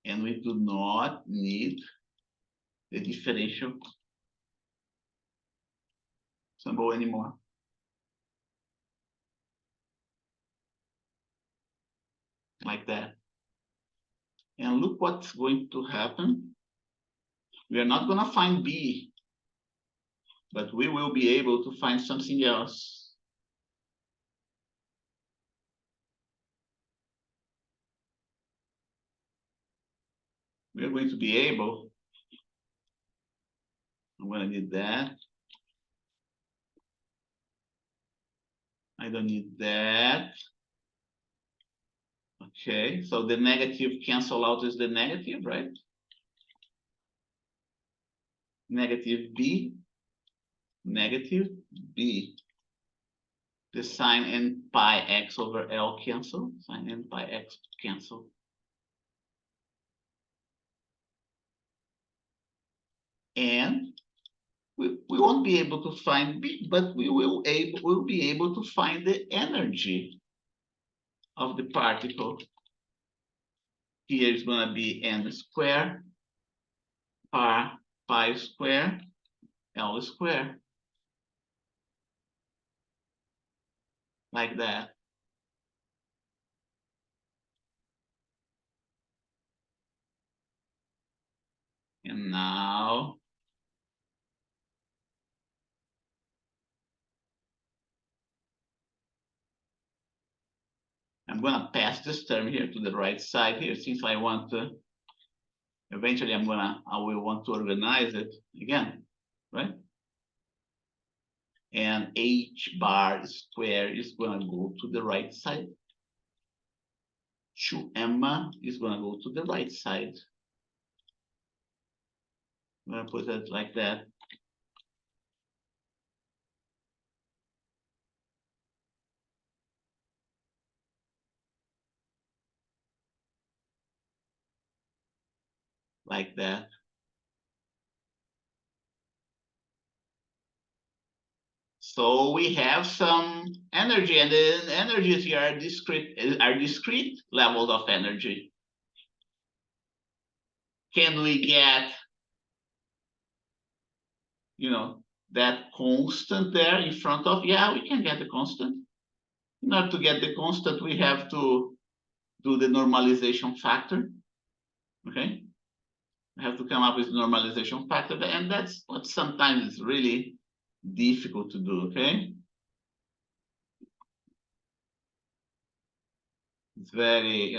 And we do not need the differential symbol anymore. Like that. And look what's going to happen. We are not going to find B, but we will be able to find something else. We are going to be able, I'm going to need that. I don't need that. Okay, so the negative cancel out is the negative, right? Negative B, negative B. The sine n pi x over L cancel, sine n pi x cancel. And we won't be able to find B, but we'll be able to find the energy of the particle. Here is going to be n squared pi squared L squared. Like that. And now I'm going to pass this term here to the right side here, since I want to, eventually I will want to organize it again, right? And h bar square is going to go to the right side. 2m is going to go to the right side. I'm going to put it like that. Like that. So we have some energy, and the energies here are discrete levels of energy. Can we get, that constant there in front of? Yeah, we can get the constant. In order to get the constant, we have to do the normalization factor. Okay, we have to come up with normalization factor, and that's what sometimes is really difficult to do. Okay, it's very,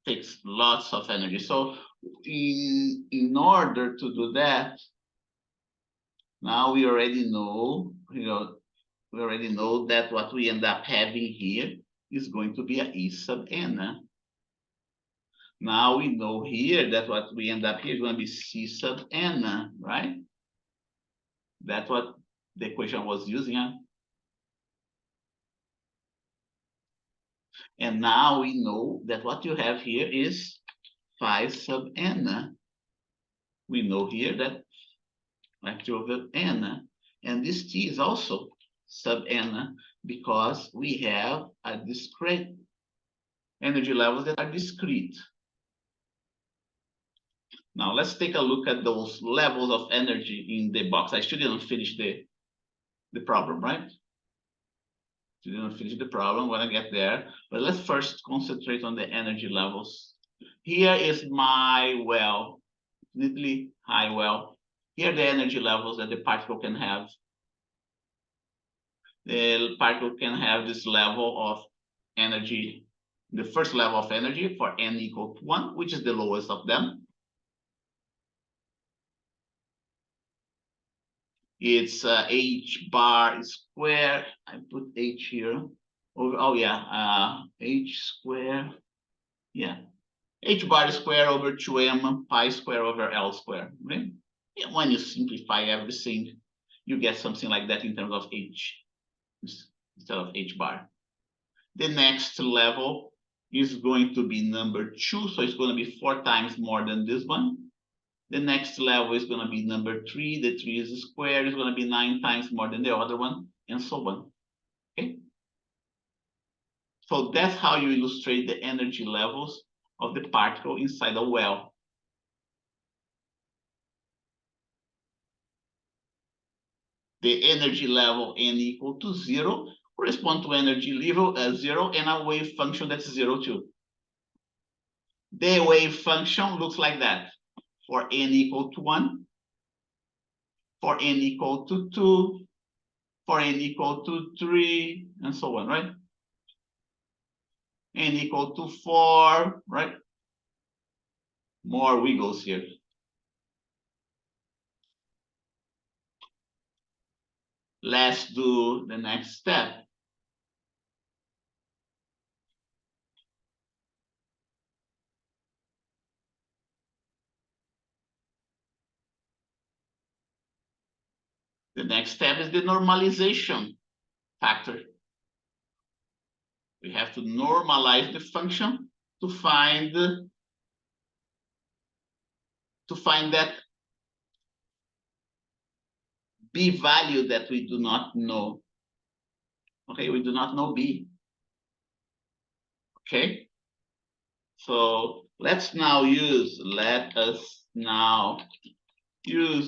takes lots of energy. So in order to do that, now we already know, that what we end up having here is going to be a E sub n. Now we know here that what we end up here is going to be C sub n, right? That's what the equation was using. And now we know that what you have here is phi sub n. We know here that factor over n. And this t is also sub n because we have a discrete energy levels that are discrete. Now let's take a look at those levels of energy in the box. I shouldn't finish the problem, right? Didn't finish the problem when I get there, but let's first concentrate on the energy levels. Here is my well, neatly high well. Here are the energy levels that the particle can have. The particle can have this level of energy, the first level of energy for n equal to 1, which is the lowest of them. It's h bar square. I put h here. Oh yeah, h square, yeah, h bar square over 2m pi square over L square, right? Yeah, when you simplify everything, you get something like that in terms of h instead of h bar. The next level is going to be number 2, so it's going to be 4 times more than this one. The next level is going to be number 3. The 3 is squared, is going to be 9 times more than the other one, and so on. Okay. So that's how you illustrate the energy levels of the particle inside a well. The energy level n equal to 0 correspond to energy level as 0 and a wave function that's 0 too. The wave function looks like that for n equal to 1, for n equal to 2, for n equal to 3, and so on, right? N equal to 4, right? More wiggles here. Let's do the next step. The next step is the normalization factor. We have to normalize the function to find that b value that we do not know. Okay, we do not know b. Okay, so let us now use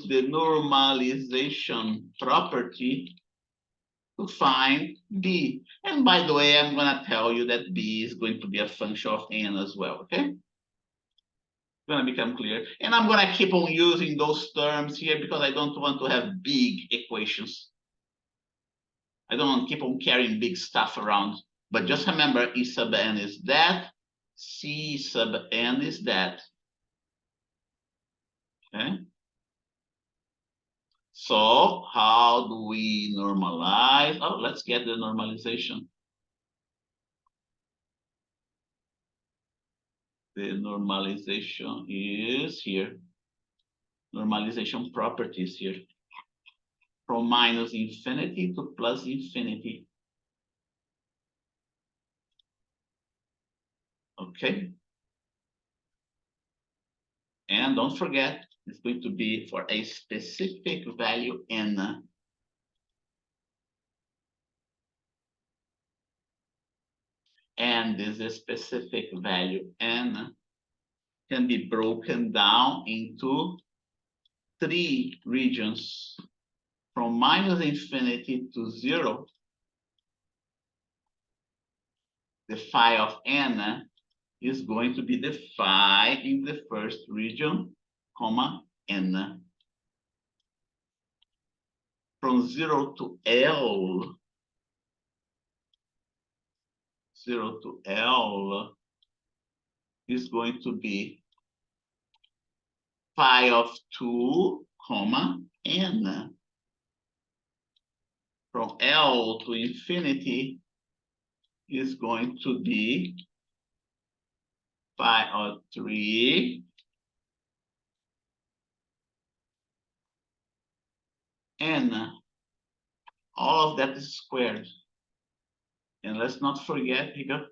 the normalization property to find b. And by the way, I'm going to tell you that b is going to be a function of n as well, okay? It's going to become clear. And I'm going to keep on using those terms here because I don't want to have big equations. I don't want to keep on carrying big stuff around. But just remember, E sub n is that, C sub n is that. Okay? So how do we normalize? Oh, let's get the normalization. The normalization is here. Normalization properties here. From minus infinity to plus infinity. Okay. And don't forget, it's going to be for a specific value n. And this specific value n can be broken down into 3 regions. From minus infinity to 0, the phi of n is going to be the phi in the first region, comma, n. From 0 to L, 0 to L is going to be phi of 2, comma, n. From L to infinity is going to be phi of 3, n. All of that is squared. And let's not forget here,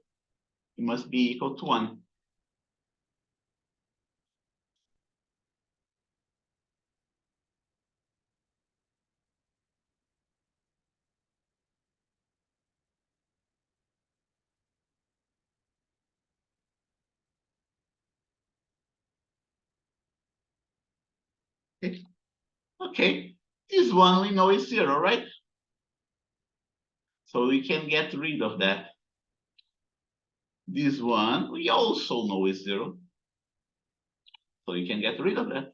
it must be equal to 1. Okay, this one we know is 0, right? So we can get rid of that. This one we also know is 0. So you can get rid of that.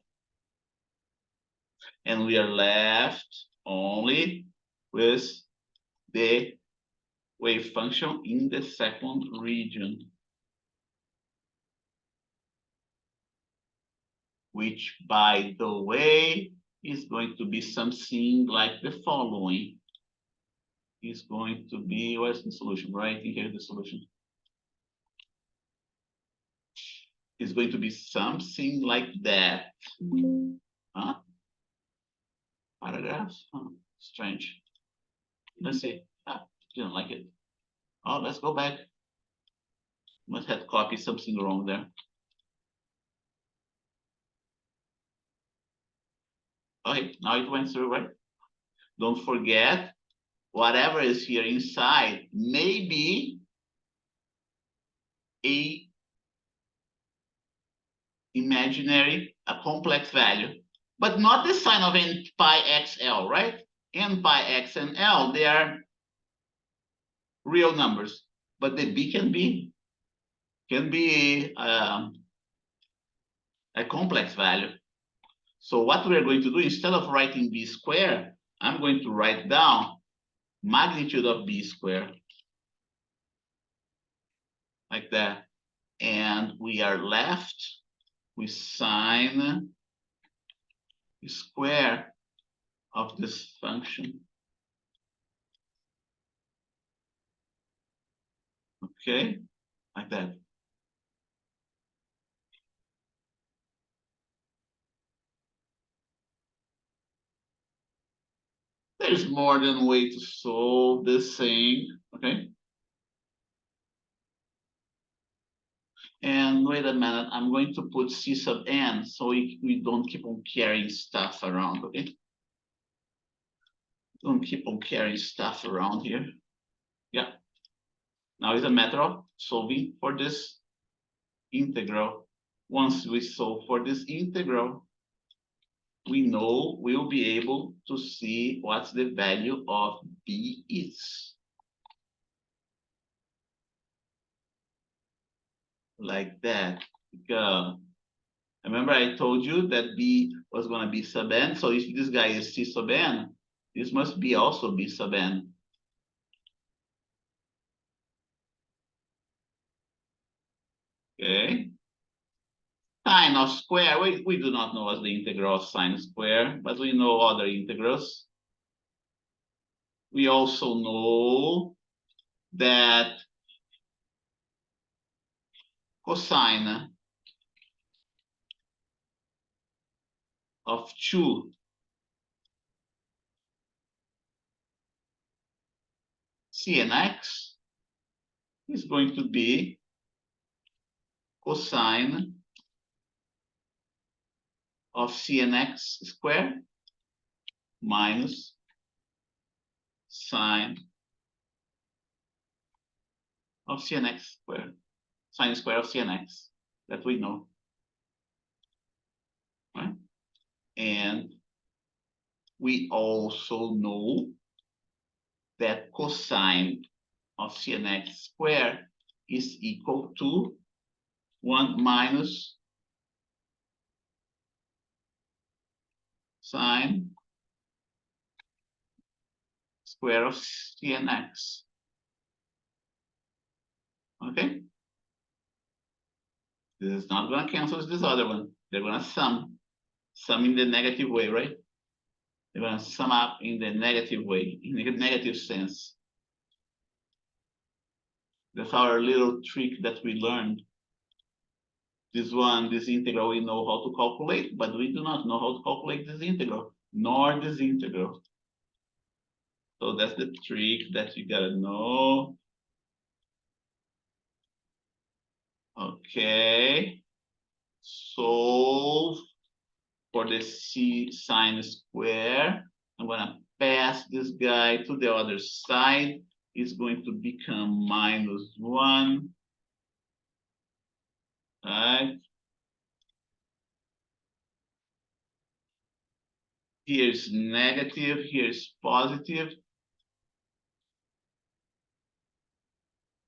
And we are left only with the wave function in the second region, which, by the way, is going to be something like the following. is going to be, where's the solution? Right here, the solution is going to be something like that. Huh? Paragraphs? Huh. Strange. Let's see. Ah, didn't like it. Oh, let's go back. Must have copied something wrong there. Okay, now it went through, right? Don't forget, whatever is here inside may be a imaginary, a complex value, but not the sign of n pi xl, right? N pi x and l, they are real numbers, but the b can be a complex value. So what we're going to do, instead of writing b squared, I'm going to write down magnitude of b squared, like that. And we are left with sine square of this function. Okay, like that. There's more than one way to solve this thing, okay? And wait a minute, I'm going to put C sub n so we don't keep on carrying stuff around, okay? Don't keep on carrying stuff around here. Yeah. Now it's a matter of solving for this integral. Once we solve for this integral, we know we'll be able to see what the value of b is. Like that. Remember I told you that b was going to be sub n. So if this guy is c sub n, this must be also b sub n. Okay. Sine of square, we do not know what's the integral of sine square, but we know other integrals. We also know that cosine of 2 cn x is going to be cosine of cn x squared minus sine of cn x squared, sine square of cn x, that we know, right? And we also know that cosine of cn x squared is equal to 1 minus sine square of cn x. Okay? This is not going to cancel this other one. They're going to sum in the negative way, right? They're going to sum up in the negative way, in the negative sense. That's our little trick that we learned. This integral, we know how to calculate, but we do not know how to calculate this integral, nor this integral. So that's the trick that you gotta know. Okay. Solve for the c sine square. I'm gonna pass this guy to the other side. It's going to become minus 1. Right? Here's negative, here's positive.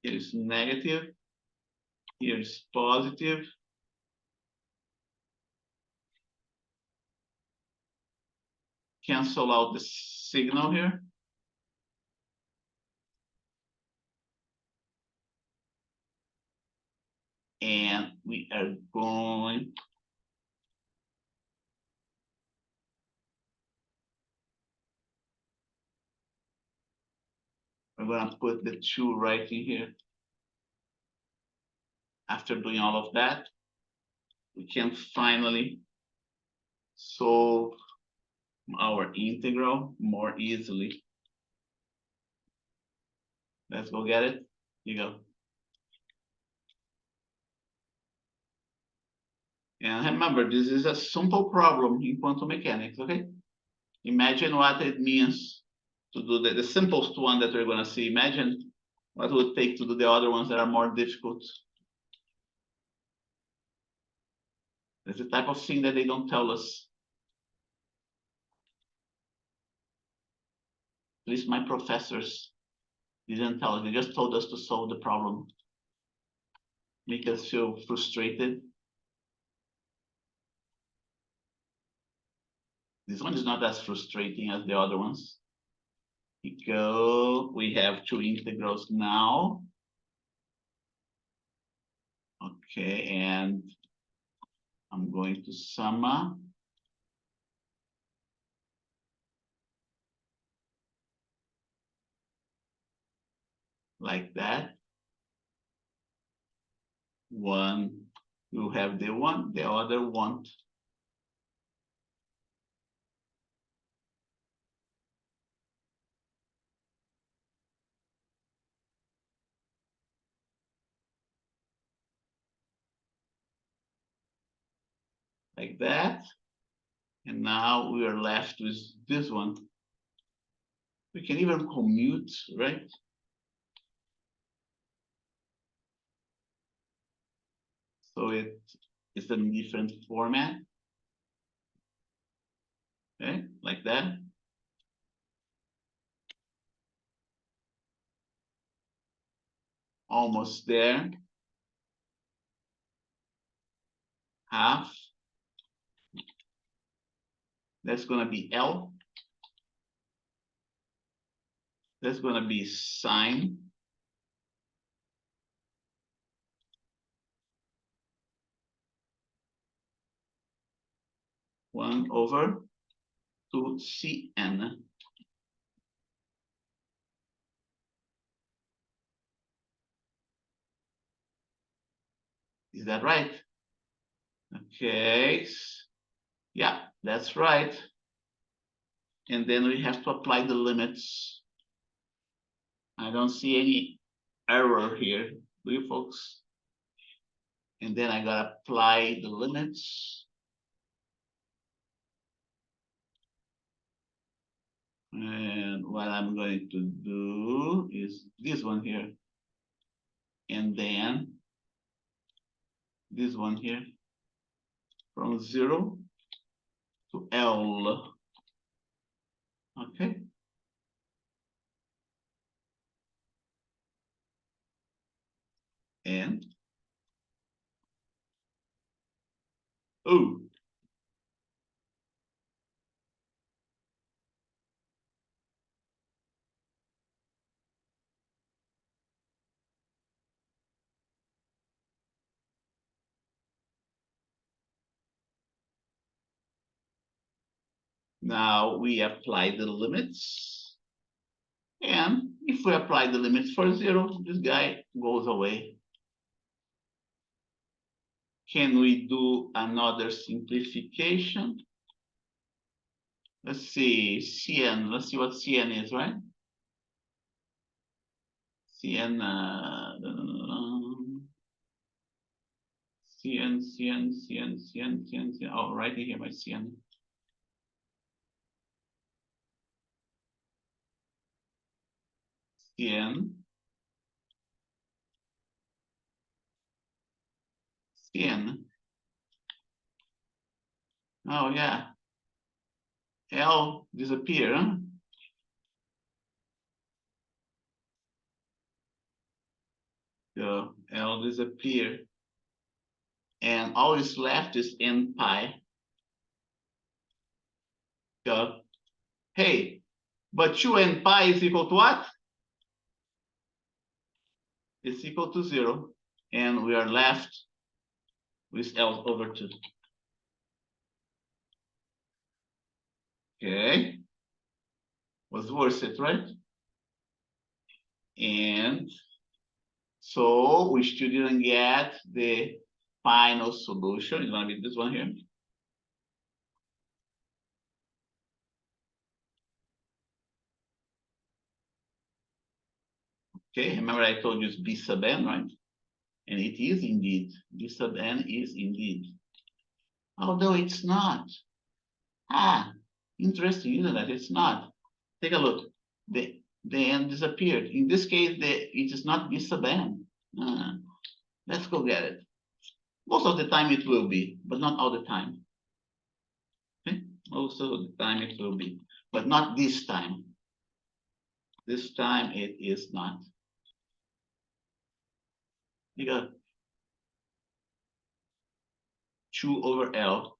Here's negative, here's positive. Cancel out the signal here. And we are going We're gonna put the 2 right in here. After doing all of that, we can finally solve our integral more easily. Let's go get it. Here you go. And remember, this is a simple problem in quantum mechanics, okay? Imagine what it means to do the simplest one that we're gonna see. Imagine what it would take to do the other ones that are more difficult. That's the type of thing that they don't tell us. At least my professors didn't tell us. They just told us to solve the problem. Make us feel frustrated. This one is not as frustrating as the other ones. Because we have 2 integrals now. Okay, and I'm going to sum like that. One, you have the one, the other one. Like that. And now we are left with this one. We can even commute, right? So it's a different format. Okay, like that. Almost there. Half. That's gonna be L. That's gonna be sine. One over 2Cn. Is that right? Okay. Yeah, that's right. And then we have to apply the limits. I don't see any error here, do you folks? And then I gotta apply the limits. And what I'm going to do is this one here. And then this one here. From 0 to L. Okay. And oh, now we apply the limits. And if we apply the limits for 0, this guy goes away. Can we do another simplification? Let's see, Cn. Let's see what Cn is, right? Cn, Cn. Oh, right here, my Cn. Cn. Oh, yeah. L disappear, huh? So L disappear. And all is left is n pi. So, hey, but 2n pi is equal to what? It's equal to 0. And we are left with L over 2. Okay. Was worth it, right? And so we still didn't get the final solution. It's gonna be this one here. Okay, remember I told you it's B sub n, right? And it is indeed, B sub n is indeed. Although it's not. Ah, interesting, isn't it? It's not. Take a look. The n disappeared. In this case, it is not B sub n. Let's go get it. Most of the time it will be, but not all the time. Okay? Most of the time it will be, but not this time. This time it is not. You got 2 over L,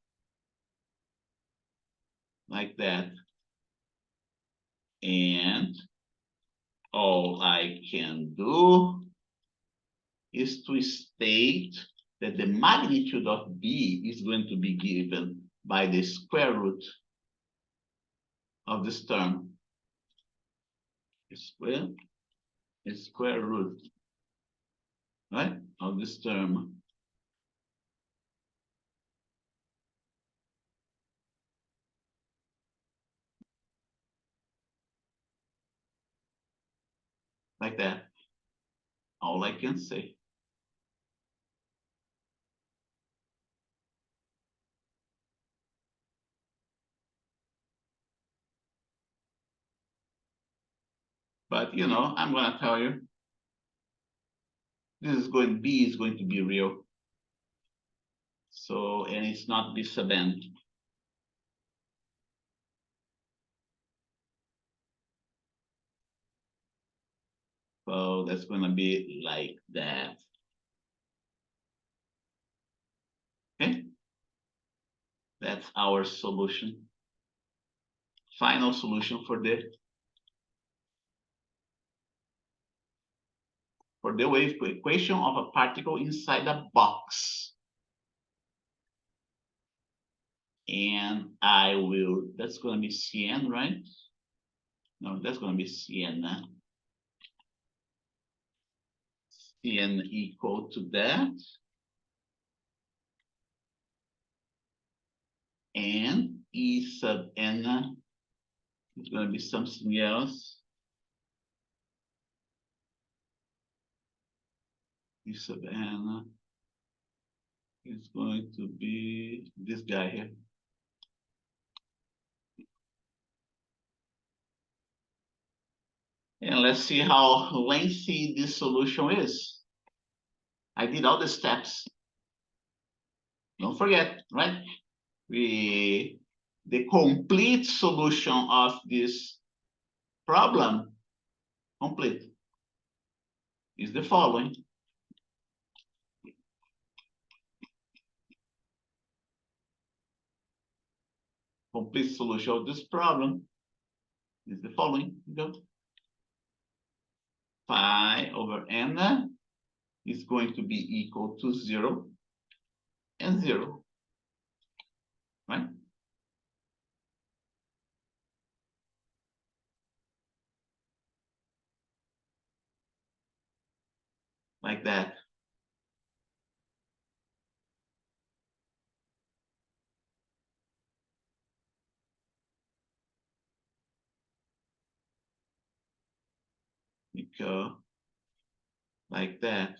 like that. And all I can do is to state that the magnitude of B is going to be given by the square root of this term. Square root, right, of this term. Like that. All I can say. But you know, I'm gonna tell you, B is going to be real. So, and it's not B sub n. So that's gonna be like that. Okay, that's our solution. Final solution for the wave equation of a particle inside a box. And I will, that's going to be Cn, right? No, that's going to be Cn. Cn equal to that. And E sub n is going to be something else. E sub n is going to be this guy here. And let's see how lengthy this solution is. I did all the steps. Don't forget, right? The complete solution of this problem, complete, is the following. Complete solution of this problem is the following. Go. Pi over n is going to be equal to 0 and 0, right? Like that. You go like that.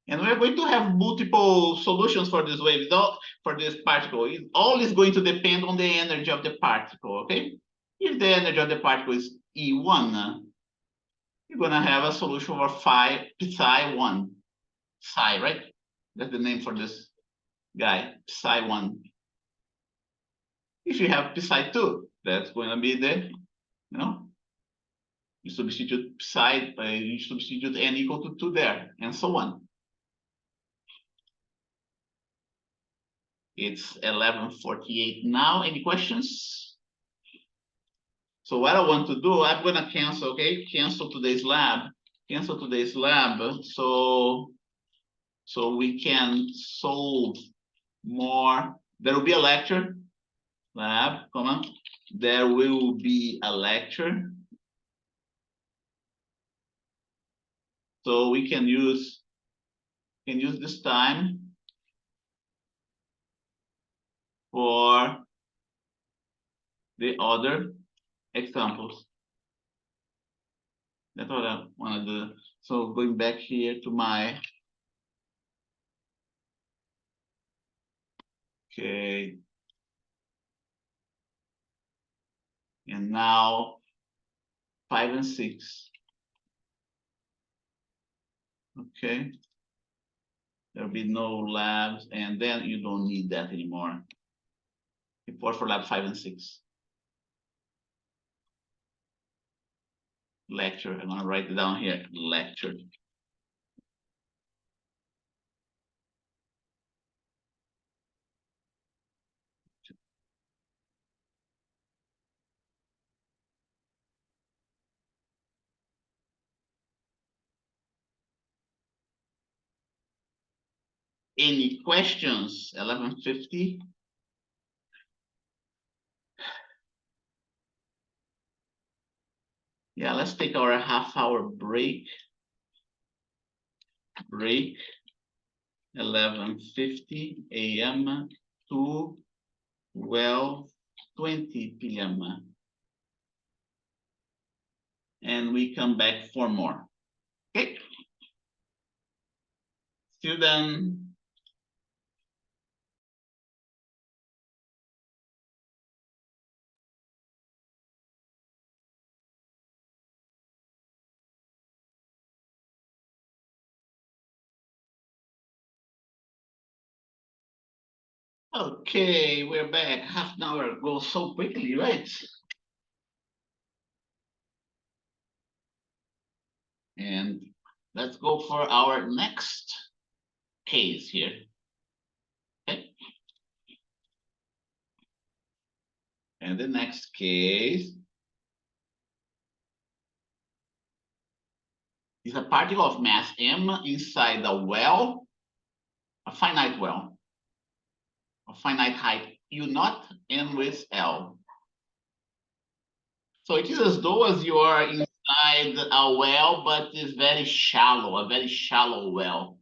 And we're going to have multiple solutions for this wave, for this particle. It all is going to depend on the energy of the particle, okay? If the energy of the particle is E1, you're going to have a solution for psi1. Psi, right? That's the name for this guy, psi1. If you have psi2, that's going to be the, you substitute psi, you substitute n equal to 2 there, and so on. It's 11:48 now. Any questions? So what I want to do, I'm gonna cancel, okay? Cancel today's lab. Cancel today's lab so we can solve more. There will be a lecture lab, come on. there will be a lecture. So we can use this time for the other examples. That's what I want to do. So going back here to my, okay. And now 5 and 6. Okay. There'll be no labs, and then you don't need that anymore. Report for lab 5 and 6. Lecture. I'm gonna write it down here. Lecture. Any questions? 11:50. Yeah, let's take our half-hour break. 11:50 a.m. to 12:20 p.m. And we come back for more. Okay. See you then. Okay, we're back. Half an hour goes so quickly, right? And let's go for our next case here. Okay. And the next case is a particle of mass m inside a well, a finite well, a finite height u0 and width L. So it is as though as you are inside a well, but it's very shallow, a very shallow well.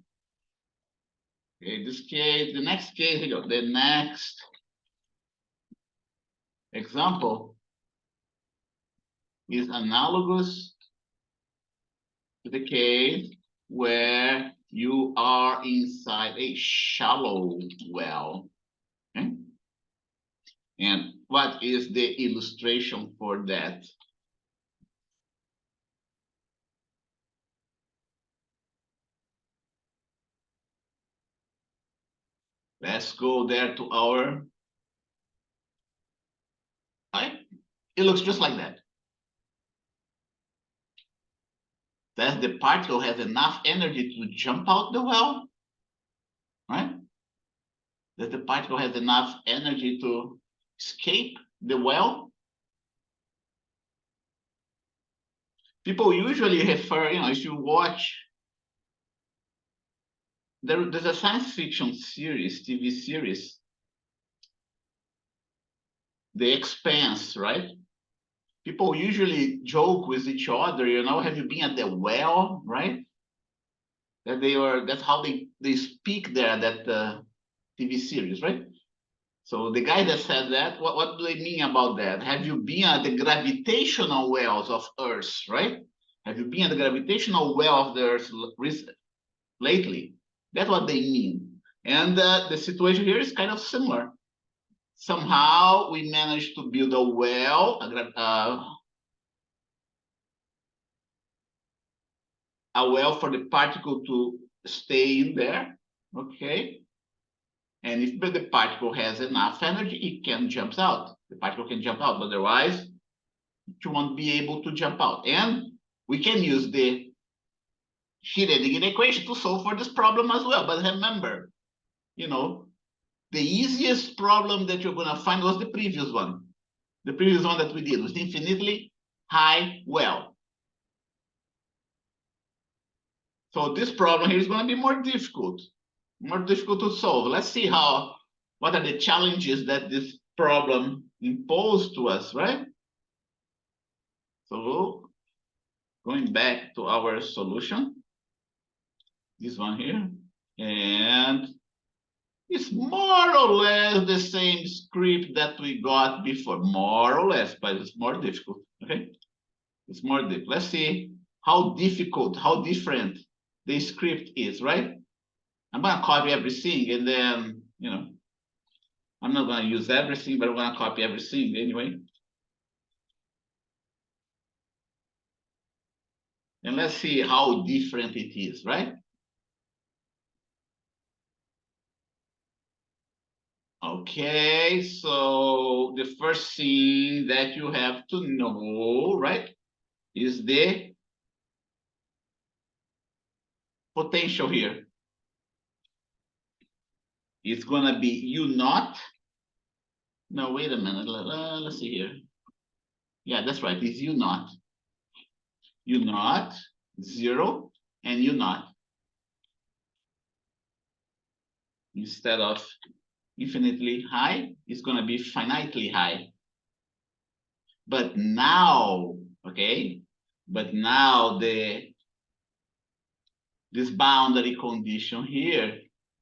Okay, this case, the next case, here you go. The next example is analogous to the case where you are inside a shallow well. Okay? And what is the illustration for that? Let's go there to our, right? It looks just like that. That the particle has enough energy to jump out the well, right? That the particle has enough energy to escape the well. People usually refer, if you watch, there's a science fiction series, TV series, The Expanse, right? People usually joke with each other, have you been at the well, right? That's how they speak there, that TV series, right? So the guy that said that, what do they mean about that? Have you been at the gravitational wells of Earth, right? Have you been at the gravitational well of the Earth lately? That's what they mean. And the situation here is kind of similar. Somehow we managed to build a well, a well for the particle to stay in there, okay? And if the particle has enough energy, it can jump out. The particle can jump out, otherwise it won't be able to jump out. And we can use the Schrodinger equation to solve for this problem as well. But remember, the easiest problem that you're going to find was the previous one. The previous one that we did was infinitely high well. So this problem here is going to be more difficult to solve. Let's see what are the challenges that this problem imposed to us, right? So going back to our solution, this one here, and it's more or less the same script that we got before, more or less, but it's more difficult, okay? It's more difficult. Let's see how difficult, how different the script is, right? I'm gonna copy everything and then, I'm not gonna use everything, but I'm gonna copy everything anyway. And let's see how different it is, right? Okay, so the first thing that you have to know, right, is the potential here. It's gonna be U naught. No, wait a minute. Let's see here. Yeah, that's right. It's U naught. U naught, 0, and U naught. Instead of infinitely high, it's gonna be finitely high. But now, okay, but now this boundary condition here,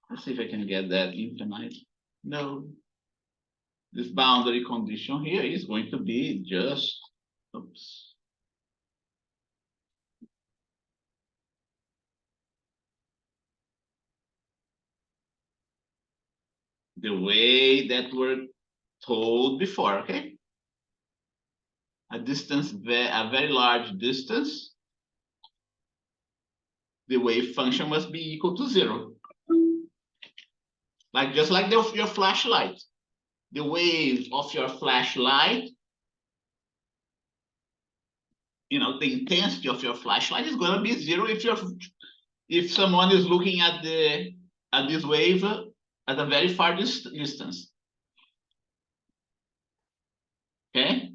let's see if I can get that infinite. No, this boundary condition here is going to be just, oops. The way that we're told before, okay? A distance, a very large distance, the wave function must be equal to 0. Just like your flashlight. The wave of your flashlight, the intensity of your flashlight is going to be 0 if someone is looking at this wave at a very far distance. Okay,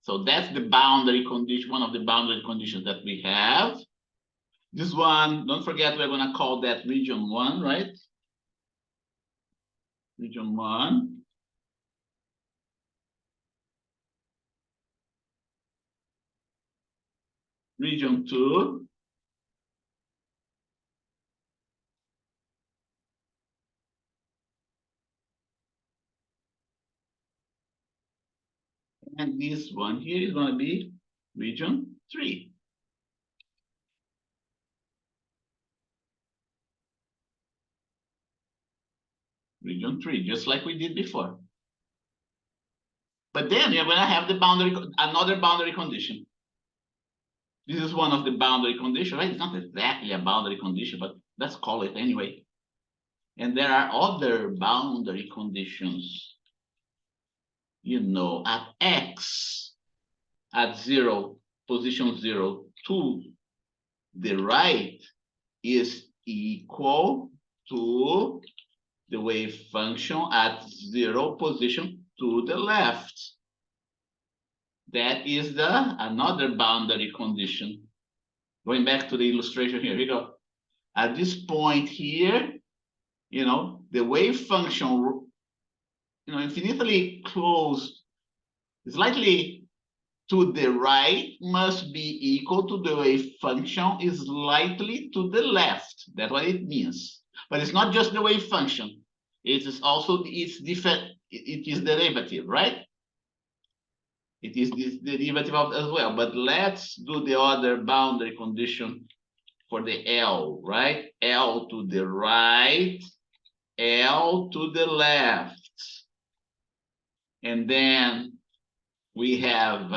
so that's the boundary condition, one of the boundary conditions that we have. This one, don't forget, we're going to call that region 1, right? Region 1. Region 2. And this one here is going to be region 3. Region 3, just like we did before. But then you're going to have another boundary condition. This is one of the boundary conditions, right? It's not exactly a boundary condition, but let's call it anyway. And there are other boundary conditions. At x, at 0, position 0 to the right is equal to the wave function at 0 position to the left. That is another boundary condition. Going back to the illustration here, we go. At this point here, the wave function, infinitely close, slightly to the right must be equal to the wave function is slightly to the left. That's what it means. But it's not just the wave function. It is also its derivative, right? It is this derivative as well. But let's do the other boundary condition for the L, right? L to the right, L to the left. And then we have,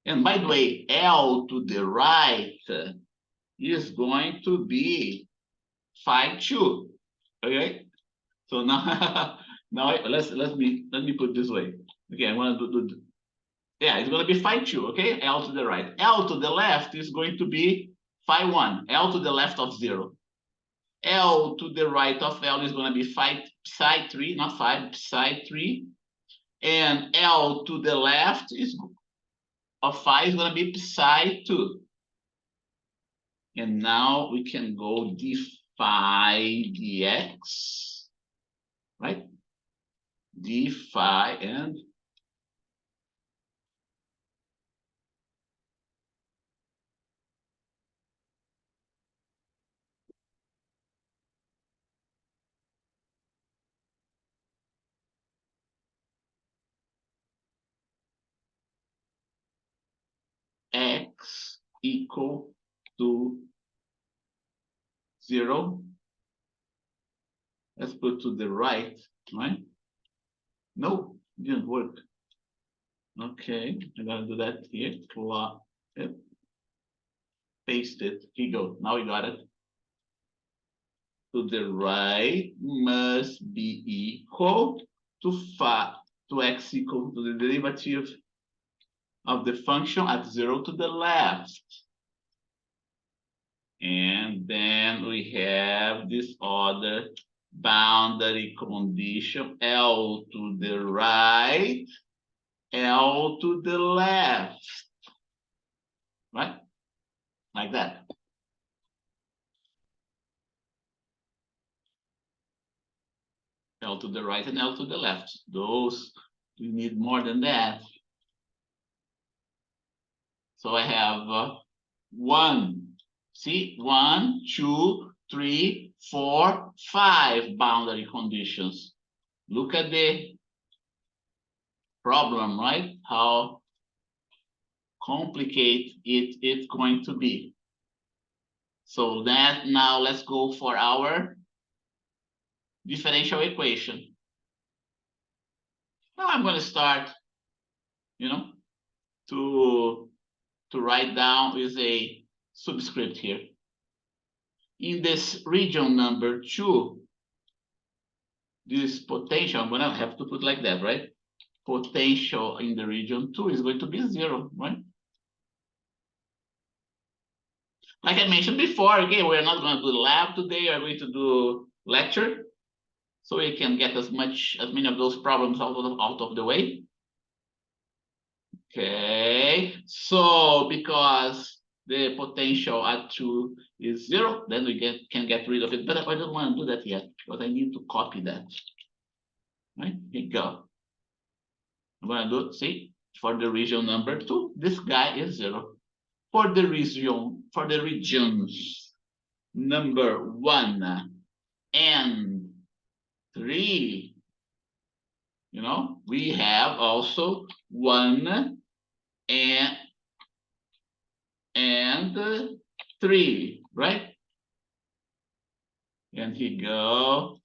and by the way, L to the right is going to be phi 2, okay? So now, let me put this way. Okay, I want to do yeah, it's going to be phi 2, okay? L to the right. L to the left is going to be phi 1, L to the left of 0. L to the right of L is going to be psi 3, not 5, psi 3. And L to the left of phi is going to be psi 2. And now we can go d phi dx, right? d phi and x equal to 0. Let's put to the right, right? No, it didn't work. Okay, I'm gonna do that here. Paste it. Here you go. Now you got it. To the right must be equal to phi, to x equal to the derivative of the function at 0 to the left. And then we have this other boundary condition, L to the right, L to the left, right? Like that. L to the right and L to the left. Those, we need more than that. So I have 1, see, 1, 2, 3, 4, 5 boundary conditions. Look at the problem, right? How complicated it's going to be. So that now let's go for our differential equation. Now I'm going to start, to write down with a subscript here. In this region number 2, this potential, I'm going to have to put like that, right? Potential in the region 2 is going to be 0, right? Like I mentioned before, okay, we're not going to do lab today, we're going to do lecture. So we can get as many of those problems out of the way. Okay, so because the potential at 2 is 0, then we can get rid of it. But I don't want to do that yet, because I need to copy that. Right, here you go. I'm going to do, see, for the region number 2, this guy is 0. For the regions number 1 and 3, we have also 1 and 3, right? And here you go.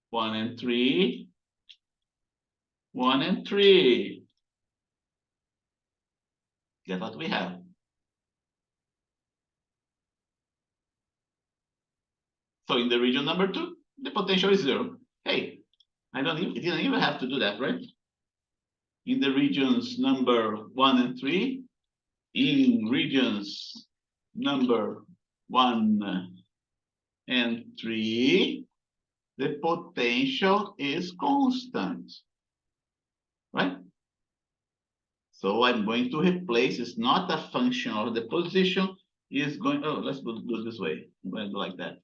1 and 3. 1 and 3. That's what we have. So in the region number 2, the potential is 0. Hey, it didn't even have to do that, right? In the regions number 1 and 3, in regions number 1 and 3, the potential is constant, right? So I'm going to replace, it's not a function of the position, is going, oh, let's do it this way. I'm going to do like that.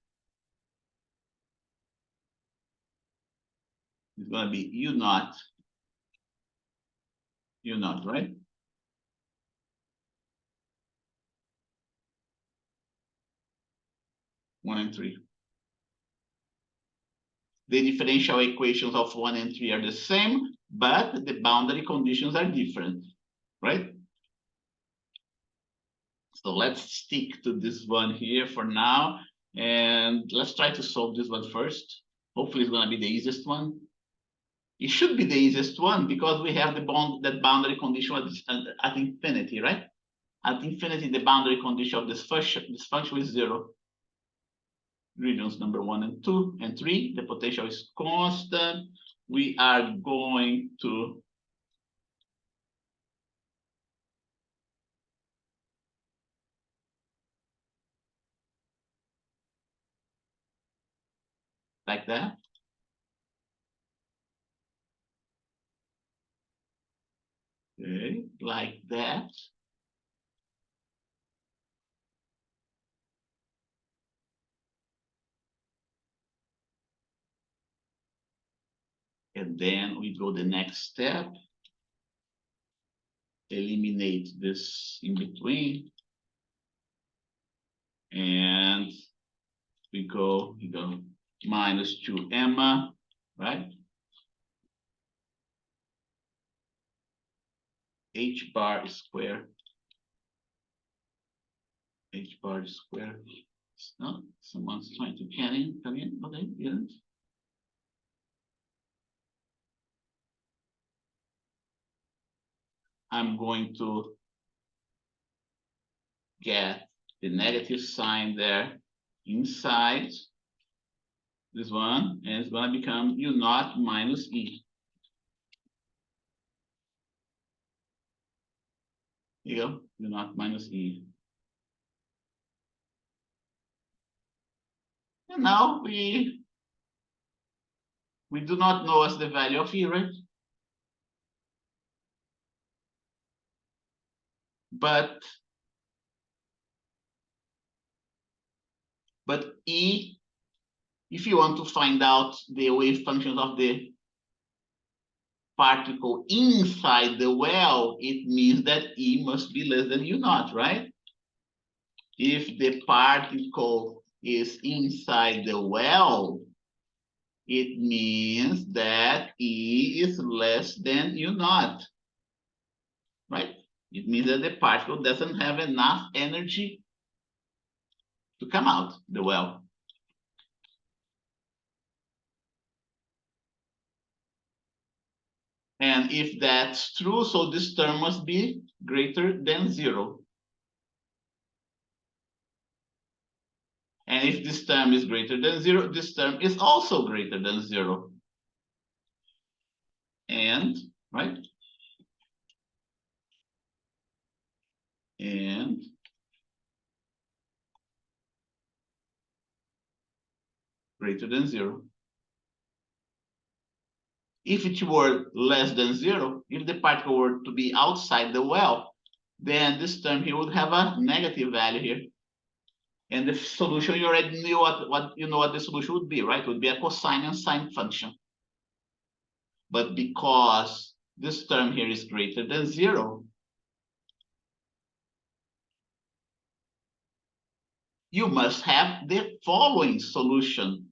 It's going to be U naught, right? One and 3. The differential equations of 1 and 3 are the same, but the boundary conditions are different, right? So let's stick to this one here for now, and let's try to solve this one first. Hopefully it's going to be the easiest one. It should be the easiest one because we have that boundary condition at infinity, right? At infinity, the boundary condition of this function is 0. Regions number 1 and 2 and 3, the potential is constant. We are going to like that. Okay, like that. And then we go the next step. Eliminate this in between. And we go minus 2m, right? H bar square. H bar square. No, someone's trying to come in. Okay, yes. I'm going to get the negative sign there inside this one, and it's going to become u naught minus e. Here you go, u naught minus e. And now we do not know as the value of e, right? But e, if you want to find out the wave functions of the particle inside the well, it means that e must be less than u naught, right? If the particle is inside the well, it means that E is less than U naught, right? It means that the particle doesn't have enough energy to come out the well. And if that's true, so this term must be greater than 0. And if this term is greater than 0, this term is also greater than 0. And, right? And greater than 0. If it were less than 0, if the particle were to be outside the well, then this term here would have a negative value here. And the solution, you already knew what you know what the solution would be, right? It would be a cosine and sine function. But because this term here is greater than 0, you must have the following solution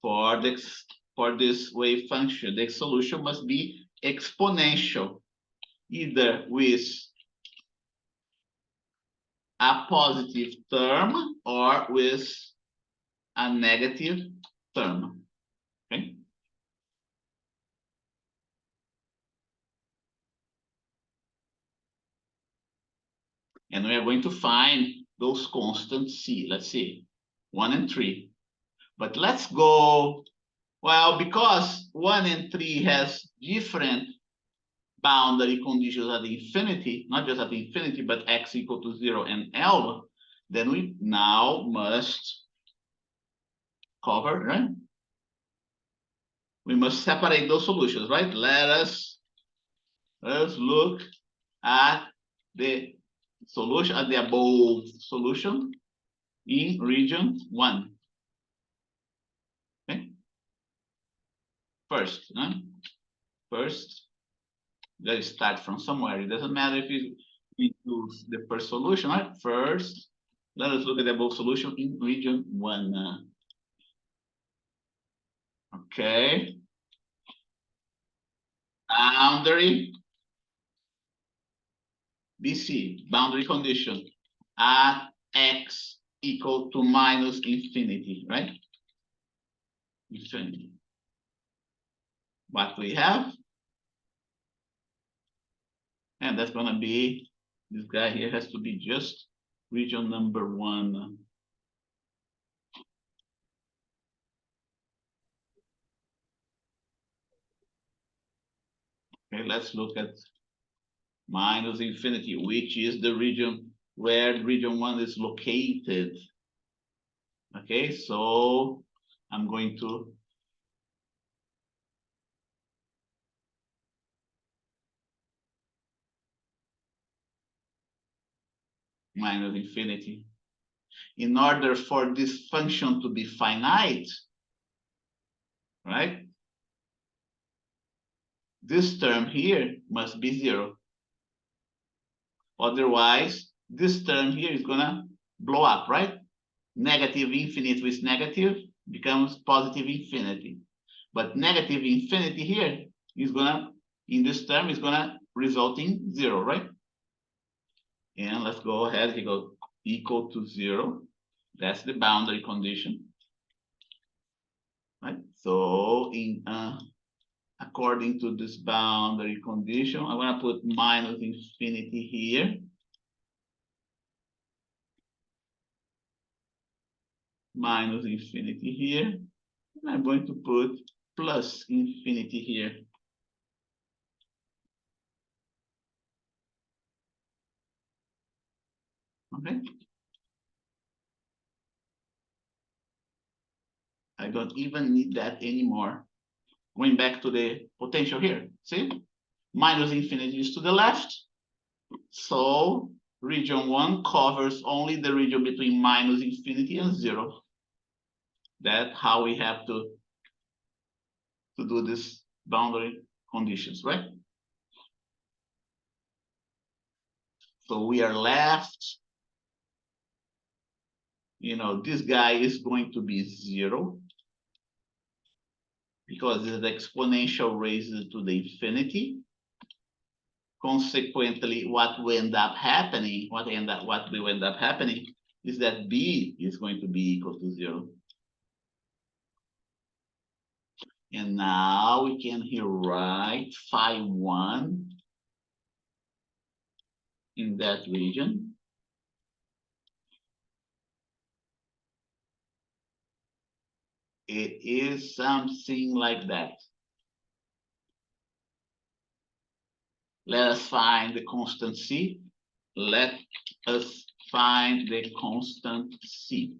for this wave function. The solution must be exponential, either with a positive term or with a negative term. Okay. And we are going to find those constants C. Let's see, 1 and 3. But let's go, well, because 1 and 3 has different boundary conditions at infinity, not just at infinity, but x equal to 0 and L, then we now must cover, right? We must separate those solutions, right? Let's look at the solution, at the above solution in region 1. Okay. First, let's start from somewhere. It doesn't matter if we choose the first solution, right? First, let us look at the above solution in region 1. Okay. Boundary BC, boundary condition at x equal to minus infinity, right? Infinity. What we have, and that's gonna be, this guy here has to be just region number 1. Okay, let's look at minus infinity, which is the region where region 1 is located. Okay, so I'm going to minus infinity. In order for this function to be finite, right? this term here must be 0. Otherwise, this term here is gonna blow up, right? Negative infinity with negative becomes positive infinity. But negative infinity here is gonna, in this term, is gonna result in 0, right? And let's go ahead, we go equal to 0. That's the boundary condition. Right? So in according to this boundary condition, I'm gonna put minus infinity here. Minus infinity here. And I'm going to put plus infinity here. Okay. I don't even need that anymore. Going back to the potential here, see? Minus infinity is to the left. So region 1 covers only the region between minus infinity and 0. That's how we have to do this boundary conditions, right? So we are left, this guy is going to be 0 because it's the exponential raised to the infinity. Consequently, what will end up happening is that b is going to be equal to 0. And now we can here write phi 1 in that region. It is something like that. Let us find the constant c. Let us find the constant c.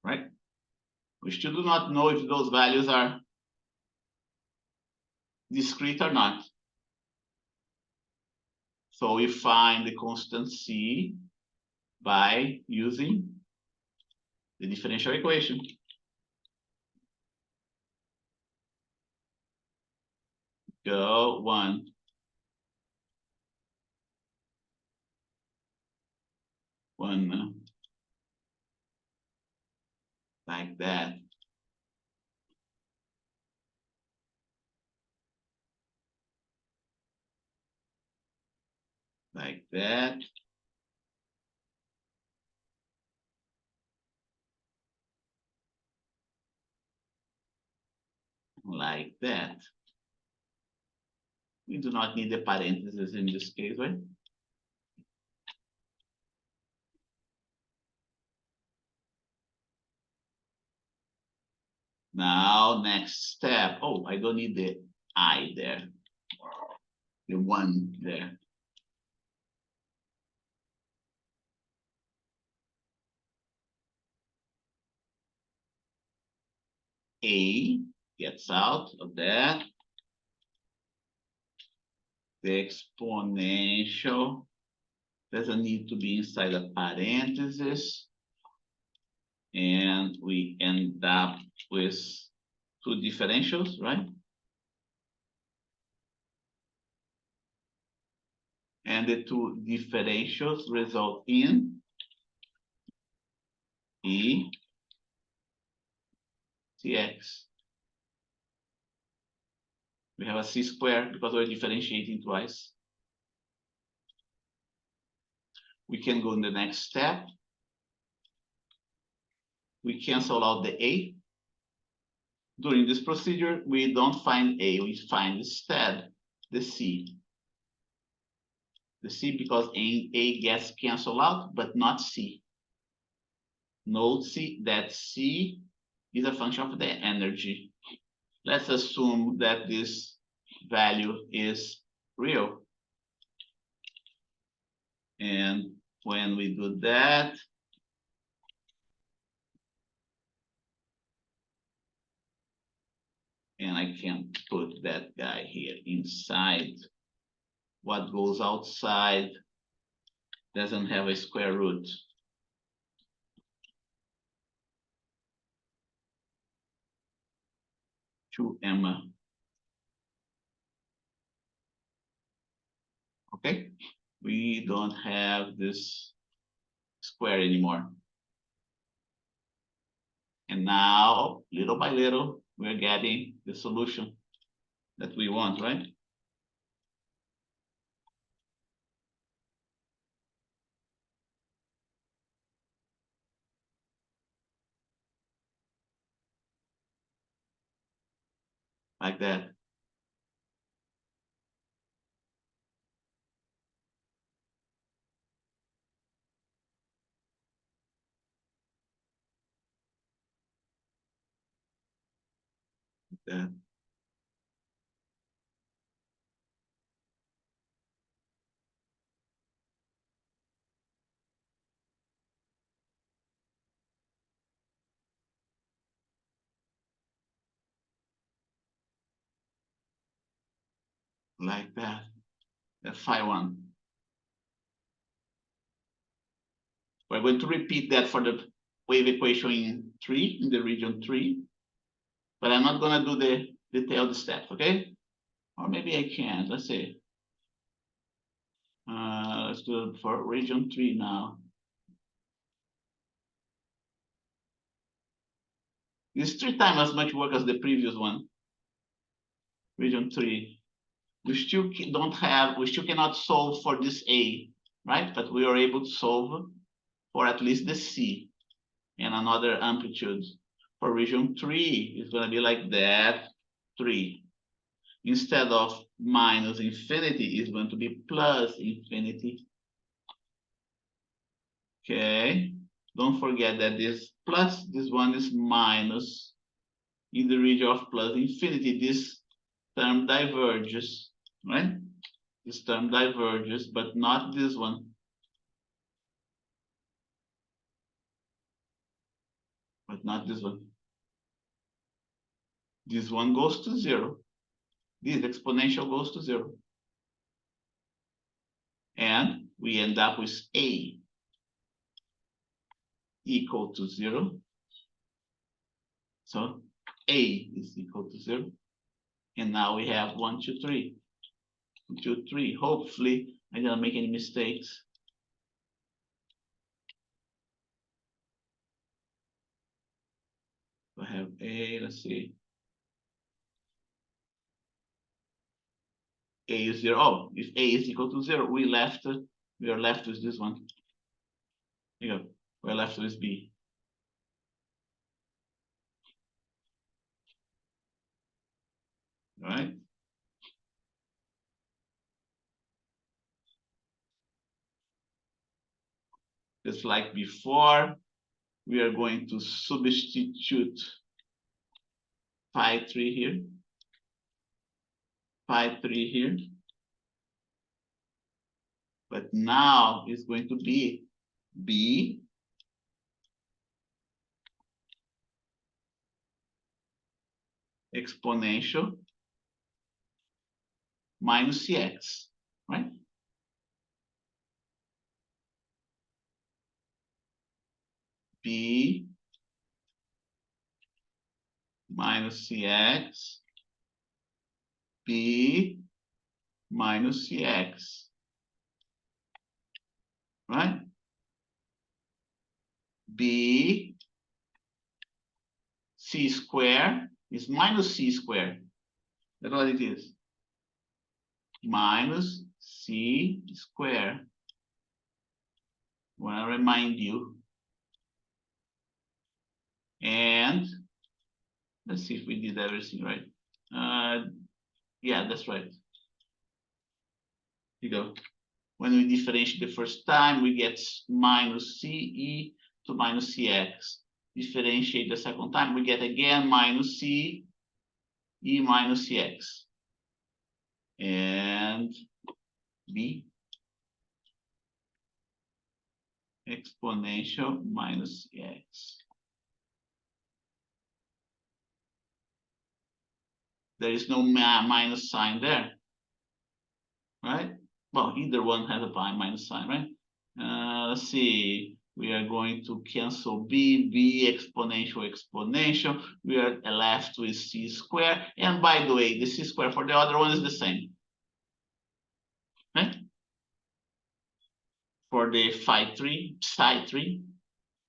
Right? We still do not know if those values are discrete or not. So we find the constant c by using the differential equation. Go 1. Like that. Like that. Like that. We do not need the parentheses in this case, right? Now, next step. Oh, I don't need the I there. The 1 there. A gets out of that. The exponential doesn't need to be inside a parenthesis. And we end up with 2 differentials, right? And the 2 differentials result in E Cx. We have a c squared because we're differentiating twice. We can go in the next step. We cancel out the a. During this procedure, we don't find a, we find instead the c. The c because a gets canceled out, but not c. Note that c is a function of the energy. Let's assume that this value is real. And when we do that, and I can put that guy here inside. What goes outside doesn't have a square root. To Emma. Okay, we don't have this square anymore. And now, little by little, we're getting the solution that we want, right? Like that. That. Like that. That's phi 1. We're going to repeat that for the wave equation in 3, in the region 3. But I'm not going to do the detailed steps, okay? Or maybe I can. Let's see. Let's do it for region 3 now. It's 3 times as much work as the previous one. Region 3. We still cannot solve for this A, right? But we are able to solve for at least the C and another amplitude. For region 3, it's going to be like that, 3. Instead of minus infinity, it's going to be plus infinity. Okay, don't forget that this plus, this one is minus. In the region of plus infinity, this term diverges, right? This term diverges, but not this one. But not this one. This one goes to 0. This exponential goes to 0. And we end up with A equal to 0. So A is equal to 0. And now we have 1, 2, 3. 1, 2, 3. Hopefully, I didn't make any mistakes. I have A, let's see. A is 0. Oh, if A is equal to 0, we are left with this one. Here, we're left with B. All right. Just like before, we are going to substitute phi 3 here, phi 3 here. But now it's going to be B exponential minus Cx, right? B minus Cx, B minus Cx, right? B C square is minus C square. That's what it is. Minus C square. I want to remind you. And let's see if we did everything right. Yeah, that's right. Here you go. When we differentiate the first time, we get minus CE to minus CX. Differentiate the second time, we get again minus CE minus CX. And B exponential minus CX. There is no minus sign there, right? Well, either one has a minus sign, right? Let's see. We are going to cancel B exponential exponential. We are left with C square. And by the way, the C square for the other one is the same, right? for the psi3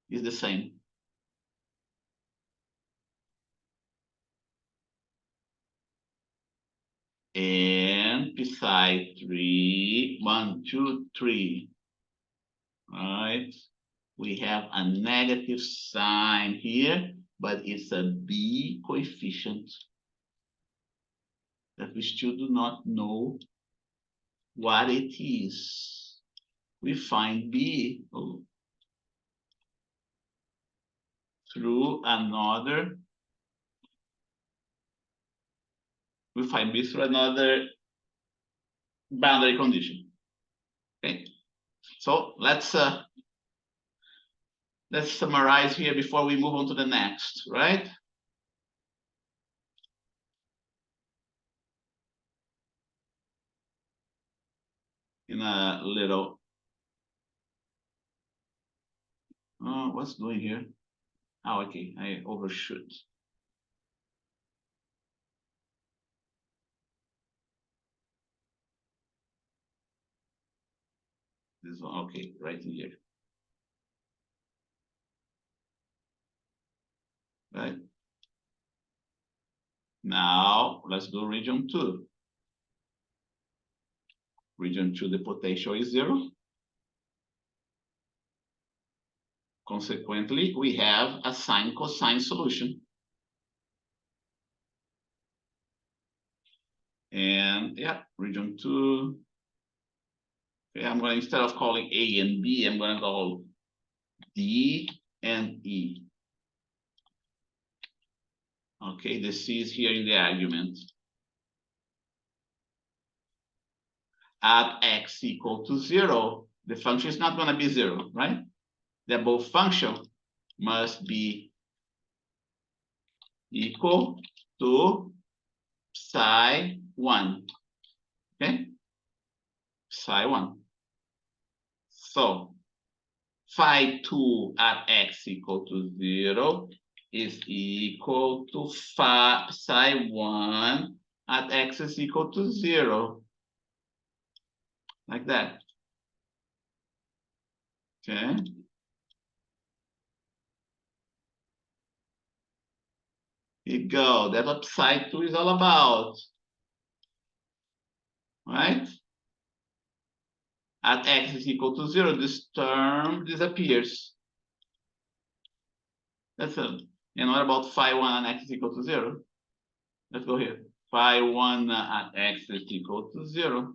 is the same. And psi3, 1, 2, 3. All right. We have a negative sign here, but it's a B coefficient that we still do not know what it is. We find B through another. We find B through another boundary condition. Okay, so let's summarize here before we move on to the next, right? In a little, what's doing here? Oh, okay, I overshoot. This one, okay, right in here. Right. Now let's do region 2. Region 2, the potential is 0. Consequently, we have a sine cosine solution. And yeah, region 2. Okay, I'm going, instead of calling A and B, I'm going to call D and E. Okay, the C is here in the argument. At x equal to 0, the function is not going to be 0, right? The above function must be equal to psi 1. Okay? Psi 1. So phi 2 at x equal to 0 is equal to psi 1 at x is equal to 0. Like that. Okay. Here you go. That's what psi 2 is all about. Right? At x is equal to 0, this term disappears. That's it. And what about phi 1 at x is equal to 0? Let's go here. Phi 1 at x is equal to 0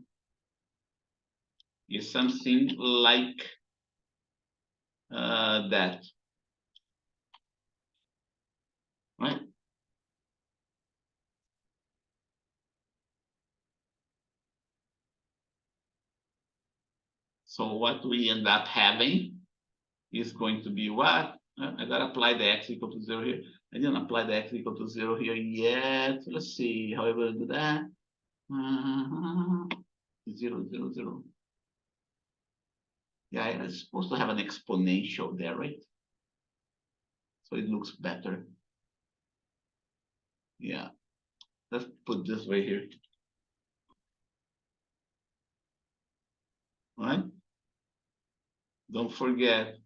is something like that. Right? So what we end up having is going to be what? I gotta apply the x equal to 0 here. I didn't apply the x equal to 0 here yet. Let's see how I'm gonna do that. 0, 0, 0. Yeah, it's supposed to have an exponential there, right? So it looks better. Yeah. Let's put this way here. All right? Don't forget.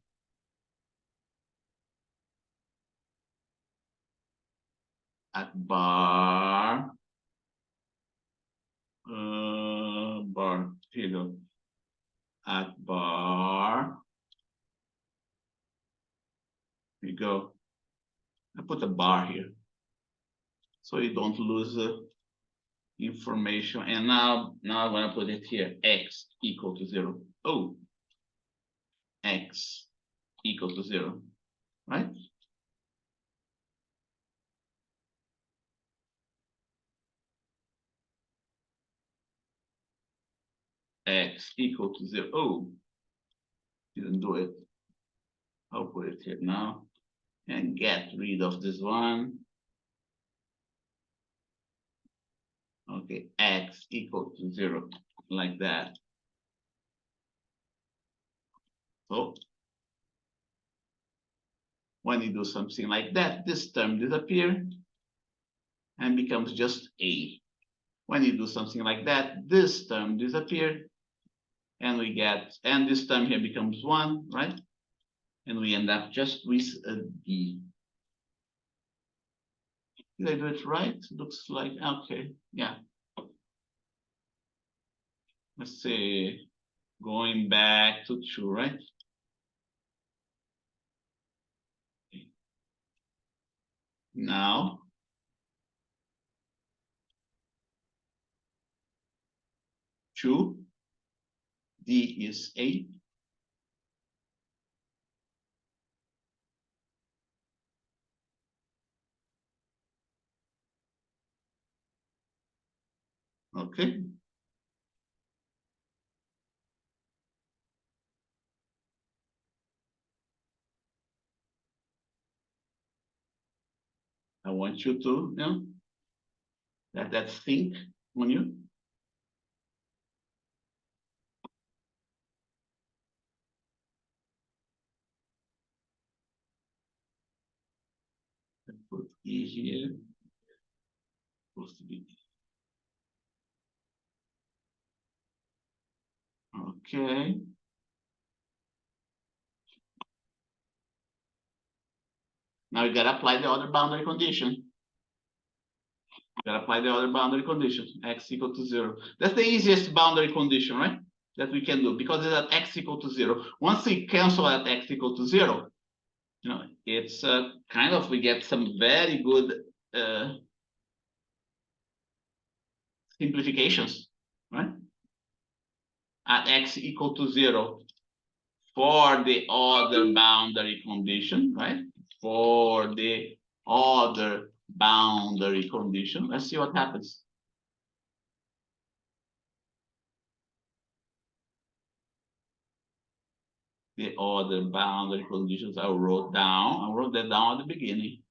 At bar, here you go. At bar, here you go. I put a bar here, so you don't lose information. And now I'm gonna put it here, x equal to 0. Oh, x equal to 0, right? X equal to 0. Oh, didn't do it. I'll put it here now and get rid of this one. Okay, x equal to 0, like that. So when you do something like that, this term disappears and becomes just a. When you do something like that, this term disappears And we get, and this term here becomes 1, right? And we end up just with a D. Did I do it right? Looks like, okay, yeah. Let's see, going back to 2, right? Now, two, D is 8. Okay. I want you to, let that think on you. Put E here. Supposed to be. Okay. Now you gotta apply the other boundary condition. You gotta apply the other boundary condition, x equal to 0. That's the easiest boundary condition, right? That we can do because it's at x equal to 0. Once we cancel at x equal to 0, it's kind of, we get some very good simplifications, right? At x equal to 0 for the other boundary condition, right? For the other boundary condition. Let's see what happens. The other boundary conditions I wrote down. I wrote that down at the beginning.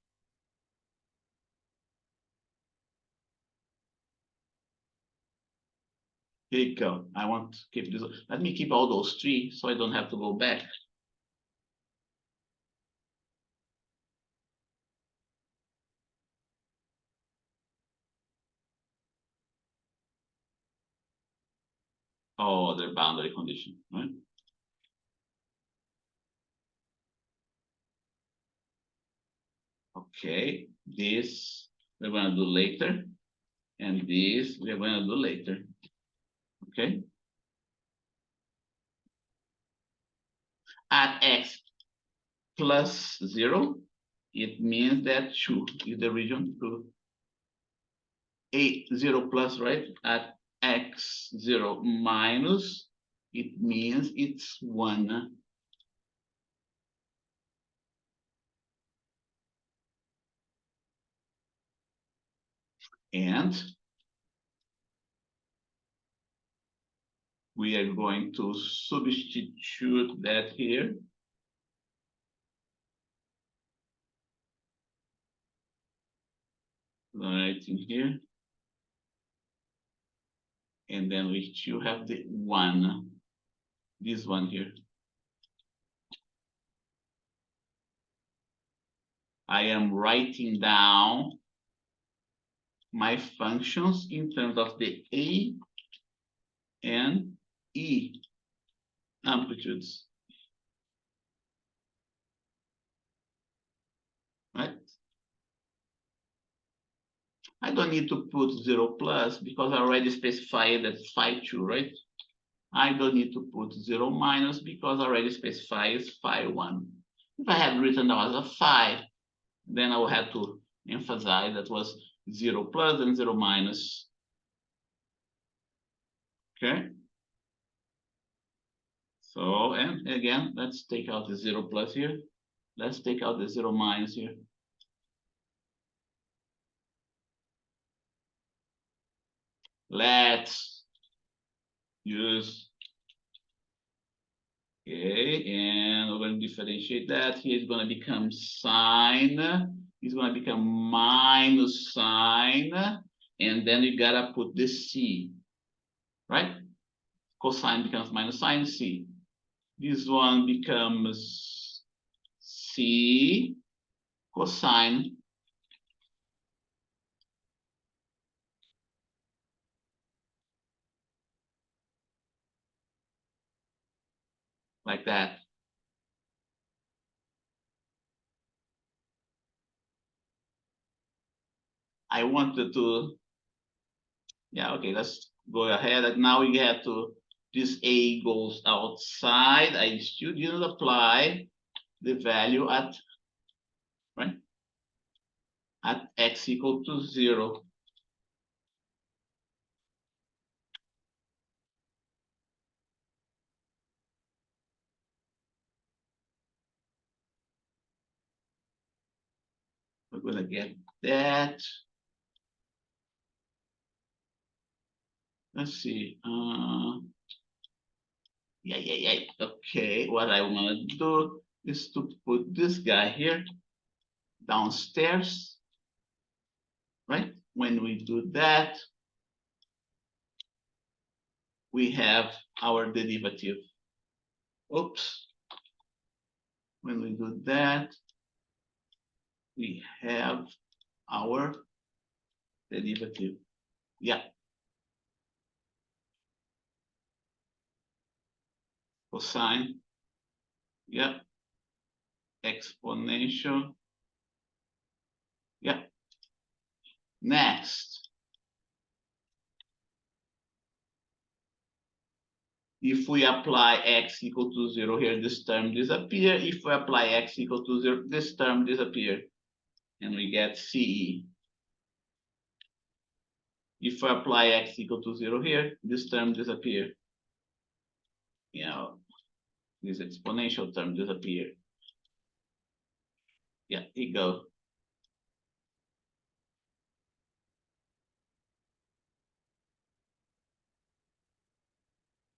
Here you go. I want to keep this. Let me keep all those 3 so I don't have to go back. Other boundary condition, right? Okay, this we're going to do later, and this we're going to do later. Okay. At x plus 0, it means that 2 is the region to 0 plus, right? At x 0 minus, it means it's 1. And we are going to substitute that here. Right in here. And then we still have the 1, this one here. I am writing down my functions in terms of the A and E amplitudes. Right? I don't need to put 0 plus because I already specified that phi 2, right? I don't need to put 0 minus because I already specified phi 1. If I had written down as a phi, then I would have to emphasize that was 0 plus and 0 minus. Okay. So, and again, let's take out the 0 plus here. Let's take out the 0 minus here. Let's use, okay, and we're going to differentiate that. Here it's going to become sine. It's going to become minus sine. And then you got to put the C, right? Cosine becomes minus sine C. This one becomes C cosine. like that. I wanted to, yeah, okay, let's go ahead. And now we have to, this A goes outside. I still didn't apply the value at, right, at x equal to 0. We're gonna get that. Let's see. Yeah. Okay, what I want to do is to put this guy here downstairs, right? When we do that, we have our derivative. Oops. When we do that, we have our derivative. Yeah. Cosine. Yeah. Exponential. Yeah. Next. If we apply x equal to 0 here, this term disappears. If we apply x equal to 0, this term disappears. And we get CE. If we apply x equal to 0 here, this term disappears. You know, this exponential term disappears. Yeah, here you go.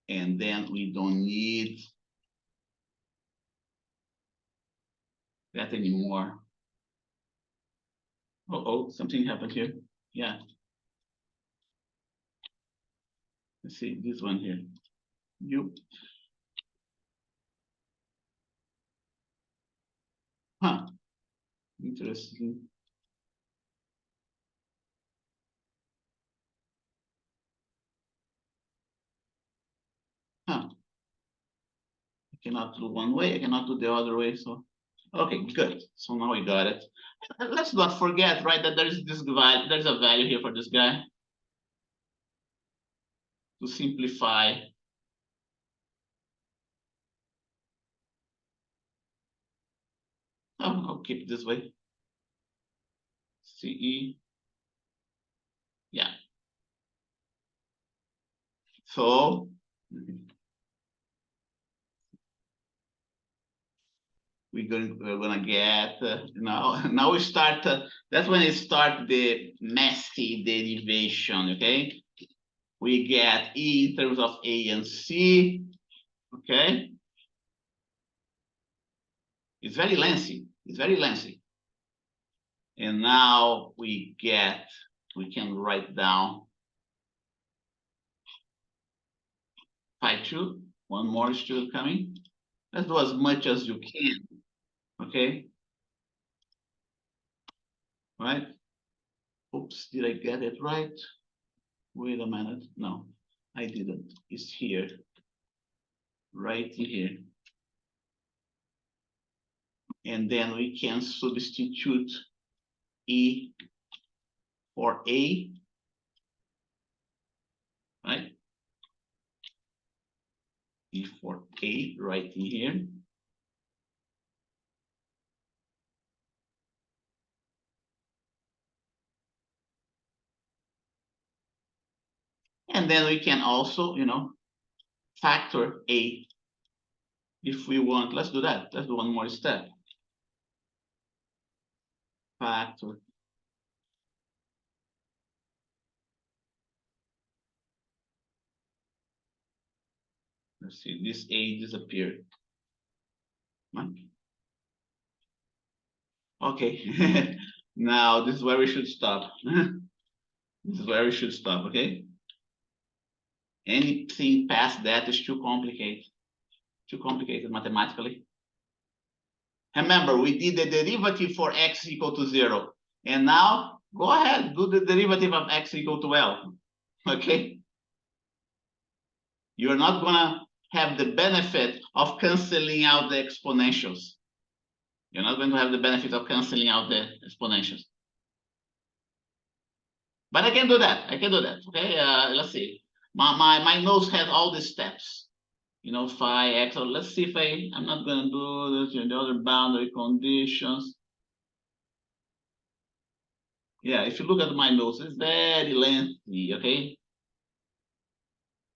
And then we don't need that anymore. Uh-oh, something happened here. Yeah. Let's see this one here. You. Huh. Interesting. Huh. I cannot do one way, I cannot do the other way. So, okay, good. So now we got it. And let's not forget, right, that there's this value, there's a value here for this guy. To simplify. Oh, I'll keep it this way. CE. Yeah. So we're gonna get now we start. That's when it start the messy derivation. Okay, we get E in terms of A and C. Okay, it's very lengthy. It's very lengthy. And now we can write down phi2. One more is still coming. Let's do as much as you can. Okay. Right. Oops, did I get it right? Wait a minute. No, I didn't. It's here. Right here. And then we can substitute E for A, right? E for A right in here. And then we can also, factor A if we want. Let's do that. Let's do one more step. Factor. Let's see, this A disappeared. Okay, now this is where we should stop. This is where we should stop, okay? Anything past that is too complicated mathematically. Remember, we did the derivative for x equal to 0. And now, go ahead, do the derivative of x equal to L, okay? You're not gonna have the benefit of canceling out the exponentials. You're not going to have the benefit of canceling out the exponentials. But I can do that. I can do that. Okay. Let's see. My notes has all these steps. You know, phi x. So let's see if I'm not going to do this in the other boundary conditions. Yeah, if you look at my notes, it's very lengthy. Okay.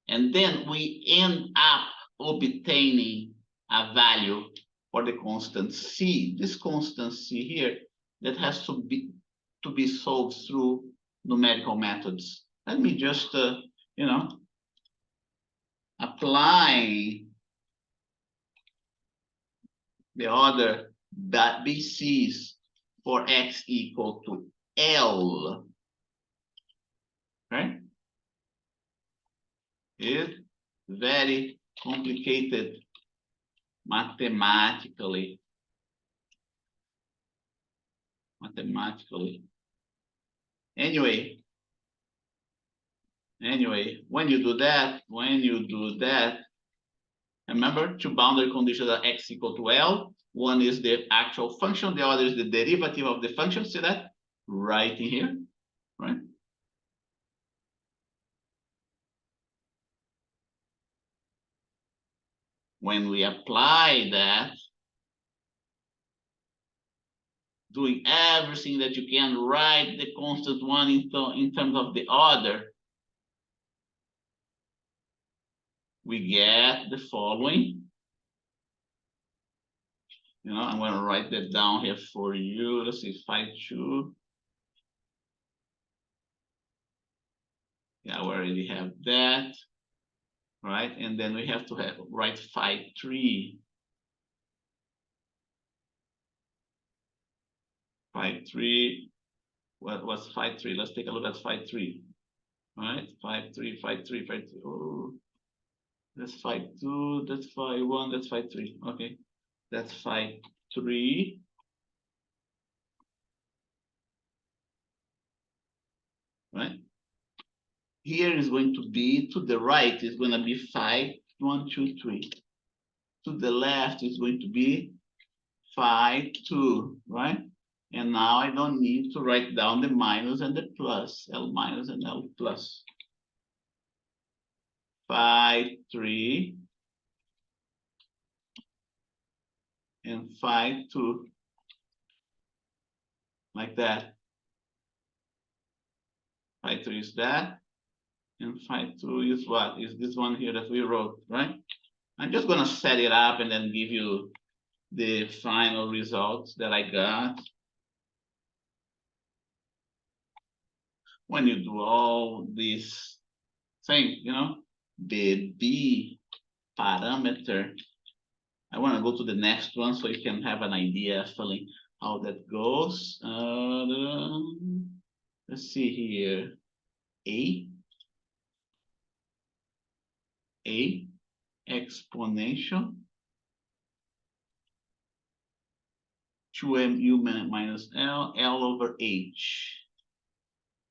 And then we end up obtaining a value for the constant c. This constant c here that has to be solved through numerical methods. Let me just you know, apply the other BCs for x equal to L. Right? It's very complicated mathematically. Anyway, when you do that, remember two boundary conditions are x equal to L. One is the actual function, the other is the derivative of the function. See that? Right in here, right? When we apply that, doing everything that you can, write the constant one in terms of the other, we get the following. You know, I'm going to write that down here for you. Let's see, phi 2. Yeah, we already have that, right? And then we have to write phi 3. Phi 3. What's phi 3? Let's take a look at phi 3. All right, phi 3. Oh, that's phi 2. That's phi 1. That's phi 3. Okay, that's phi 3. Right? Here is going to be, to the right is going to be phi 1, 2, 3. To the left is going to be phi 2, right? And now I don't need to write down the minus and the plus, L minus and L plus. Phi 3 and phi 2, like that. Phi 3 is that, and phi 2 is what? Is this one here that we wrote, right? I'm just going to set it up and then give you the final results that I got. When you do all these things, you know, the B parameter, I want to go to the next one so you can have an idea actually how that goes. Let's see here. A exponential 2mu minus L over H.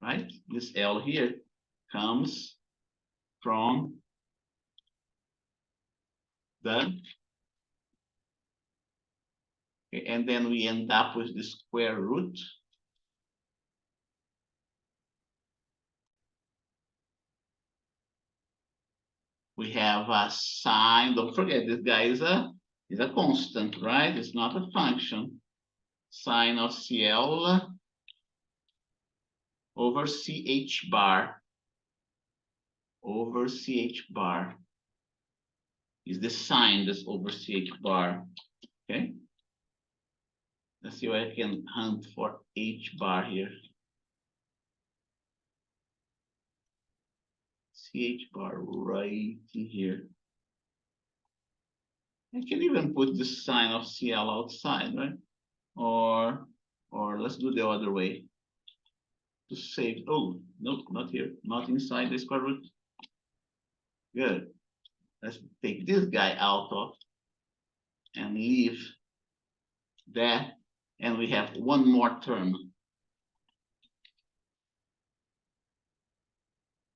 Right? This L here comes from the, okay, and then we end up with the square root. We have a sine. Don't forget, this guy is a constant, right? It's not a function. Sine of CL over CH bar. Over CH bar is the sine that's over CH bar. Okay. Let's see what I can hunt for H bar here. CH bar right in here. I can even put the sine of CL outside, right? Or let's do the other way. To save, oh, no, not here, not inside the square root. Good. Let's take this guy out of and leave that, and we have one more term.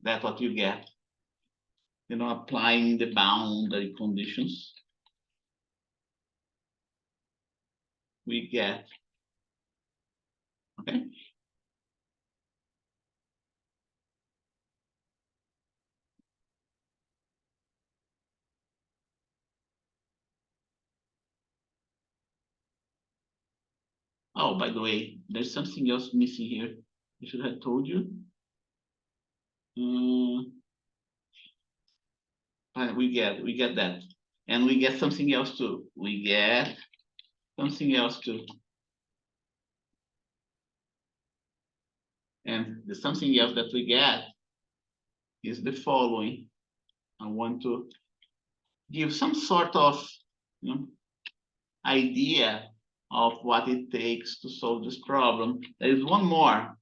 That's what you get. applying the boundary conditions, we get, okay? Oh, by the way, there's something else missing here. I should have told you. We get that. And we get something else too. We get something else too. And the something else that we get is the following. I want to give some sort of idea of what it takes to solve this problem. There is one more.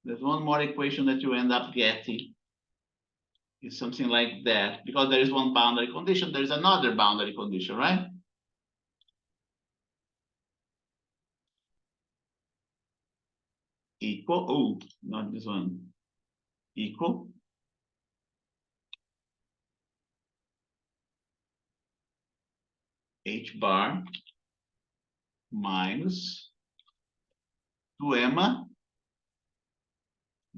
There's one more equation that you end up getting. It's something like that. Because there is one boundary condition, there is another boundary condition, right? Equal, oh, not this one. Equal H bar minus 2m,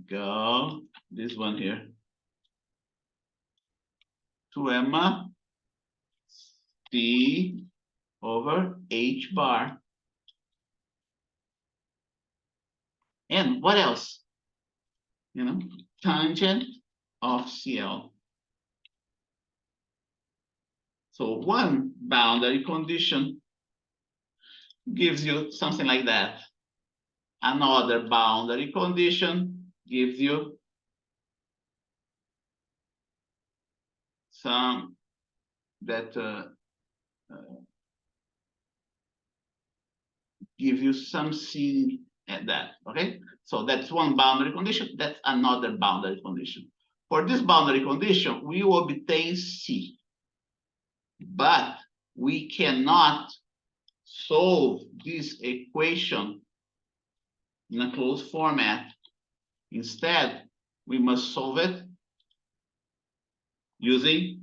go, this one here, 2m C over H bar. And what else? Tangent of CL. So one boundary condition gives you something like that. Another boundary condition gives you some that give you something at that, okay? So that's one boundary condition, that's another boundary condition. For this boundary condition, we will obtain C, but we cannot solve this equation in a closed format. Instead, we must solve it using,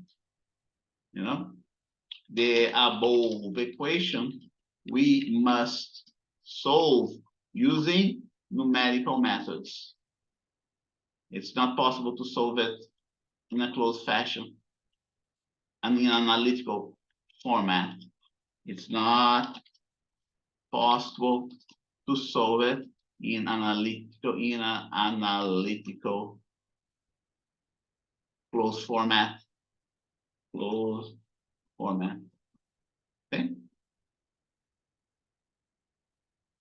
the above equation. We must solve using numerical methods. It's not possible to solve it in a closed fashion and in an analytical format. It's not possible to solve it in an analytical closed format. Closed format. Okay.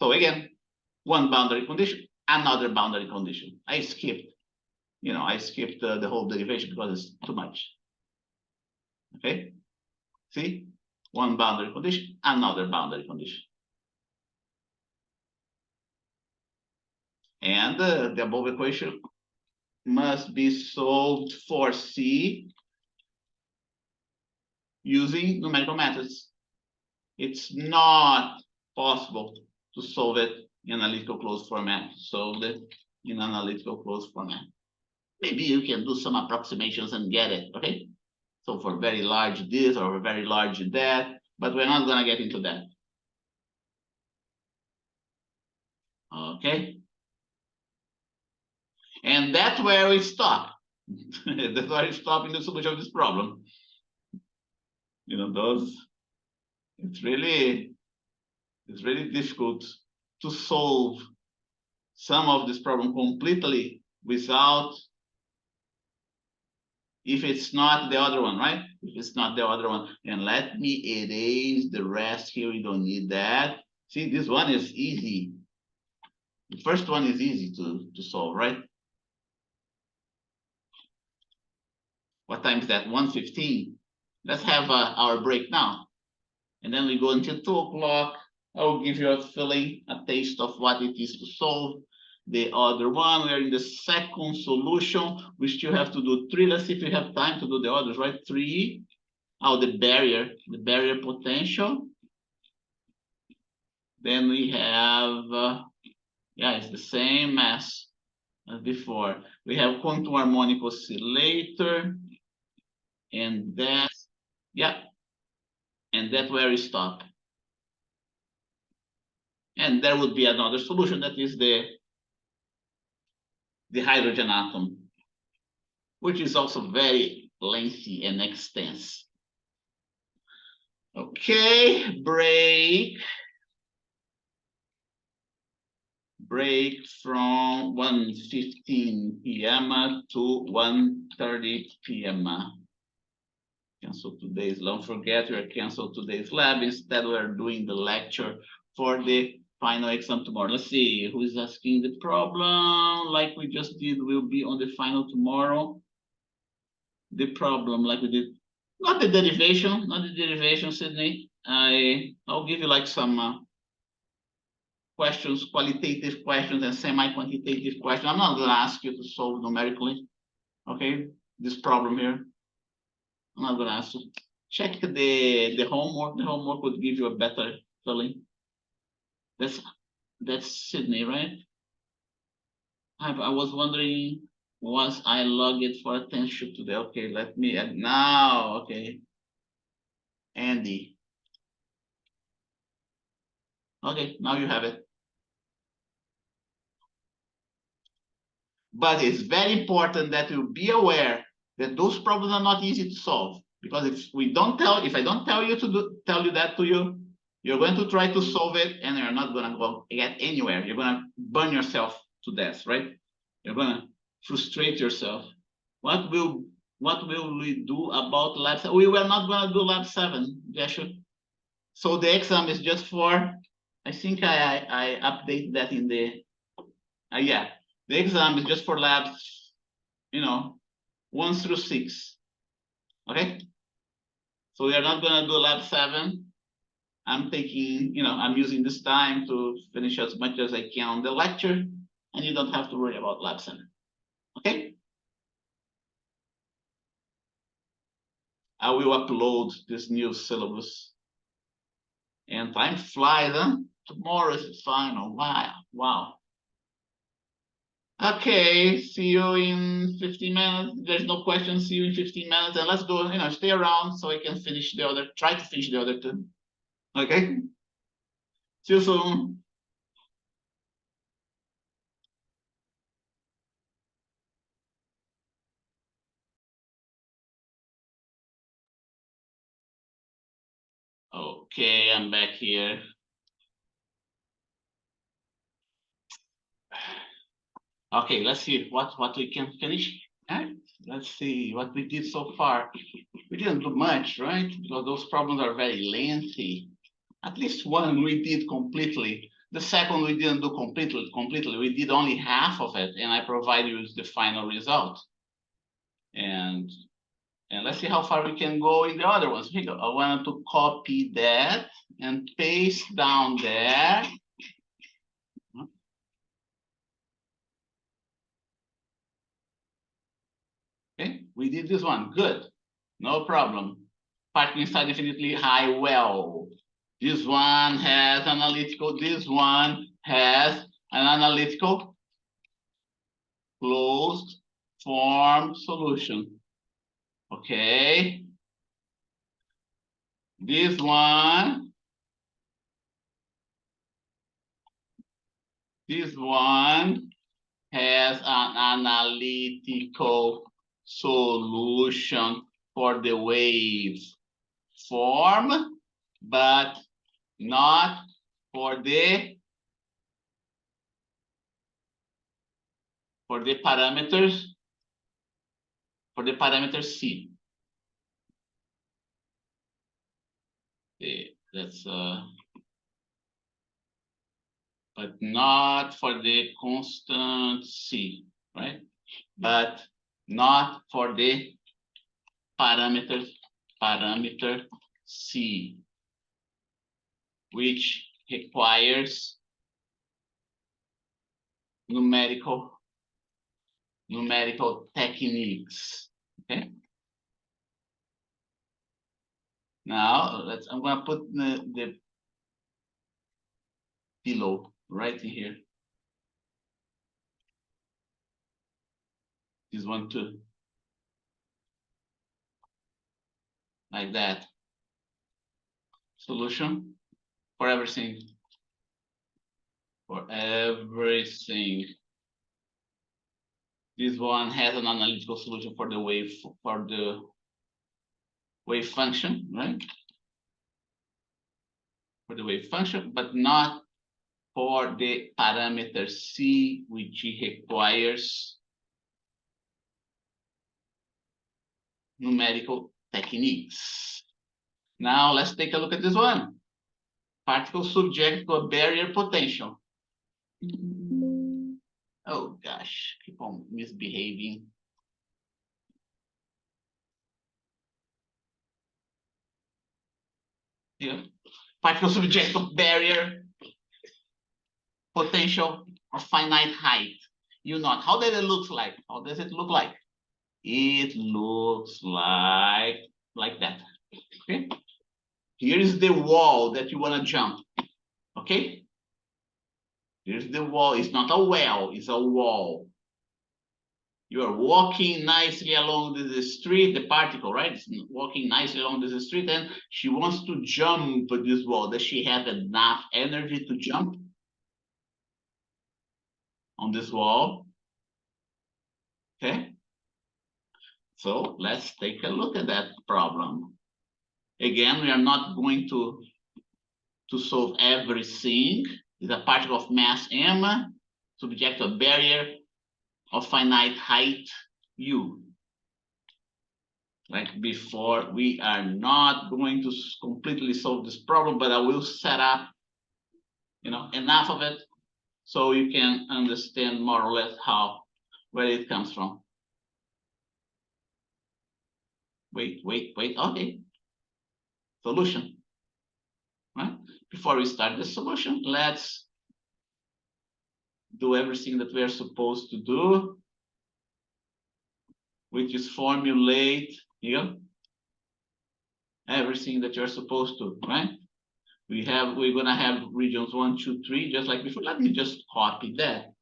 So again, one boundary condition, another boundary condition. I skipped the whole derivation because it's too much. Okay. See, one boundary condition, another boundary condition. And the above equation must be solved for C using numerical methods. It's not possible to solve it in analytical closed format. Solve it in analytical closed format. Maybe you can do some approximations and get it, okay? So for very large this or very large that, but we're not gonna get into that. Okay? And that's where we stop. That's where we stop in the solution of this problem. It's really difficult to solve some of this problem completely without, if it's not the other one, right? If it's not the other one. And let me erase the rest here. We don't need that. See, this one is easy. The first one is easy to solve, right? What time is that? 1:15. Let's have our break now. And then we go until 2 o'clock. I will give you a feeling, a taste of what it is to solve the other one. We are in the second solution. We still have to do 3. Let's see if we have time to do the others, right? 3. Oh, the barrier potential. Then we have, yeah, it's the same as as before. We have quantum harmonic oscillator, and that's, yeah, and that's where we stop. And there would be another solution, that is the hydrogen atom, which is also very lengthy and extensive. Okay, break from 1:15 p.m. to 1:30 p.m. Cancel today's, don't forget, we're cancel today's lab. Instead, we're doing the lecture for the final exam tomorrow. Let's see who is asking the problem. Like we just did, will be on the final tomorrow. The problem, like we did, not the derivation, Sydney. I'll give you like some questions, qualitative questions and semi-quantitative questions. I'm not going to ask you to solve numerically, okay? This problem here, I'm not going to ask you. Check the homework. The homework would give you a better feeling. That's Sydney, right? I was wondering, was I logged for attention today? Okay, let me add now. Okay, Andy. Okay, now you have it. But it's very important that you be aware that those problems are not easy to solve, because if I don't tell you that to you, you're going to try to solve it and you're not going to get anywhere. You're going to burn yourself to death, right? You're going to frustrate yourself. What will we do about lab 7? We were not going to do lab 7, Joshua. So the exam is just for, I think I updated that in the, yeah. The exam is just for labs, 1 through 6. Okay? So we are not going to do lab 7. I'm taking, I'm using this time to finish as much as I can on the lecture, and you don't have to worry about lab 7. Okay? I will upload this new syllabus. And time flies, huh? Tomorrow is the final. Wow. Okay, see you in 15 minutes. There's no question. See you in 15 minutes. And let's go, stay around so I can finish try to finish the other 2. Okay? See you soon. Okay, I'm back here. Okay, let's see what we can finish. Right? Let's see what we did so far. We didn't do much, right? Because those problems are very lengthy. At least one we did completely. The second we didn't do completely. We did only half of it, and I provide you with the final result. And let's see how far we can go in the other ones. Here we go. I want to copy that and paste down there. Okay, we did this one. Good. No problem. Particle inside infinitely high. Well, this one has analytical. This one has an analytical closed form solution. Okay. This one has an analytical solution for the wave form, but not for the parameters, C. That's but not for the constant C, right? But not for the parameter C, which requires numerical techniques. Okay. Now I'm going to put the below right here. This one too. Like that. Solution for everything. For everything. This one has an analytical solution for the wave function, right? For the wave function, but not for the parameter C, which requires numerical techniques. Now let's take a look at this one. Particle subject to a barrier potential. Oh gosh, keep on misbehaving. Here, particle subject to barrier potential of finite height. You know, how does it look like? How does it look like? It looks like that. Okay. Here is the wall that you want to jump. Okay. Here's the wall. It's not a well, it's a wall. You are walking nicely along the street, the particle, right? It's walking nicely along the street, and she wants to jump this wall. Does she have enough energy to jump on this wall? Okay. So let's take a look at that problem. Again, we are not going to solve everything. It's a particle of mass m, subject to a barrier of finite height u. Like before, we are not going to completely solve this problem, but I will set up, enough of it so you can understand more or less where it comes from. Wait. Okay. Solution. Right? Before we start the solution, let's do everything that we are supposed to do, which is formulate here everything that you're supposed to, right? We're gonna have regions 1, 2, 3, just like before. Let me just copy that.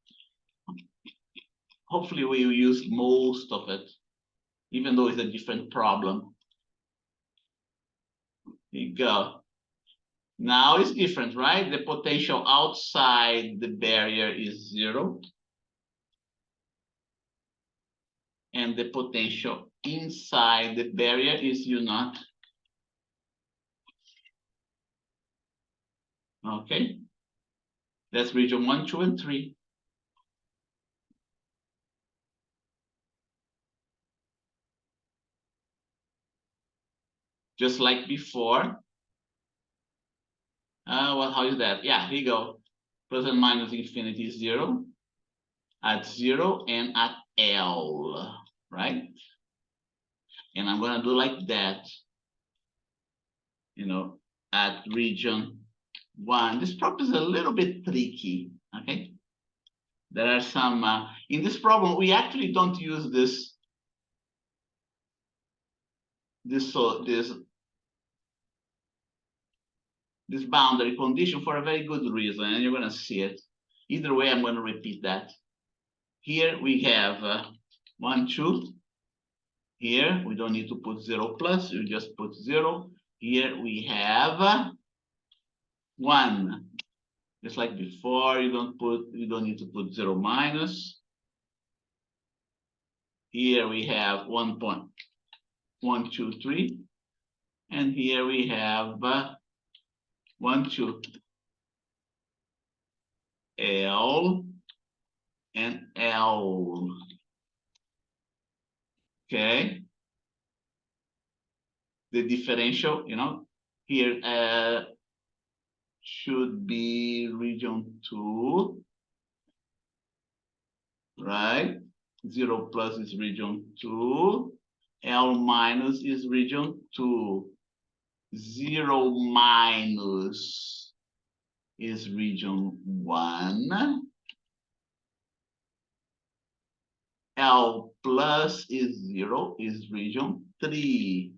Hopefully we will use most of it, even though it's a different problem. Here you go. Now it's different, right? The potential outside the barrier is 0. And the potential inside the barrier is U0. Okay. That's region 1, 2, and 3. Just like before. Well, how is that? Yeah, here you go. Plus and minus infinity is 0. At 0 and at L, right? And I'm gonna do like that. At region 1. This problem is a little bit tricky, okay? There are some, in this problem, we actually don't use this boundary condition for a very good reason, and you're gonna see it. Either way, I'm gonna repeat that. Here we have 1, 2. Here we don't need to put 0 plus, you just put 0. Here we have 1. Just like before, you don't need to put 0 minus. Here we have 1 point, 1, 2, 3. And here we have 1, 2. L and L. Okay. The differential, here should be region 2, right? 0 plus is region 2. L minus is region 2. 0 minus is region 1. L plus is 0 is region 3.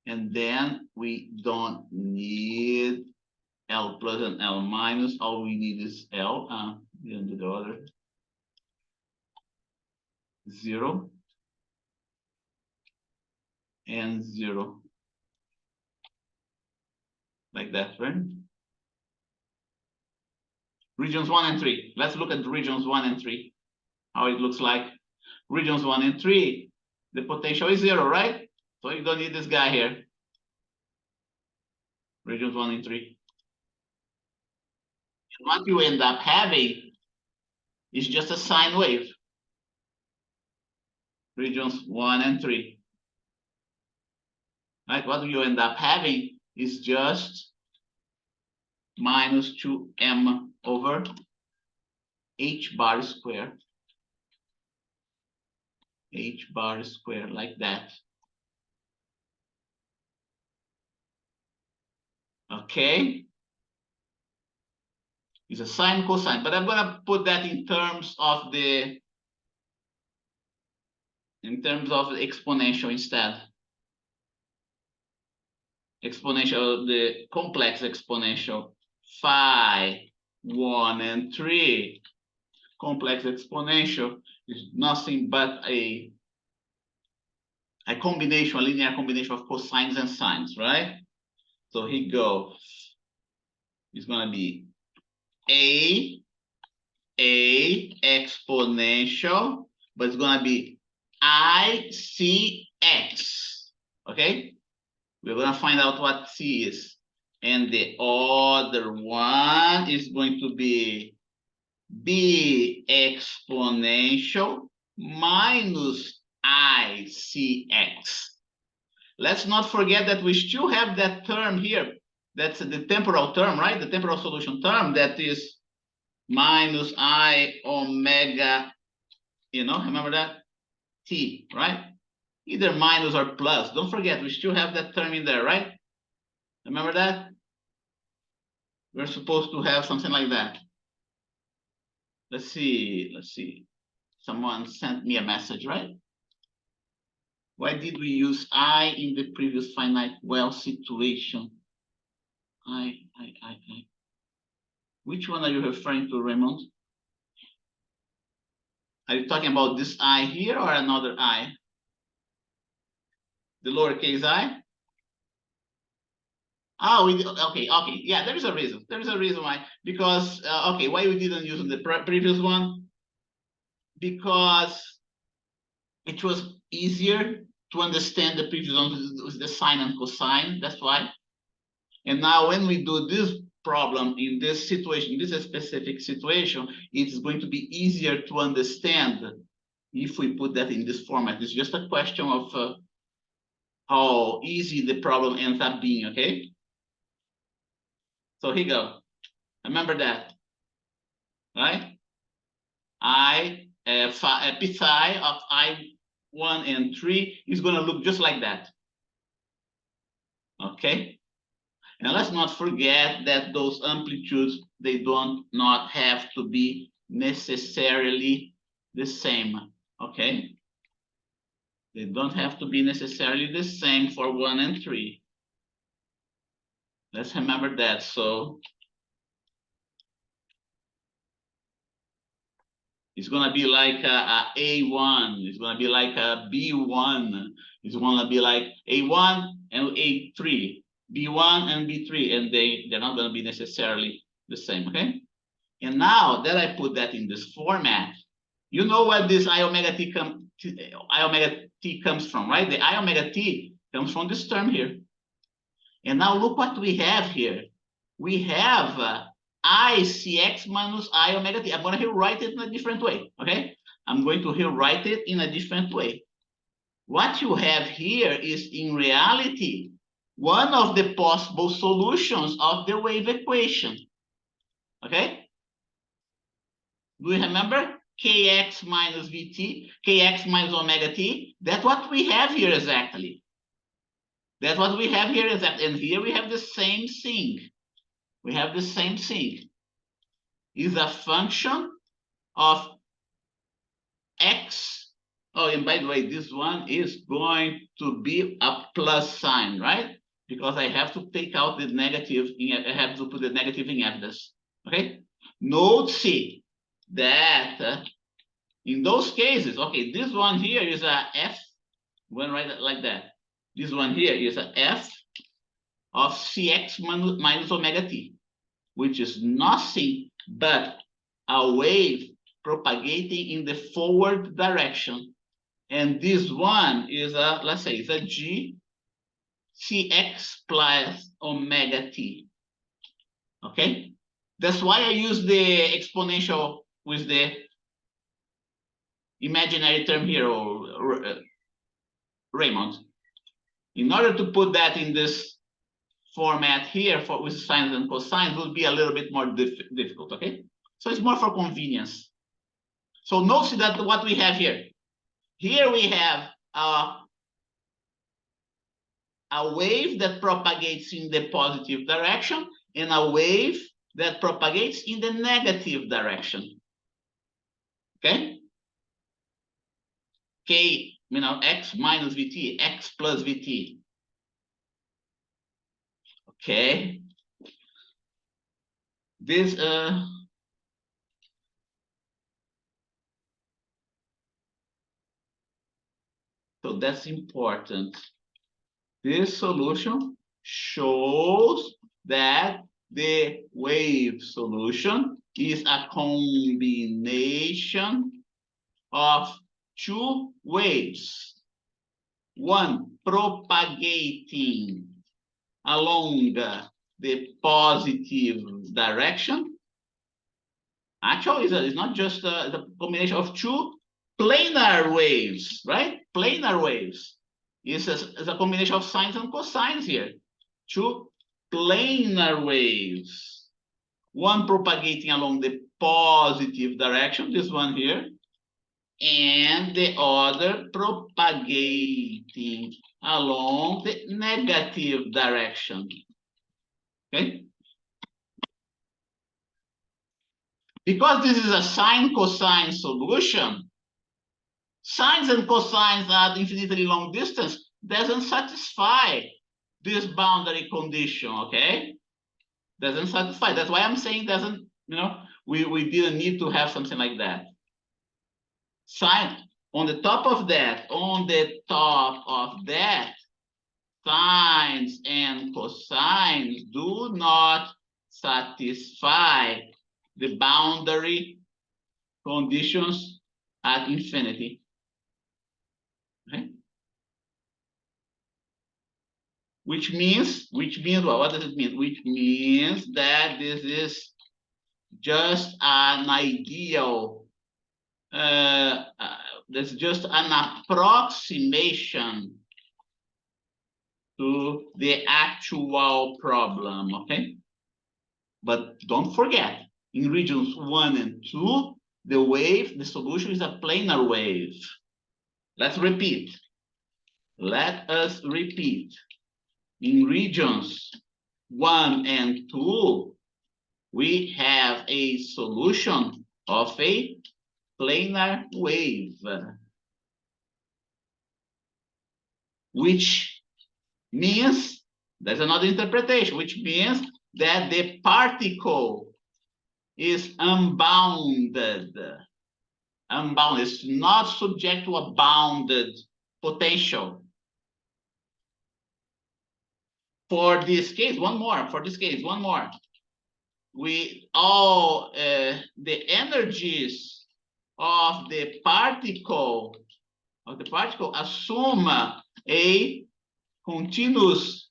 And then we don't need L plus and L minus. All we need is L. Didn't do the other. 0, and 0. Like that, right? Regions 1 and 3. Let's look at regions 1 and 3. How it looks like. Regions 1 and 3, the potential is 0, right? So you don't need this guy here. Regions 1 and 3. And what you end up having is just a sine wave. Regions 1 and 3. Right? What you end up having is just minus 2m over h bar square. H bar square, like that. Okay? It's a sine cosine, but I'm gonna put that in terms of the exponential instead. Exponential, the complex exponential. Phi 1 and 3. Complex exponential is nothing but a combination, a linear combination of cosines and sines, right? So here goes. It's gonna be a exponential, but it's gonna be ICX. Okay? We're gonna find out what C is. And the other one is going to be B exponential minus ICX. Let's not forget that we still have that term here. That's the temporal term, right? The temporal solution term that is minus I omega, remember that? T, right? Either minus or plus. Don't forget, we still have that term in there, right? Remember that? We're supposed to have something like that. Let's see. Someone sent me a message, right? Why did we use I in the previous finite well situation? I. Which one are you referring to, Raymond? Are you talking about this I here or another I? The lowercase I? Oh, okay. Yeah, there is a reason. There is a reason why. Because, okay, why we didn't use the previous one? Because it was easier to understand the previous one with the sine and cosine. That's why. And now when we do this problem in this situation, in this specific situation, it's going to be easier to understand if we put that in this format. It's just a question of how easy the problem ends up being, okay? So here you go. Remember that, right? Psi of I1 and 3 is going to look just like that. Okay? And let's not forget that those amplitudes, they don't not have to be necessarily the same. Okay? They don't have to be necessarily the same for 1 and 3. Let's remember that. So it's going to be like a A1. It's going to be like a B1. It's going to be like A1 and A3. B1 and B3. And they're not going to be necessarily the same, okay? And now that I put that in this format, you know what this I omega t comes from, right? The I omega t comes from this term here. And now look what we have here. We have ICX minus I omega t. I'm going to rewrite it in a different way, okay? I'm going to rewrite it in a different way. What you have here is, in reality, one of the possible solutions of the wave equation, okay? Do you remember? Kx minus Vt, Kx minus omega t. That's what we have here exactly. That's what we have here exactly. And here we have the same thing. We have the same thing. Is a function of x. Oh, and by the way, this one is going to be a plus sign, right? Because I have to take out the negative. I have to put the negative in evidence. Okay. Note C that In those cases, okay, this one here is a f, we're gonna write it like that. This one here is a f of cx minus omega t, which is nothing but a wave propagating in the forward direction. And this one is a, let's say, it's a g cx plus omega t. Okay? That's why I use the exponential with the imaginary term here, or Raymond. In order to put that in this format here for with sines and cosines will be a little bit more difficult, okay? So it's more for convenience. So notice that what we have here. Here we have a wave that propagates in the positive direction and a wave that propagates in the negative direction. Okay? K, x minus vt, x plus vt. Okay. This so that's important. This solution shows that the wave solution is a combination of two waves, one propagating along the positive direction. Actually, it's not just the combination of two planar waves, right? Planar waves. It's a combination of sines and cosines here. Two planar waves. One propagating along the positive direction, this one here, and the other propagating along the negative direction. Okay? Because this is a sine-cosine solution, sines and cosines at infinitely long distance doesn't satisfy this boundary condition, okay? Doesn't satisfy. That's why I'm saying doesn't, we didn't need to have something like that. Sine, on the top of that, sines and cosines do not satisfy the boundary conditions at infinity. Okay? Which means what does it mean? Which means that this is just an ideal, that's just an approximation to the actual problem, okay? But don't forget, in regions 1 and 2, the solution is a planar wave. Let's repeat. Let us repeat. In regions 1 and 2, we have a solution of a planar wave, which means, there's another interpretation, which means that the particle is unbounded. Unbounded, it's not subject to a bounded potential. For this case, one more. All the energies of the particle assume a continuous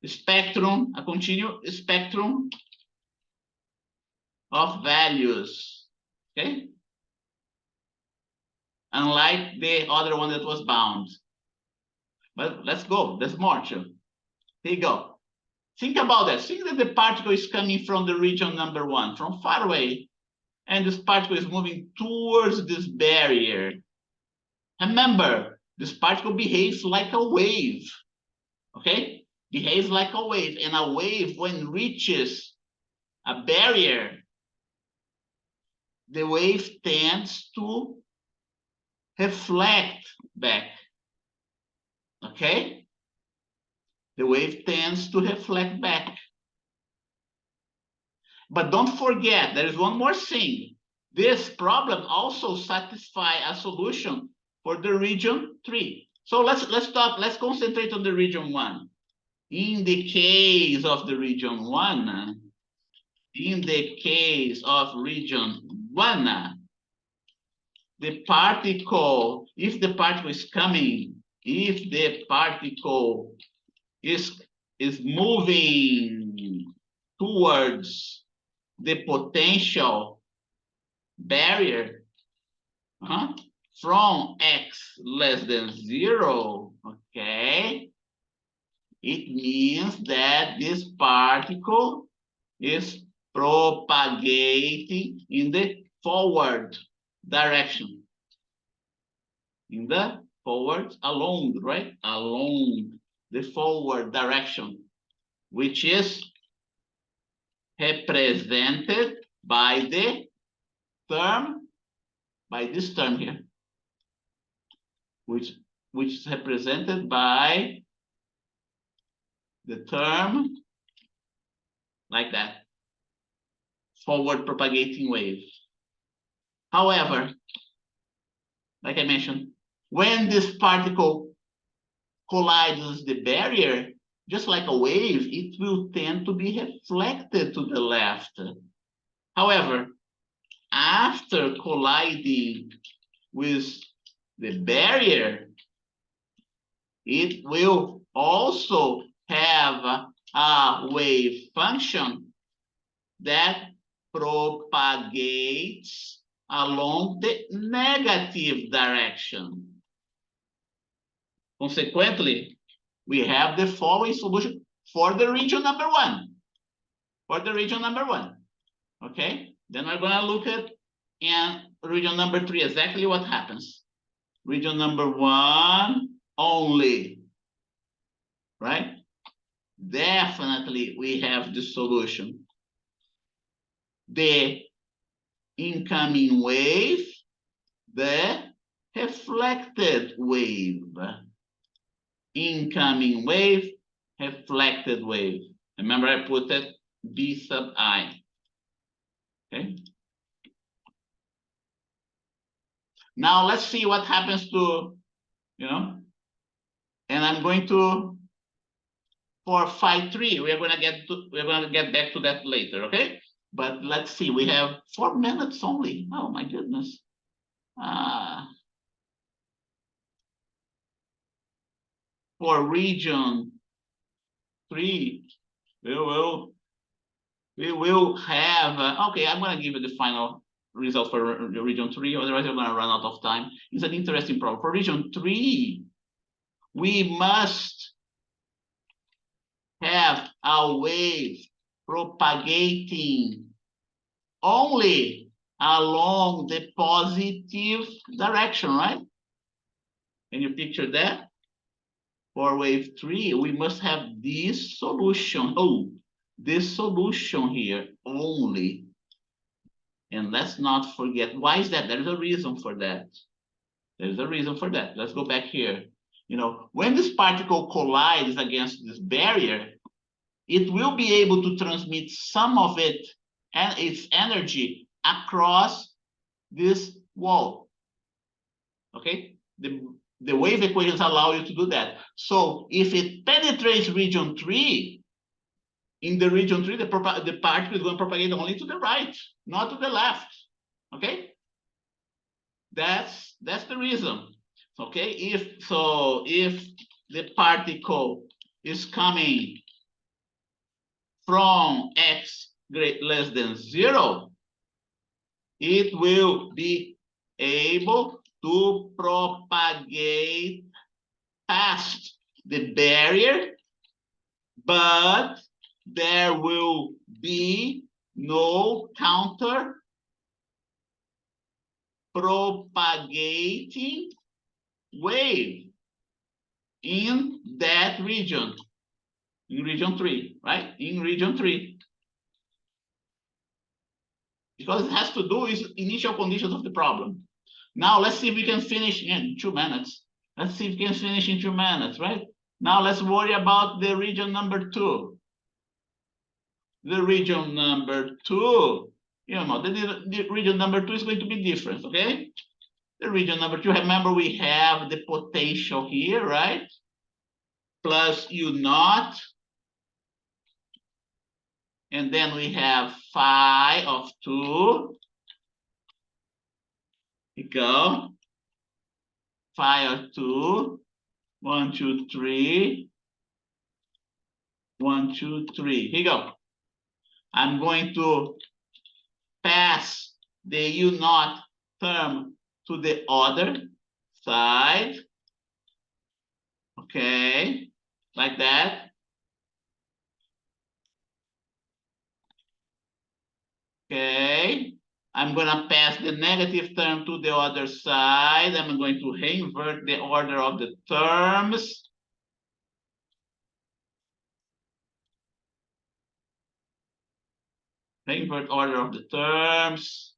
spectrum, of values. Okay. Unlike the other one that was bound. But let's go. There's more too. Here you go. Think about that. Think that the particle is coming from the region number 1, from far away, and this particle is moving towards this barrier. Remember, this particle behaves like a wave. Okay? Behaves like a wave. And a wave, when it reaches a barrier, the wave tends to reflect back. Okay? The wave tends to reflect back. But don't forget, there is one more thing. this problem also satisfy a solution for the region 3. So let's concentrate on the region 1. In the case of the region 1, the particle, if the particle is coming, if the particle is moving towards the potential barrier from x less than 0, okay, it means that this particle is propagating in the forward direction. In the forward, along, right? Along the forward direction, which is represented by the term, by this term here, which is represented by the term like that, forward propagating wave. However, like I mentioned, when this particle collides the barrier, just like a wave, it will tend to be reflected to the left. However, after colliding with the barrier, it will also have a wave function that propagates along the negative direction. Consequently, we have the following solution for the region number 1. For the region number 1. Okay? Then we're going to look at in region number 3 exactly what happens. Region number 1 only. Right? Definitely we have the solution. The incoming wave, the reflected wave. Incoming wave, reflected wave. Remember, I put it B sub I. Okay. Now let's see what happens to, and I'm going to, for phi 3, we're going to get back to that later, okay? But let's see, we have 4 minutes only. Oh my goodness. For region 3, we will have, okay, I'm going to give you the final result for region 3, otherwise we're going to run out of time. It's an interesting problem. For region 3, we must have a wave propagating only along the positive direction, right? Can you picture that? For wave 3, we must have this solution. Oh, this solution here only. And let's not forget, why is that? There's a reason for that. There's a reason for that. Let's go back here. When this particle collides against this barrier, it will be able to transmit some of it and its energy across this wall. Okay? The wave equations allow you to do that. So if it penetrates region 3, in the region 3, the particle is going to propagate only to the right, not to the left. Okay? That's the reason. Okay? If the particle is coming from x less than 0, it will be able to propagate past the barrier, but there will be no counter propagating wave in that region, in region 3, right? In region 3. Because it has to do with initial conditions of the problem. Now let's see if we can finish in 2 minutes. Let's see if we can finish in 2 minutes, right? Now let's worry about the region number 2. The region number 2 the region number 2 is going to be different, okay? The region number 2, remember we have the potential here, right? Plus U naught. And then we have phi of 2. Here we go. Phi of 2. 1, 2, 3. 1, 2, 3. Here you go. I'm going to pass the U naught term to the other side. Okay, like that. Okay, I'm gonna pass the negative term to the other side. I'm going to reinvert the order of the terms. Reinvert order of the terms.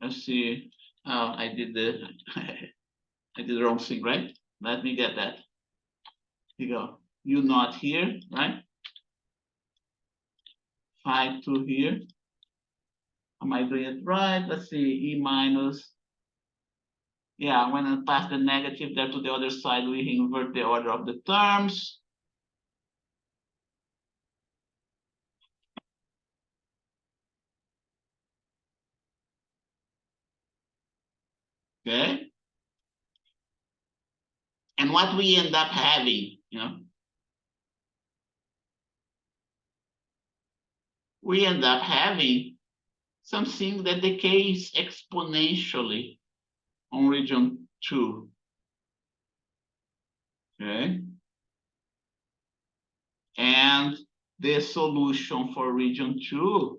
Let's see. Oh, I did the I did the wrong thing, right? Let me get that. Here you go. U naught here, right? Phi 2 here. Am I doing it right? Let's see. E minus. Yeah, when I pass the negative there to the other side, we invert the order of the terms. Okay. And what we end up having, we end up having something that decays exponentially on region 2. Okay. And the solution for region 2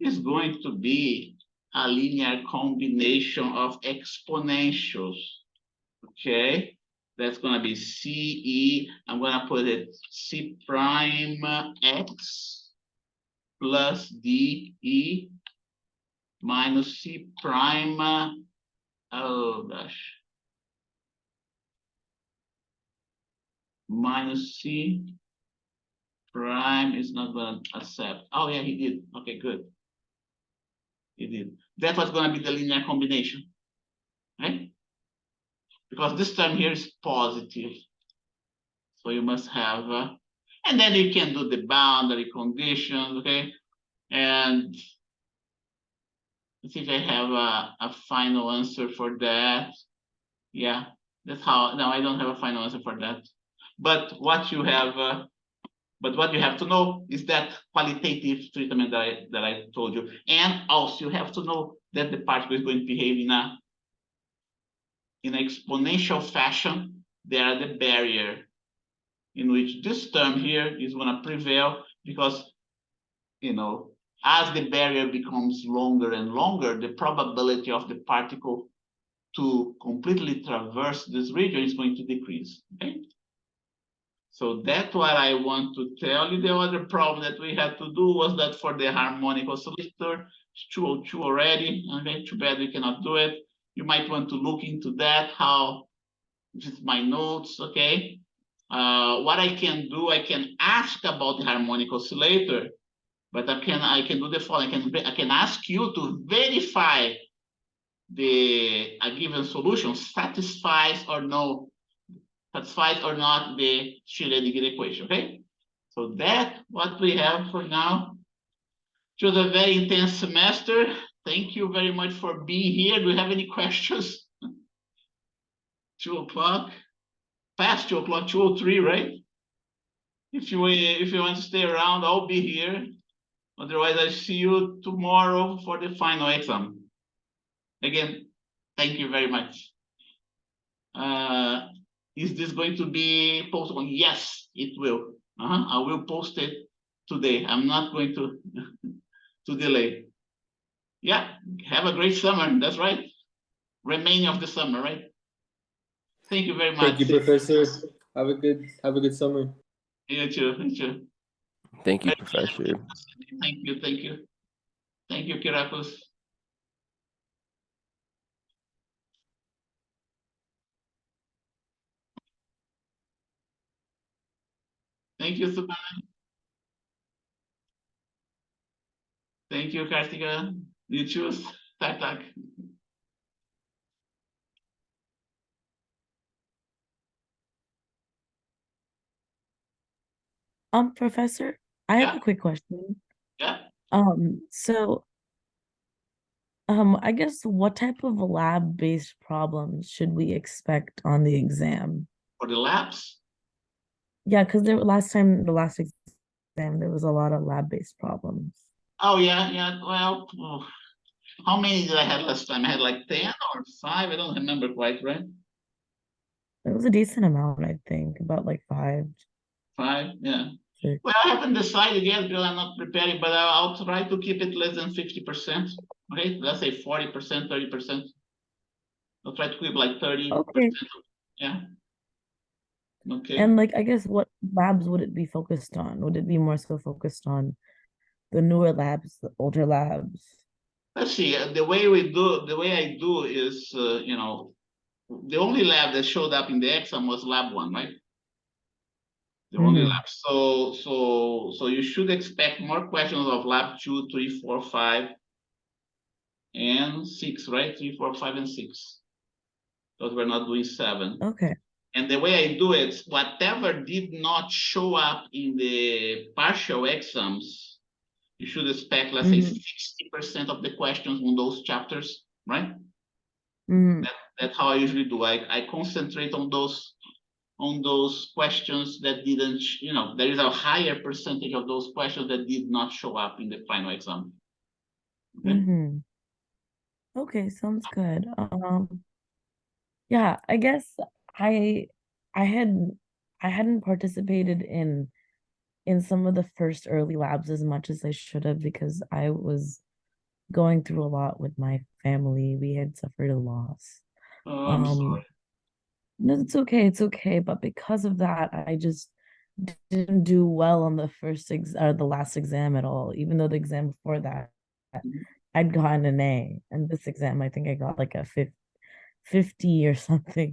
is going to be a linear combination of exponentials. Okay. That's going to be CE. I'm going to put it C prime X plus DE minus C prime. Oh gosh. Minus C prime is not going to accept. Oh yeah, he did. Okay, good. He did. That was going to be the linear combination, right? Because this term here is positive. So you must have, and then you can do the boundary conditions, okay? And I think I have a final answer for that. Yeah, that's how, no, I don't have a final answer for that. But what you have, to know is that qualitative treatment that I told you. And also you have to know that the particle is going to behave in an exponential fashion. They are the barrier in which this term here is going to prevail because, as the barrier becomes longer and longer, the probability of the particle to completely traverse this region is going to decrease. Okay. So that's what I want to tell you. The other problem that we had to do was that for the harmonic oscillator, it's 202 already. Okay, too bad we cannot do it. You might want to look into that, how, this is my notes, okay? What I can do, I can ask about the harmonic oscillator, but I can do the following. I can ask you to verify a given solution satisfies or not the Schrodinger equation, okay? So that's what we have for now. It was a very intense semester. Thank you very much for being here. Do you have any questions? 2 o'clock, past 2 o'clock, 2:03, right? If you want to stay around, I'll be here. Otherwise, I see you tomorrow for the final exam. Again, thank you very much. Is this going to be posted on? Yes, it will. I will post it today. I'm not going to delay. Yeah, have a great summer. That's right. Remaining of the summer, right? Thank you very much. Thank you, Professor. Have a good summer. You too. You too. Thank you, Professor. Thank you. Thank you. Thank you, Kyriakos. Thank you, Subha. Thank you, Kartika. You choose. Tak. Professor, I have Yeah. a quick question. Yeah. So, I guess what type of lab-based problems should we expect on the exam? For the labs. Yeah, because the last exam, there was a lot of lab-based problems. Oh yeah. Well, how many did I have last time? I had like 10 or 5. I don't remember quite, right? It was a decent amount, I think, about like 5, 5, yeah. 6. Well, I haven't decided yet because I'm not preparing, but I'll try to keep it less than 50%. Okay, let's say 40%, 30%. I'll try to keep like 30%. Okay. Yeah. Okay. And like, I guess what labs would it be focused on? Would it be more so focused on the newer labs, the older labs? Let's see. The way I do is, the only lab that showed up in the exam was lab 1, right? The only lab. So you should expect more questions of lab 2, 3, 4, 5, and 6, right? 3, 4, 5, and 6. Because we're not doing 7. Okay. And the way I do it, whatever did not show up in the partial exams, you should expect, let's say, 60% of the questions on those chapters, right? That's how I usually do. I concentrate on those questions that didn't, there is a higher percentage of those questions that did not show up in the final exam. Okay. Okay, sounds good. Yeah, I guess I I had I hadn't participated in some of the first early labs as much as I should have because I was going through a lot with my family. We had suffered a loss. Oh, I'm sorry. No, it's okay. But because of that, I just didn't do well on the the last exam at all, even though the exam before that I'd gotten an A. And this exam, I think I got like a 50 or something.